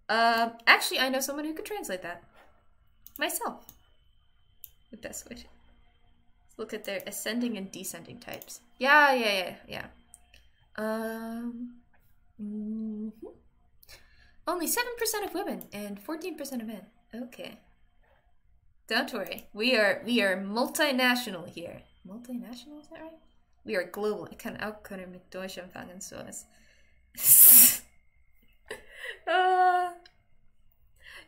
Actually, I know someone who could translate that. Myself. The best way to... Let's look at their ascending and descending types. Yeah. Only 7% of women and 14% of men. Okay. Don't worry. We are multinational here. Multinational, is that right? We are global. Ich kann auch können mit Deutsch anfangen, so es.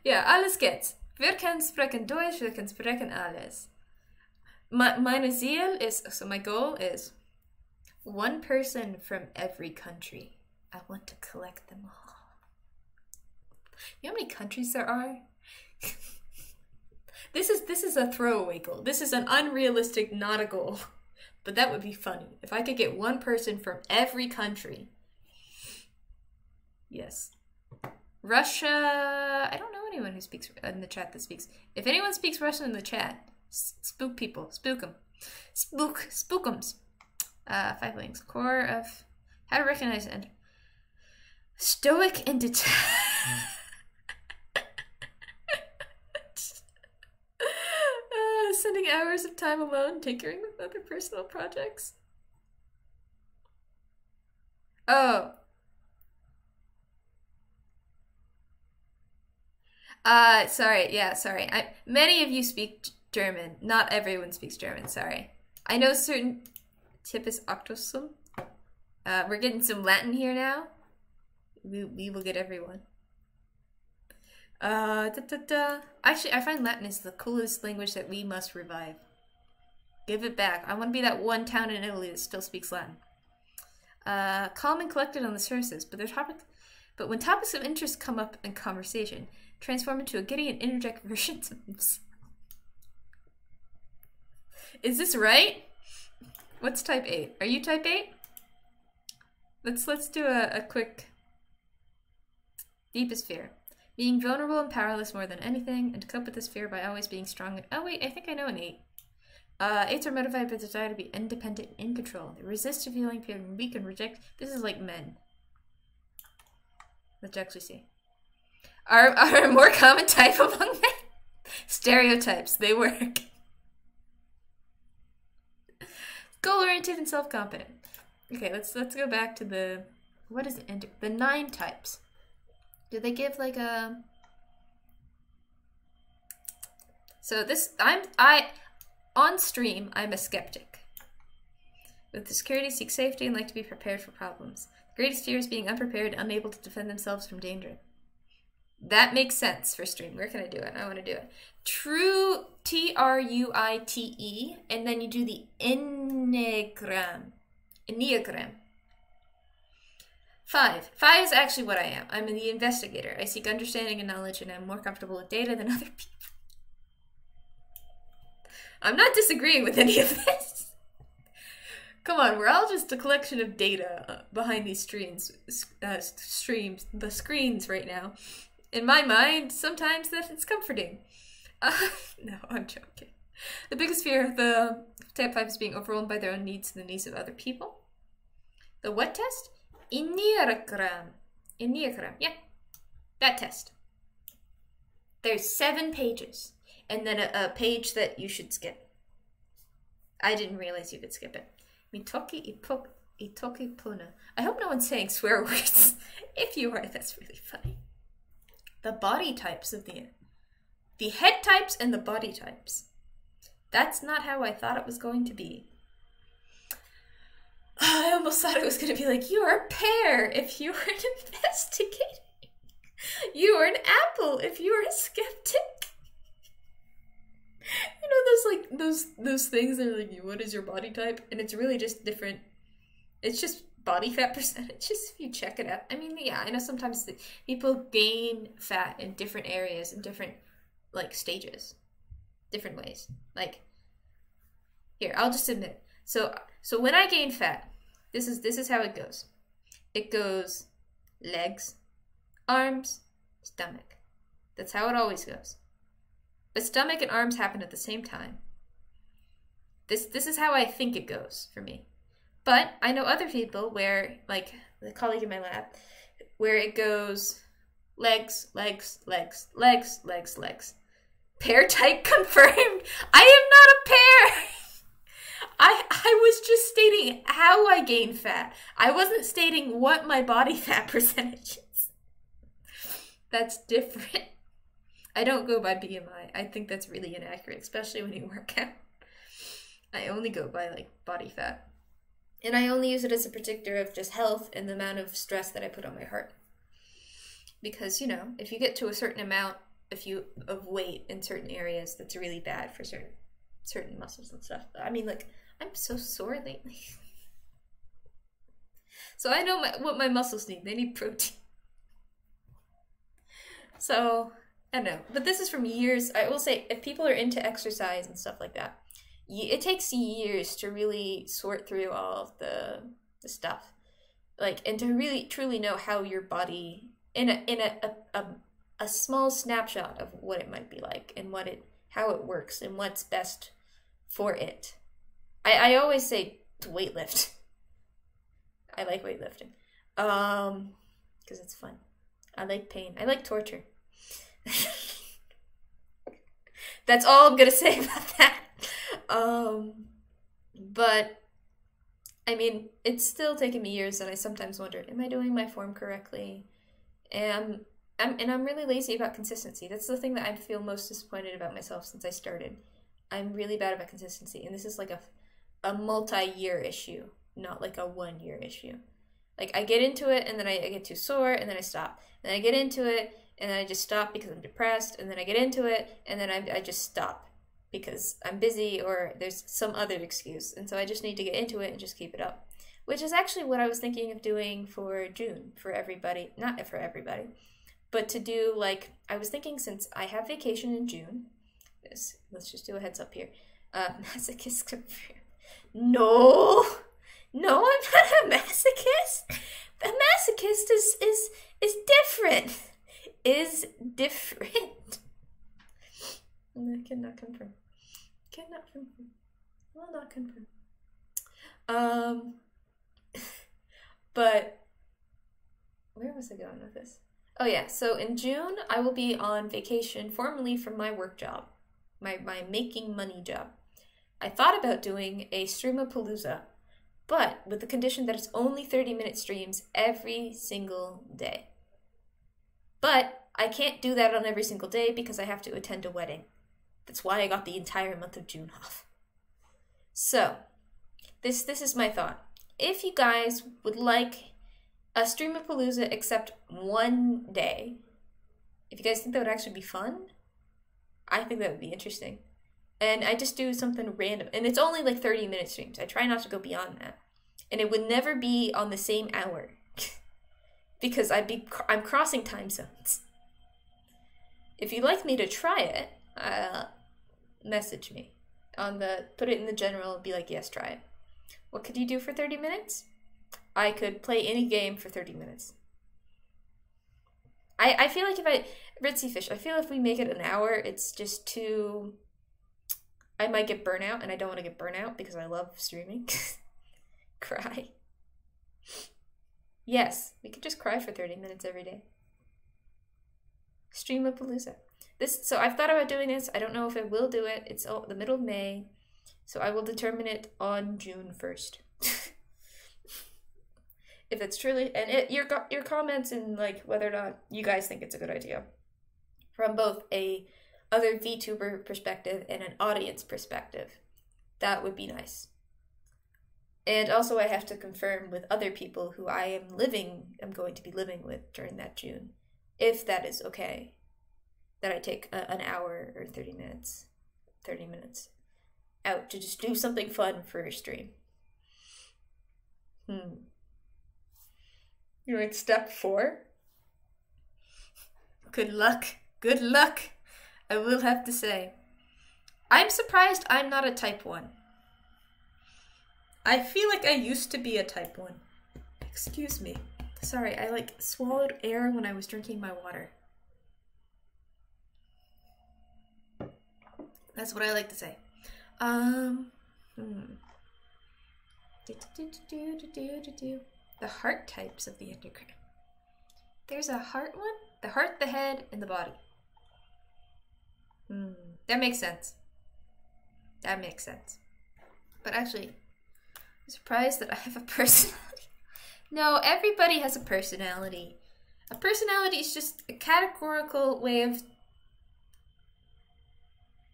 Ja, alles geht. Wir können sprechen Deutsch, wir können sprechen alles. Meine Ziel is, so my goal is one person from every country. I want to collect them all. You know how many countries there are? This is a throwaway goal. This is an unrealistic, not a goal. But that would be funny. If I could get one person from every country. Yes. Russia. I don't know anyone who speaks in the chat that speaks. If anyone speaks Russian in the chat, spook people. Spook them. Spookums. 5 links. Core of how to recognize and stoic and detached. Spending hours of time alone tinkering with other personal projects. Oh. Sorry. Many of you speak German. Not everyone speaks German, sorry. I know certain... Typus octosum. We're getting some Latin here now. We will get everyone. Actually, I find Latin is the coolest language that we must revive. Give it back. I want to be that one town in Italy that still speaks Latin. Calm and collected on the surface, but when topics of interest come up in conversation, transform into a giddy and interject versions of themselves. Is this right? What's type 8? Are you type 8? Let's do a quick deepest fear. Being vulnerable and powerless more than anything, and to cope with this fear by always being strong. Oh wait, I think I know an 8. 8s are motivated by the desire to be independent and in control. They resist to feeling weak and reject. This is like men. Let's actually see. Are a more common type among men? Stereotypes, they work. Goal-oriented and self-confident. Okay, let's go back to the... What is it? The 9 types. Do they give like a... So this... On stream, I'm a skeptic. With the security, seek safety, and like to be prepared for problems. The greatest fear is being unprepared, unable to defend themselves from danger. That makes sense for stream. Where can I do it? I want to do it. True, Truite, and then you do the Enneagram. 5. 5 is actually what I am. I'm the investigator. I seek understanding and knowledge, and I'm more comfortable with data than other people. I'm not disagreeing with any of this. Come on, we're all just a collection of data behind these screens right now. In my mind, sometimes that it's comforting. No, I'm joking. The biggest fear of the type 5 is being overwhelmed by their own needs and the needs of other people. The what test? Enneagram. Yeah, that test. There's 7 pages, and then a page that you should skip. I didn't realize you could skip it. Mitoki puna. I hope no one's saying swear words. If you are, that's really funny. The body types of the head types and the body types. That's not how I thought it was going to be. I almost thought it was going to be like, you are a pear if you are an investigator. You are an apple if you are a skeptic. You know those like those things that are like, what is your body type? And it's really just different. It's just body fat percentages if you check it out. I mean, yeah, I know sometimes people gain fat in different areas in different like stages, different ways. Like here, I'll just admit. So when I gain fat, this is how it goes. It goes legs, arms, stomach. That's how it always goes. But stomach and arms happen at the same time. This is how I think it goes for me. But I know other people where, like the colleague in my lab, where it goes legs, legs, legs, legs, legs, legs. Pair type confirmed. I am not a pair. I was just stating how I gain fat. I wasn't stating what my body fat percentage is. That's different. I don't go by BMI. I think that's really inaccurate, especially when you work out. I only go by like body fat. And I only use it as a predictor of just health and the amount of stress that I put on my heart. Because, you know, if you get to a certain amount of weight in certain areas, that's really bad for certain muscles and stuff. I mean, like, I'm so sore lately. So I know what my muscles need. They need protein. So, I don't know. But this is from years. I will say, if people are into exercise and stuff like that, it takes years to really sort through all of the stuff. Like, and to really, truly know how your body, in a small snapshot of what it might be like and how it works and what's best for it. I always say to weightlift. I like weightlifting. Because it's fun. I like pain. I like torture. That's all I'm gonna say about that. But I mean, it's still taken me years, and I sometimes wonder, am I doing my form correctly? And I'm really lazy about consistency. That's the thing that I feel most disappointed about myself since I started. I'm really bad about consistency, and this is like a multi-year issue, not like a 1 year issue. Like, I get into it, and then I get too sore, and then I stop. Then I get into it, and then I just stop because I'm depressed, and then I get into it, and then I just stop because I'm busy or there's some other excuse. And so I just need to get into it and just keep it up. Which is actually what I was thinking of doing for June, for everybody. Not for everybody, but to do, like, I was thinking since I have vacation in June, let's just do a heads up here. Masochist confirmed. No, I'm not a masochist. A masochist is different. Is different. I cannot confirm. Cannot confirm. Will not confirm. But where was I going with this? Oh yeah, so in June I will be on vacation formally from my work job, my making money job. I thought about doing a streamapalooza, but with the condition that it's only 30-minute streams every single day. But I can't do that on every single day because I have to attend a wedding. That's why I got the entire month of June off. So, this is my thought. If you guys would like a streamapalooza except one day, if you guys think that would actually be fun, I think that would be interesting. And I just do something random. And it's only like 30-minute streams. I try not to go beyond that. And it would never be on the same hour. Because I'm crossing time zones. If you'd like me to try it, message me. Put it in the general, be like, yes, try it. What could you do for 30 minutes? I could play any game for 30 minutes. I feel like Ritzy Fish, I feel if we make it an hour, it's just too... I might get burnout, and I don't want to get burnout because I love streaming. Cry. Yes, we could just cry for 30 minutes every day. Streamapalooza. So I've thought about doing this. I don't know if I will do it. It's the middle of May, so I will determine it on June 1st. If it's truly... And your comments and like whether or not you guys think it's a good idea. From both a other VTuber perspective and an audience perspective. That would be nice. And also I have to confirm with other people who I'm going to be living with during that June, if that is okay, that I take an hour or 30 minutes. 30 minutes. out to just do something fun for a stream. You're in step 4? Good luck. Good luck, I will have to say. I'm surprised I'm not a type 1. I feel like I used to be a type 1. Excuse me. Sorry, I like swallowed air when I was drinking my water. That's what I like to say. The heart types of the Enneagram. There's a heart one? The heart, the head, and the body. That makes sense. That makes sense. But actually, I'm surprised that I have a personality. No, everybody has a personality. A personality is just a categorical way of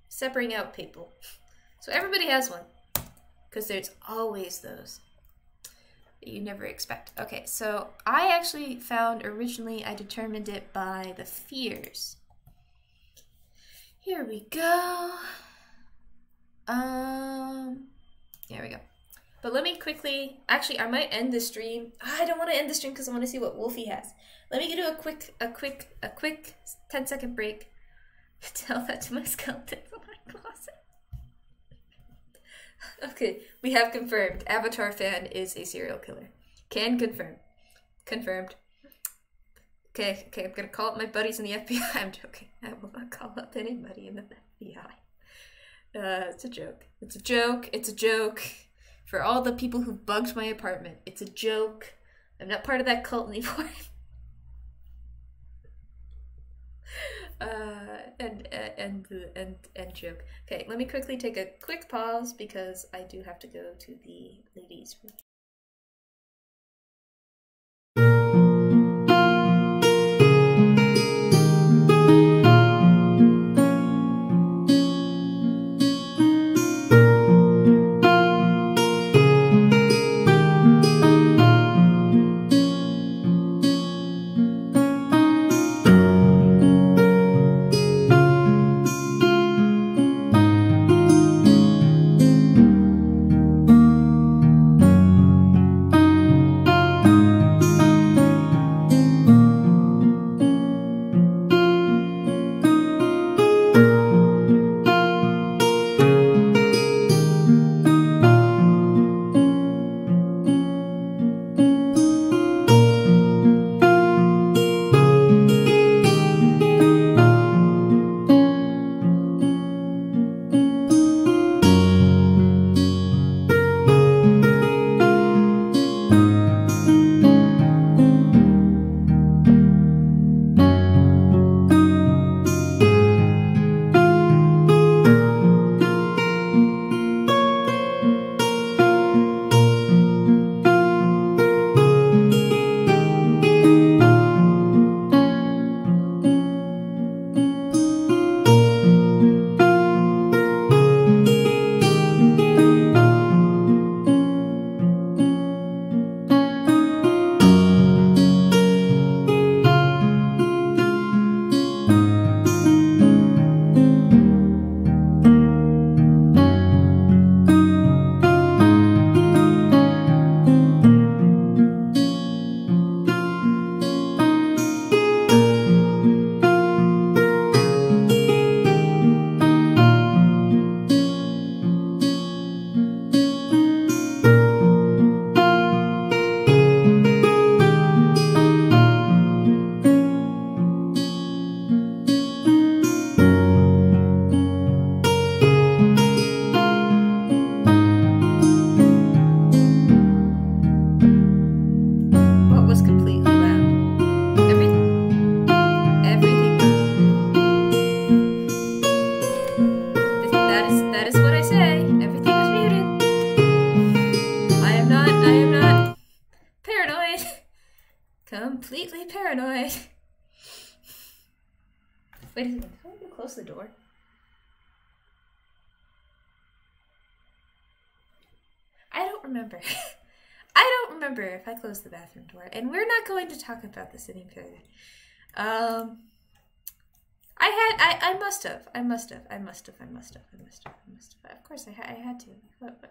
separating out people. So everybody has one. Because there's always those that you never expect. Okay, so I actually found originally I determined it by the fears. Here we go. There we go. But let me quickly, actually I might end the stream. I don't want to end the stream because I want to see what Wolfie has. Let me do a quick 10-second break. Tell that to my skeletons in my closet. Okay, we have confirmed. Avatar fan is a serial killer. Can confirm. Confirmed. Okay, I'm gonna call up my buddies in the FBI. I'm joking. I will not call up anybody in the FBI. It's a joke. It's a joke. It's a joke. For all the people who bugged my apartment, it's a joke. I'm not part of that cult anymore. And joke. Okay, let me quickly take a quick pause because I do have to go to the ladies' room. Completely paranoid. Wait a second, how do you close the door? I don't remember. I don't remember if I closed the bathroom door, and we're not going to talk about this any further. I I must have. Of course, I had to.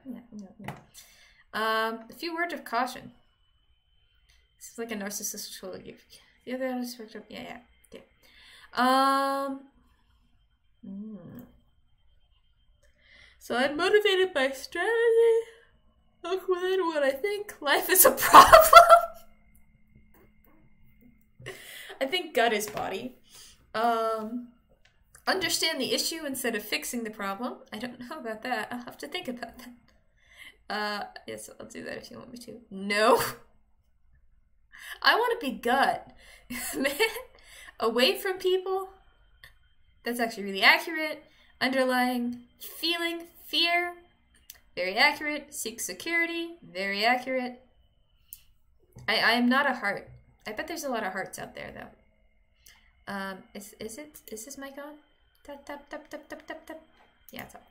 Yeah. A few words of caution. This is like a narcissistic. The other aspect of yeah. So I'm motivated by strategy. Look within what I think. Life is a problem. I think gut is body. Understand the issue instead of fixing the problem. I don't know about that. I'll have to think about that. Yes, I'll do that if you want me to. No. I want to be gut. Man, away from people. That's actually really accurate. Underlying feeling, fear. Very accurate. Seek security. Very accurate. I am not a heart. I bet there's a lot of hearts out there though. Is this mic on? Tap. Yeah, it's on.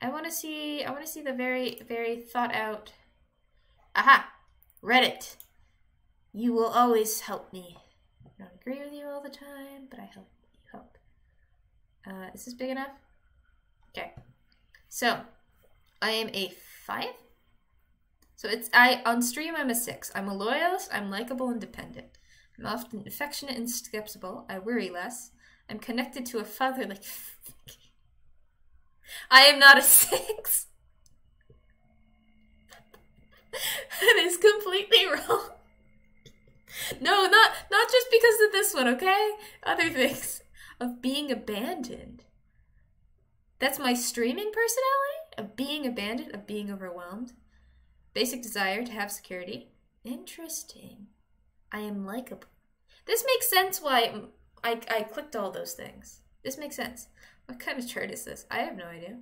I want to see the very, very thought out. Aha! Reddit. You will always help me. I don't agree with you all the time, but I help. You help. Is this big enough? Okay. So, I am a 5. So on stream I'm a 6. I'm a loyalist, I'm likable and dependent. I'm often affectionate and skeptical. I worry less. I'm connected to a fatherly figure. I am not a 6. That is completely wrong. No, not just because of this one, okay? Other things. Of being abandoned. That's my streaming personality? Of being abandoned, of being overwhelmed. Basic desire to have security. Interesting. I am likable. This makes sense why I clicked all those things. This makes sense. What kind of chart is this? I have no idea.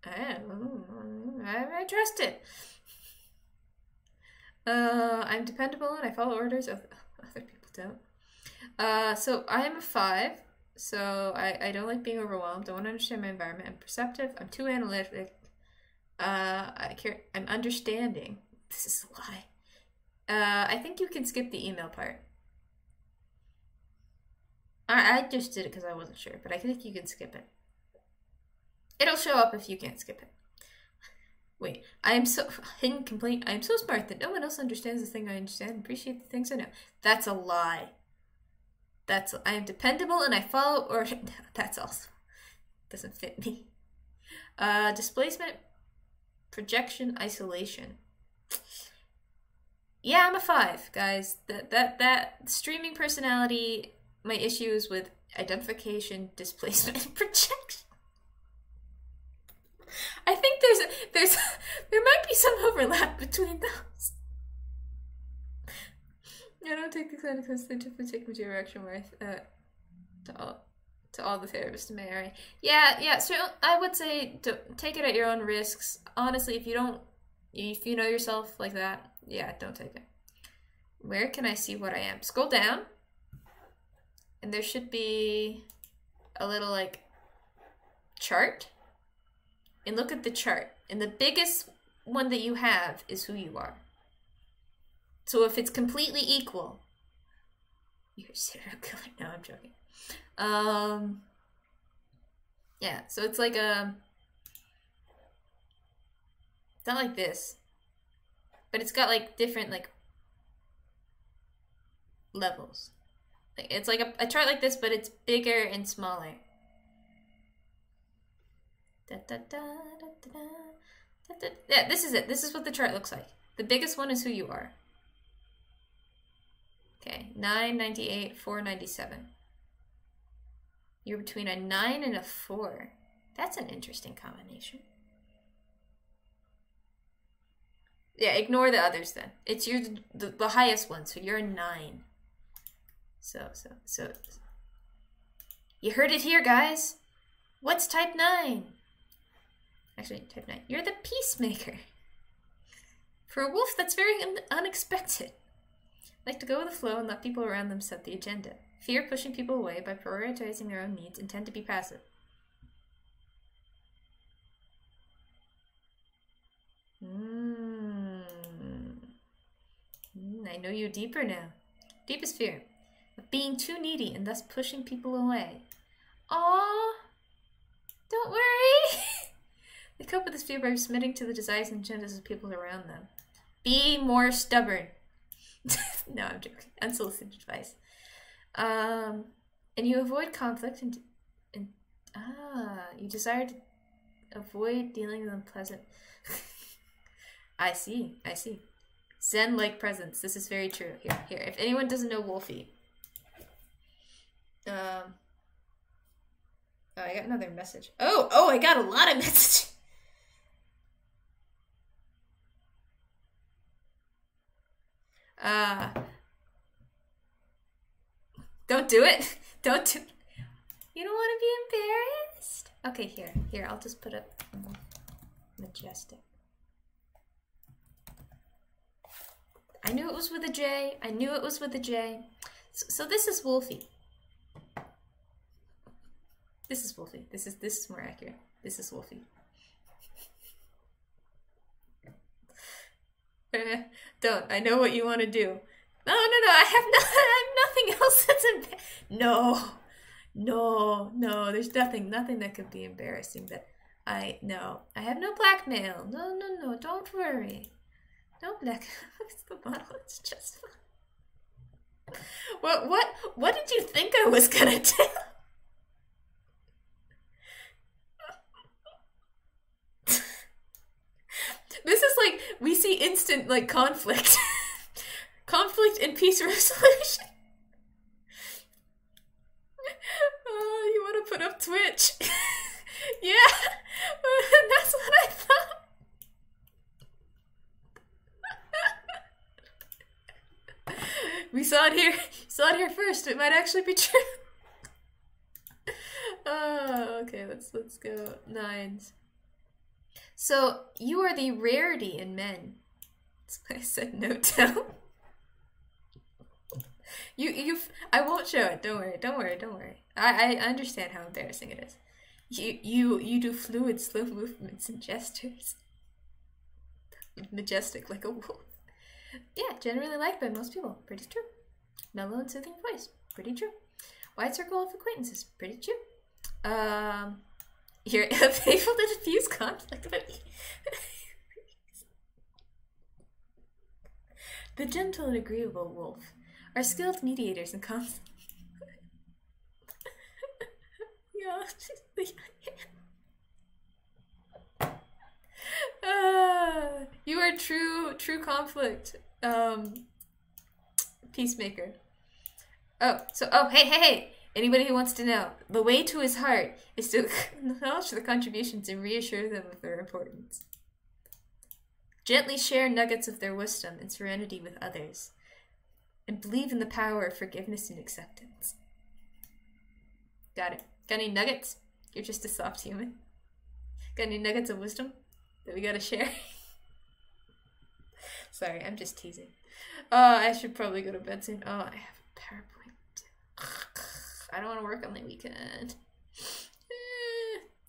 I trust it. I'm dependable and I follow orders. Other people don't. So I am a 5. So I don't like being overwhelmed. I want to understand my environment. I'm perceptive. I'm too analytic. I'm understanding. This is a lie. I think you can skip the email part. I just did it because I wasn't sure, but I think you can skip it. It'll show up if you can't skip it. Wait, I am so hidden complaint. I am so smart that no one else understands the thing I understand and appreciate the things I know. That's a lie. I am dependable and I follow or that's also doesn't fit me. Displacement, projection, isolation. Yeah, I'm a 5, guys. That streaming personality. My issue is with identification, displacement, and projection. I think there might be some overlap between those. I don't take the kind of scientific material action where to all the therapists in my area. Yeah. So I would say take it at your own risks. Honestly, if you know yourself like that, yeah, don't take it. Where can I see what I am? Scroll down, and there should be a little like chart. And look at the chart. And the biggest one that you have is who you are. So if it's completely equal, you're a serial killer. No, I'm joking. Yeah, so it's like it's not like this, but it's got like different like levels. It's like a chart like this, but it's bigger and smaller. Yeah, this is it. This is what the chart looks like. The biggest one is who you are. Okay, 998, 497. You're between a 9 and a 4. That's an interesting combination. Yeah, ignore the others then. It's the highest one, so you're a 9. So you heard it here, guys. What's type 9? Actually, type 9. You're the peacemaker. For a wolf, that's very unexpected. Like to go with the flow and let people around them set the agenda. Fear pushing people away by prioritizing their own needs and tend to be passive. I know you deeper now. Deepest fear. Of being too needy and thus pushing people away. Aww. Don't worry. They cope with this fear by submitting to the desires and agendas of people around them. Be more stubborn. No, I'm joking. Unsolicited advice. And you avoid conflict and you desire to avoid dealing with unpleasant. I see. Zen-like presence. This is very true. Here. If anyone doesn't know Wolfie. Oh, I got another message. Oh, I got a lot of messages. Don't do it. Don't do it. You don't want to be embarrassed? Okay, here. I'll just put up majestic. I knew it was with a J. So this is Wolfie. This is more accurate. This is Wolfie. Don't. I know what you want to do. No. I have nothing else that's No. There's nothing that could be embarrassing. That I have no blackmail. No. Don't worry. No black. It's the bottle. It's just fun. What did you think I was gonna do? This is like, we see instant, like, conflict. Conflict and peace resolution. Oh, you want to put up Twitch? Yeah, that's what I thought. We saw it here first. It might actually be true. Oh, okay, let's go. 9s. So, you are the rarity in men. That's why I said no tell. I won't show it. Don't worry. I understand how embarrassing it is. You do fluid, slow movements and gestures. Majestic like a wolf. Yeah, generally liked by most people. Pretty true. Mellow and soothing voice. Pretty true. Wide circle of acquaintances. Pretty true. You're able to diffuse conflict. The gentle and agreeable wolf are skilled mediators and conflict. You are true conflict peacemaker. Hey. Anybody who wants to know, the way to his heart is to acknowledge their contributions and reassure them of their importance. Gently share nuggets of their wisdom and serenity with others, and believe in the power of forgiveness and acceptance. Got it. Got any nuggets? You're just a soft human. Got any nuggets of wisdom that we gotta share? Sorry, I'm just teasing. I should probably go to bed soon. Oh, I have a PowerPoint. I don't want to work on the weekend.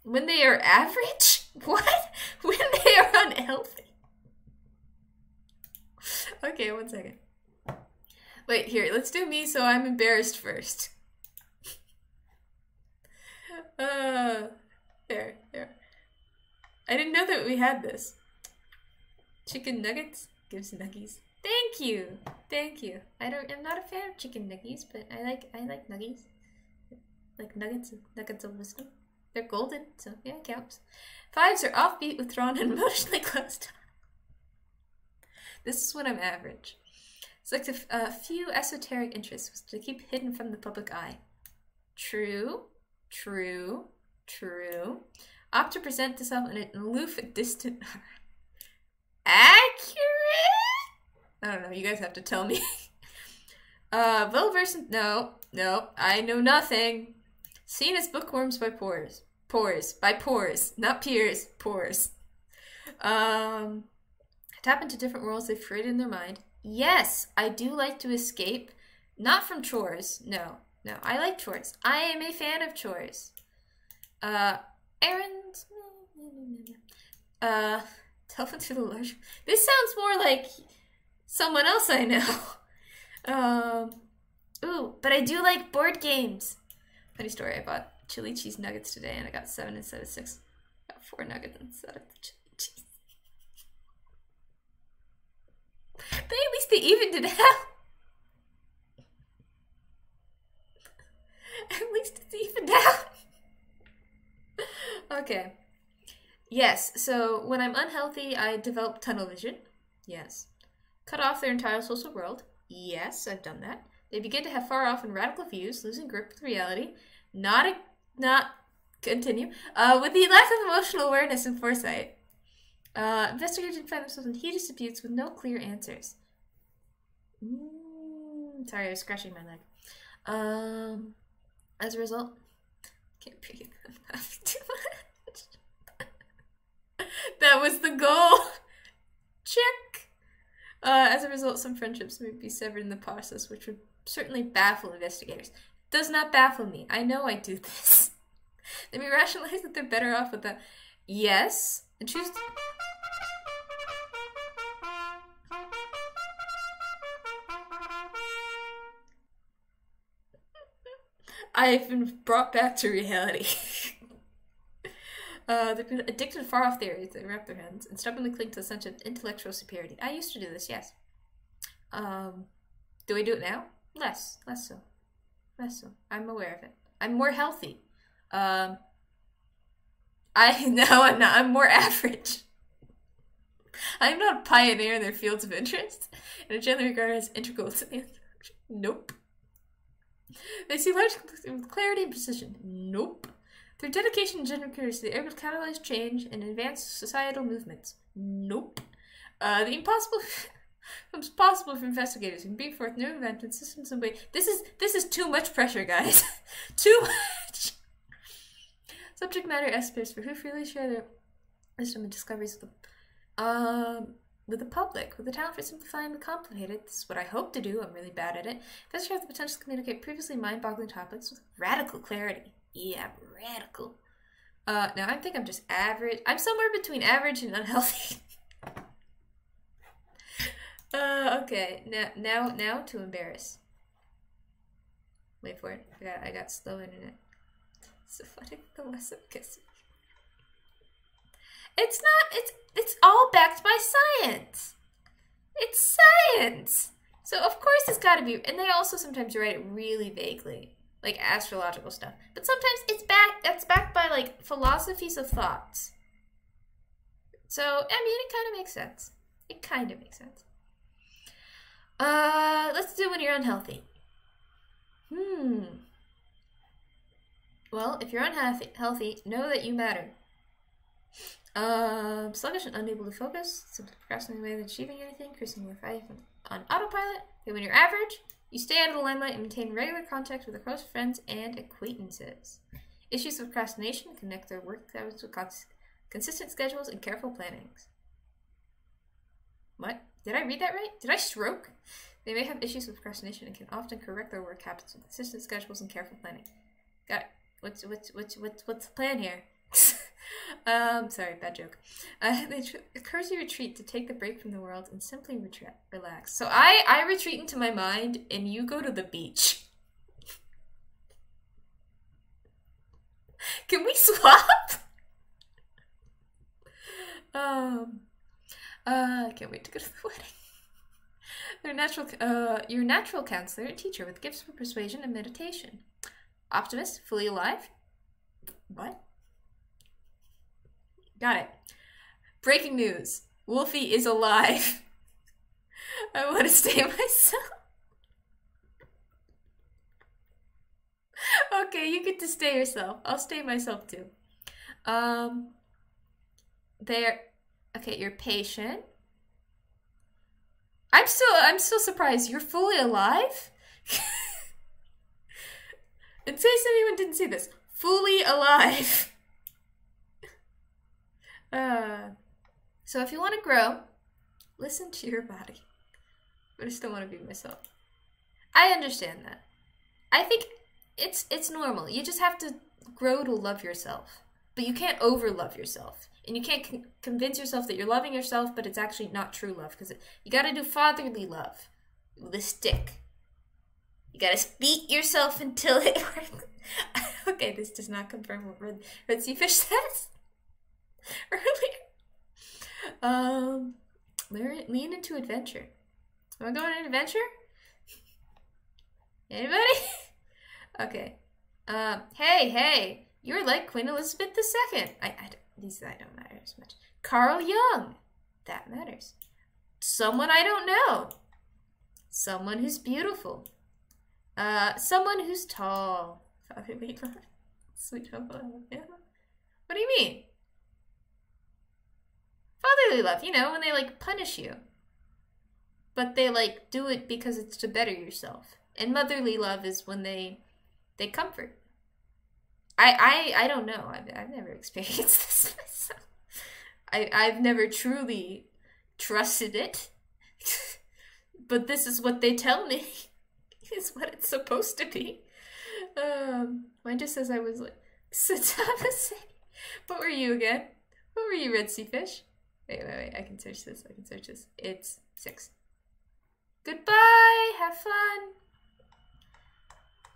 When they are average? What? When they are unhealthy? Okay, 1 second. Wait, here, let's do me so I'm embarrassed first. There. I didn't know that we had this. Chicken nuggets gives nuggies. Thank you. I'm not a fan of chicken nuggies, but I like nuggies. Like nuggets of wisdom. They're golden, so yeah, it counts. 5s are offbeat, withdrawn, and emotionally closed. This is when I'm average. Select a few esoteric interests to keep hidden from the public eye. True. Opt to present yourself in an aloof, distant. Accurate? I don't know. You guys have to tell me. Well-versed. No. I know nothing. Seen as bookworms by pores. By pores. Not peers. Pores. Tap into different worlds they've created in their mind. Yes, I do like to escape. Not from chores. No. I like chores. I am a fan of chores. Errands. Delve into the large. This sounds more like Someone else I know. Ooh, but I do like board games. Funny story, I bought chili cheese nuggets today and I got 7 instead of 6. I got 4 nuggets instead of the chili cheese. But at least they evened it out. At least it's evened out. Okay. Yes, so when I'm unhealthy, I develop tunnel vision. Yes. Cut off their entire social world. Yes, I've done that. They begin to have far-off and radical views, losing grip with reality. Continue. With the lack of emotional awareness and foresight. Investigators find themselves in heated disputes with no clear answers. Sorry, I was scratching my leg. As a result, can't breathe. I'm laughing too much. That was the goal. Check. As a result, some friendships may be severed in the process, which would certainly baffle investigators. It does not baffle me. I know I do this. They may rationalize that they're better off with that. Yes, and choose. I've been brought back to reality. They've been addicted to far-off theories that wrap their heads and stubbornly cling to the sense of intellectual superiority. I used to do this, yes. Do I do it now? Less so. I'm aware of it. I'm more healthy. I'm not. I'm more average. I'm not a pioneer in their fields of interest, and are generally regarded as integral to the. Nope. They see large with clarity and precision. Nope. Their dedication and general curiosity are able to catalyze change and advance societal movements. Nope. The impossible becomes possible for investigators and bring forth new inventions, systems, and ways. This is too much pressure, guys. Too much. Subject matter experts for who freely share their wisdom and discoveries with the public, with the talent for simplifying the complicated. This is what I hope to do. I'm really bad at it. Investigators have the potential to communicate previously mind-boggling topics with radical clarity. Yeah, radical. Now I think I'm just average. I'm somewhere between average and unhealthy. Okay. Now to embarrass. Wait for it. I got slow internet. So funny. The lesson kissing. It's all backed by science. It's science. So of course it's gotta be, and they also sometimes write it really vaguely, like astrological stuff. But sometimes it's backed by like philosophies of thoughts. So I mean, it kind of makes sense. Let's do when you're unhealthy. Well, if you're unhealthy, know that you matter. Sluggish and unable to focus, simply procrastinating away than achieving anything, cruising your life on autopilot. Okay, when you're average, you stay out of the limelight and maintain regular contact with their close friends and acquaintances. Issues of procrastination connect their work habits with consistent schedules and careful plannings. What? Did I read that right? Did I stroke? They may have issues with procrastination and can often correct their work habits with consistent schedules and careful planning. Got it. What's the plan here? Sorry, bad joke. They cozy retreat to take the break from the world and simply relax. So I retreat into my mind, and you go to the beach. Can we swap? I can't wait to go to the wedding. Your natural counselor and teacher with gifts for persuasion and meditation. Optimist, fully alive. What? Got it. Breaking news. Wolfie is alive. I want to stay myself. Okay, you get to stay yourself. I'll stay myself too. Okay, you're patient. I'm still surprised. You're fully alive? In case anyone didn't see this. Fully alive. So if you want to grow, listen to your body. But I still want to be myself. I understand that. I think it's normal. You just have to grow to love yourself. But you can't over-love yourself. And you can't convince yourself that you're loving yourself, but it's actually not true love. Because you gotta do fatherly love with a stick. You gotta beat yourself until it works. Okay, this does not confirm what Red Sea Fish says earlier. Lean into adventure. Am I going on an adventure? Anybody? Okay. Hey, you're like Queen Elizabeth II. These I don't matter as much. Carl Jung. That matters. Someone I don't know. Someone who's beautiful. Someone who's tall. Fatherly love. Sweet home Alabama. What do you mean? Fatherly love, you know, when they like punish you. But they like do it because it's to better yourself. And motherly love is when they comfort. I don't know. I've never experienced this myself. I've never truly trusted it. But this is what they tell me is what it's supposed to be. Mine just says I was like Saddam Hussein. What were you again? What were you, Red Sea Fish? Wait. I can search this. It's 6. Goodbye. Have fun.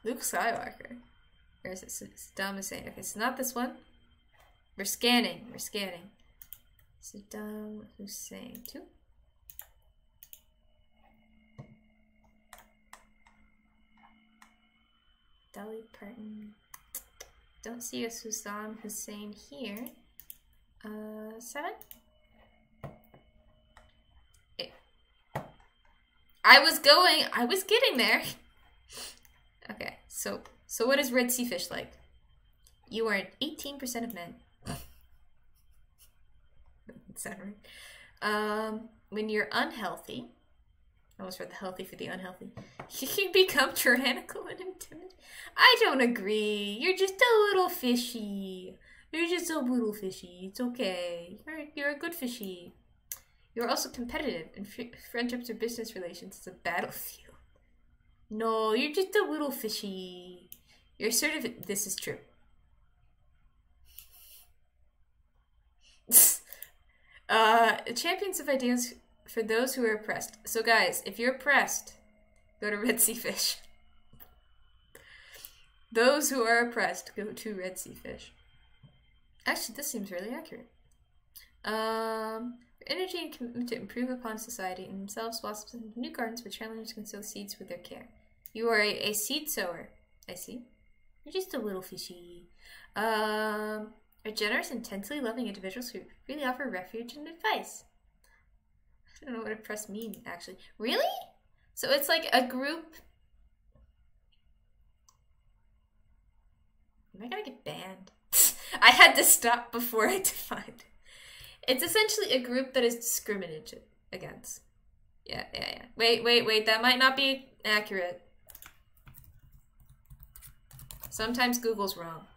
Luke Skywalker. Or is it Saddam Hussein? Okay, it's not this one. We're scanning. Saddam Hussein. 2. Dolly Parton. Don't see a Saddam Hussein here. 7. 8. I was getting there. Okay, so what is Red Sea Fish like? You are 18% of men. That's that right? When you're unhealthy, I almost read the healthy for the unhealthy. You become tyrannical and intimidating. I don't agree. You're just a little fishy. It's okay. You're a good fishy. You're also competitive, and friendships or business relations is a battlefield. No, you're just a little fishy. You're assertive. This is true. Champions of ideas for those who are oppressed. So guys, if you're oppressed, go to Red Sea Fish. Those who are oppressed, go to Red Sea Fish. Actually, this seems really accurate. Energy and commitment to improve upon society and themselves blossom into new gardens where challengers can sow seeds with their care. You are a seed sower. I see. You're just a little fishy. Are generous, intensely loving individuals who really offer refuge and advice. I don't know what oppressed mean, actually. Really? So it's like a group. Am I gonna get banned? I had to stop before I defined. It's essentially a group that is discriminated against. Yeah. Wait. That might not be accurate. Sometimes Google's wrong.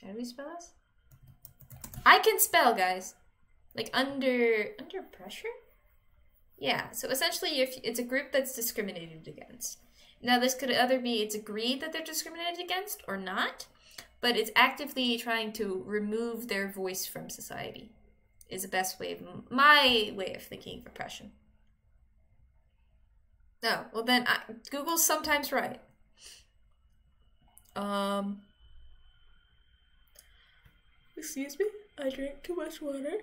How do we spell this? I can spell, guys. Like under pressure? Yeah, so essentially if it's a group that's discriminated against. Now this could either be it's agreed that they're discriminated against or not, but it's actively trying to remove their voice from society is the best way of my way of thinking of oppression. Oh, well then Google's sometimes right. Excuse me, I drank too much water.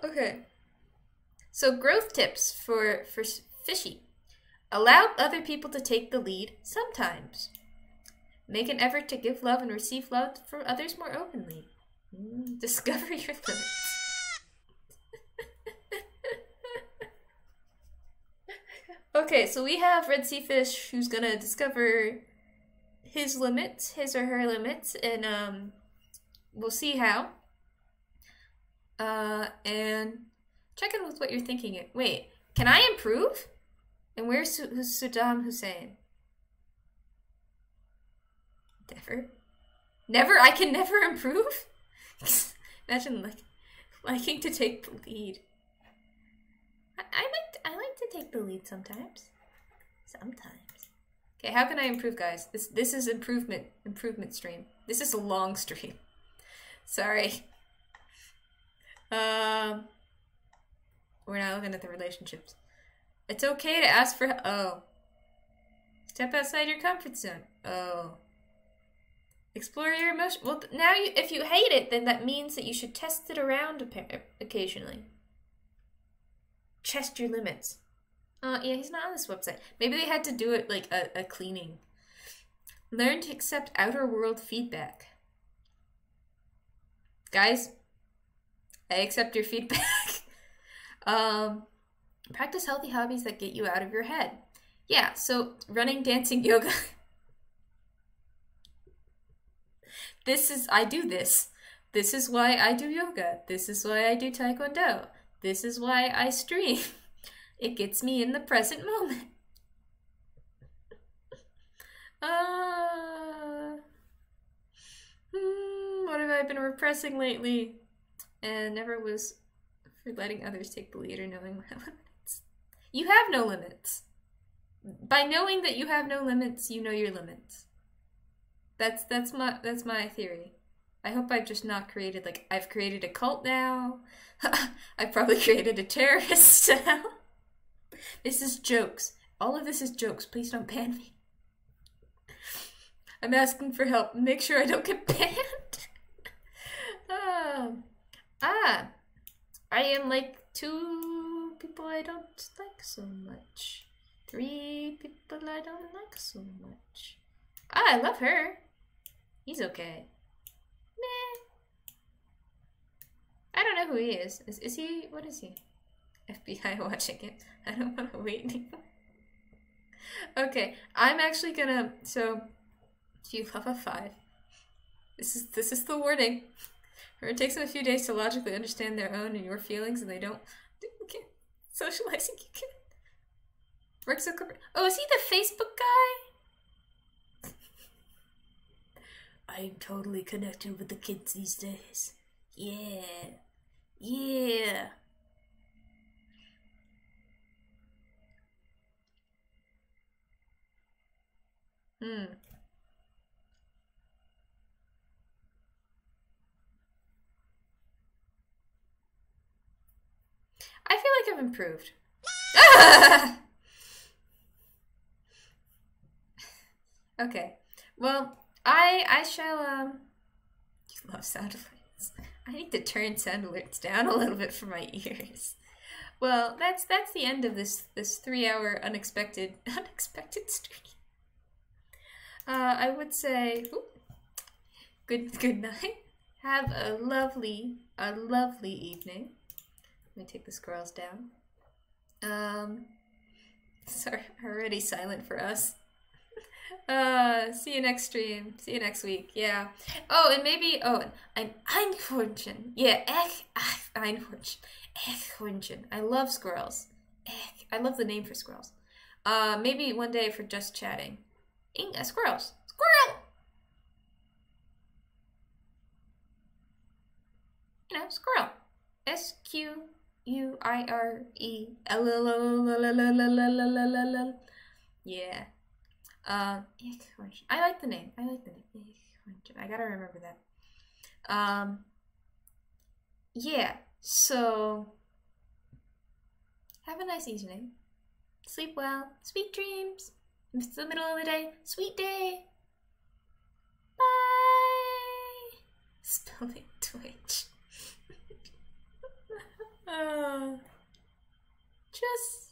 Okay. So growth tips for fishy. Allow other people to take the lead sometimes. Make an effort to give love and receive love from others more openly. Discover your limits. Okay, so we have Red Sea Fish who's gonna discover his limits, his or her limits, and we'll see how. And check in with what you're thinking. Wait, can I improve? And where's Saddam Hussein? Never? I can never improve? Imagine liking to take the lead. I like to take the lead sometimes. Sometimes. Okay, how can I improve, guys? This is improvement stream. This is a long stream. Sorry. We're not looking at the relationships. It's okay to ask for oh. Step outside your comfort zone. Oh. Explore your emotion. Well, now if you hate it, then that means that you should test it around occasionally. Test your limits. Yeah, he's not on this website. Maybe they had to do it like a cleaning. Learn to accept outer world feedback. Guys, I accept your feedback. Practice healthy hobbies that get you out of your head. Yeah, so running, dancing, yoga. I do this. This is why I do yoga. This is why I do taekwondo. This is why I stream. It gets me in the present moment. What have I been repressing lately? And never was for letting others take the lead or knowing my limits. You have no limits. By knowing that you have no limits, you know your limits. That's my theory. I hope I've just not created, like, I've created a cult now. I've probably created a terrorist now. This is jokes. All of this is jokes. Please don't ban me. I'm asking for help. Make sure I don't get banned. I am like 2 people I don't like so much. 3 people I don't like so much. I love her. He's okay. Meh. I don't know who he is. Is he? What is he? FBI watching it. I don't want to wait anymore. Okay, I'm actually gonna. So, if you love a 5, this is the warning. Or it takes them a few days to logically understand their own and your feelings, and they don't. You can't socializing. You can't. Mark Zuckerberg. Oh, is he the Facebook guy? I'm totally connected with the kids these days. Yeah. Yeah. I feel like I've improved. Okay. Well, I shall you love sound alerts. I need to turn sound alerts down a little bit for my ears. Well, that's the end of this 3-hour unexpected stream. I would say good night. Have a lovely evening. Let me take the squirrels down. Sorry, already silent for us. See you next stream. See you next week. Yeah. Oh, and maybe ein Einhornchen. Yeah, Einhornchen. Eichhornchen. I love squirrels. I love the name for squirrels. Maybe one day for just chatting. Squirrels. Squirrel. You know, squirrel. SQUIRELLLLLLLLL. Yeah. I like the name. I gotta remember that. Yeah. So have a nice evening. Sleep well. Sweet dreams. If it's the middle of the day, sweet day. Bye. Spelling Twitch. Just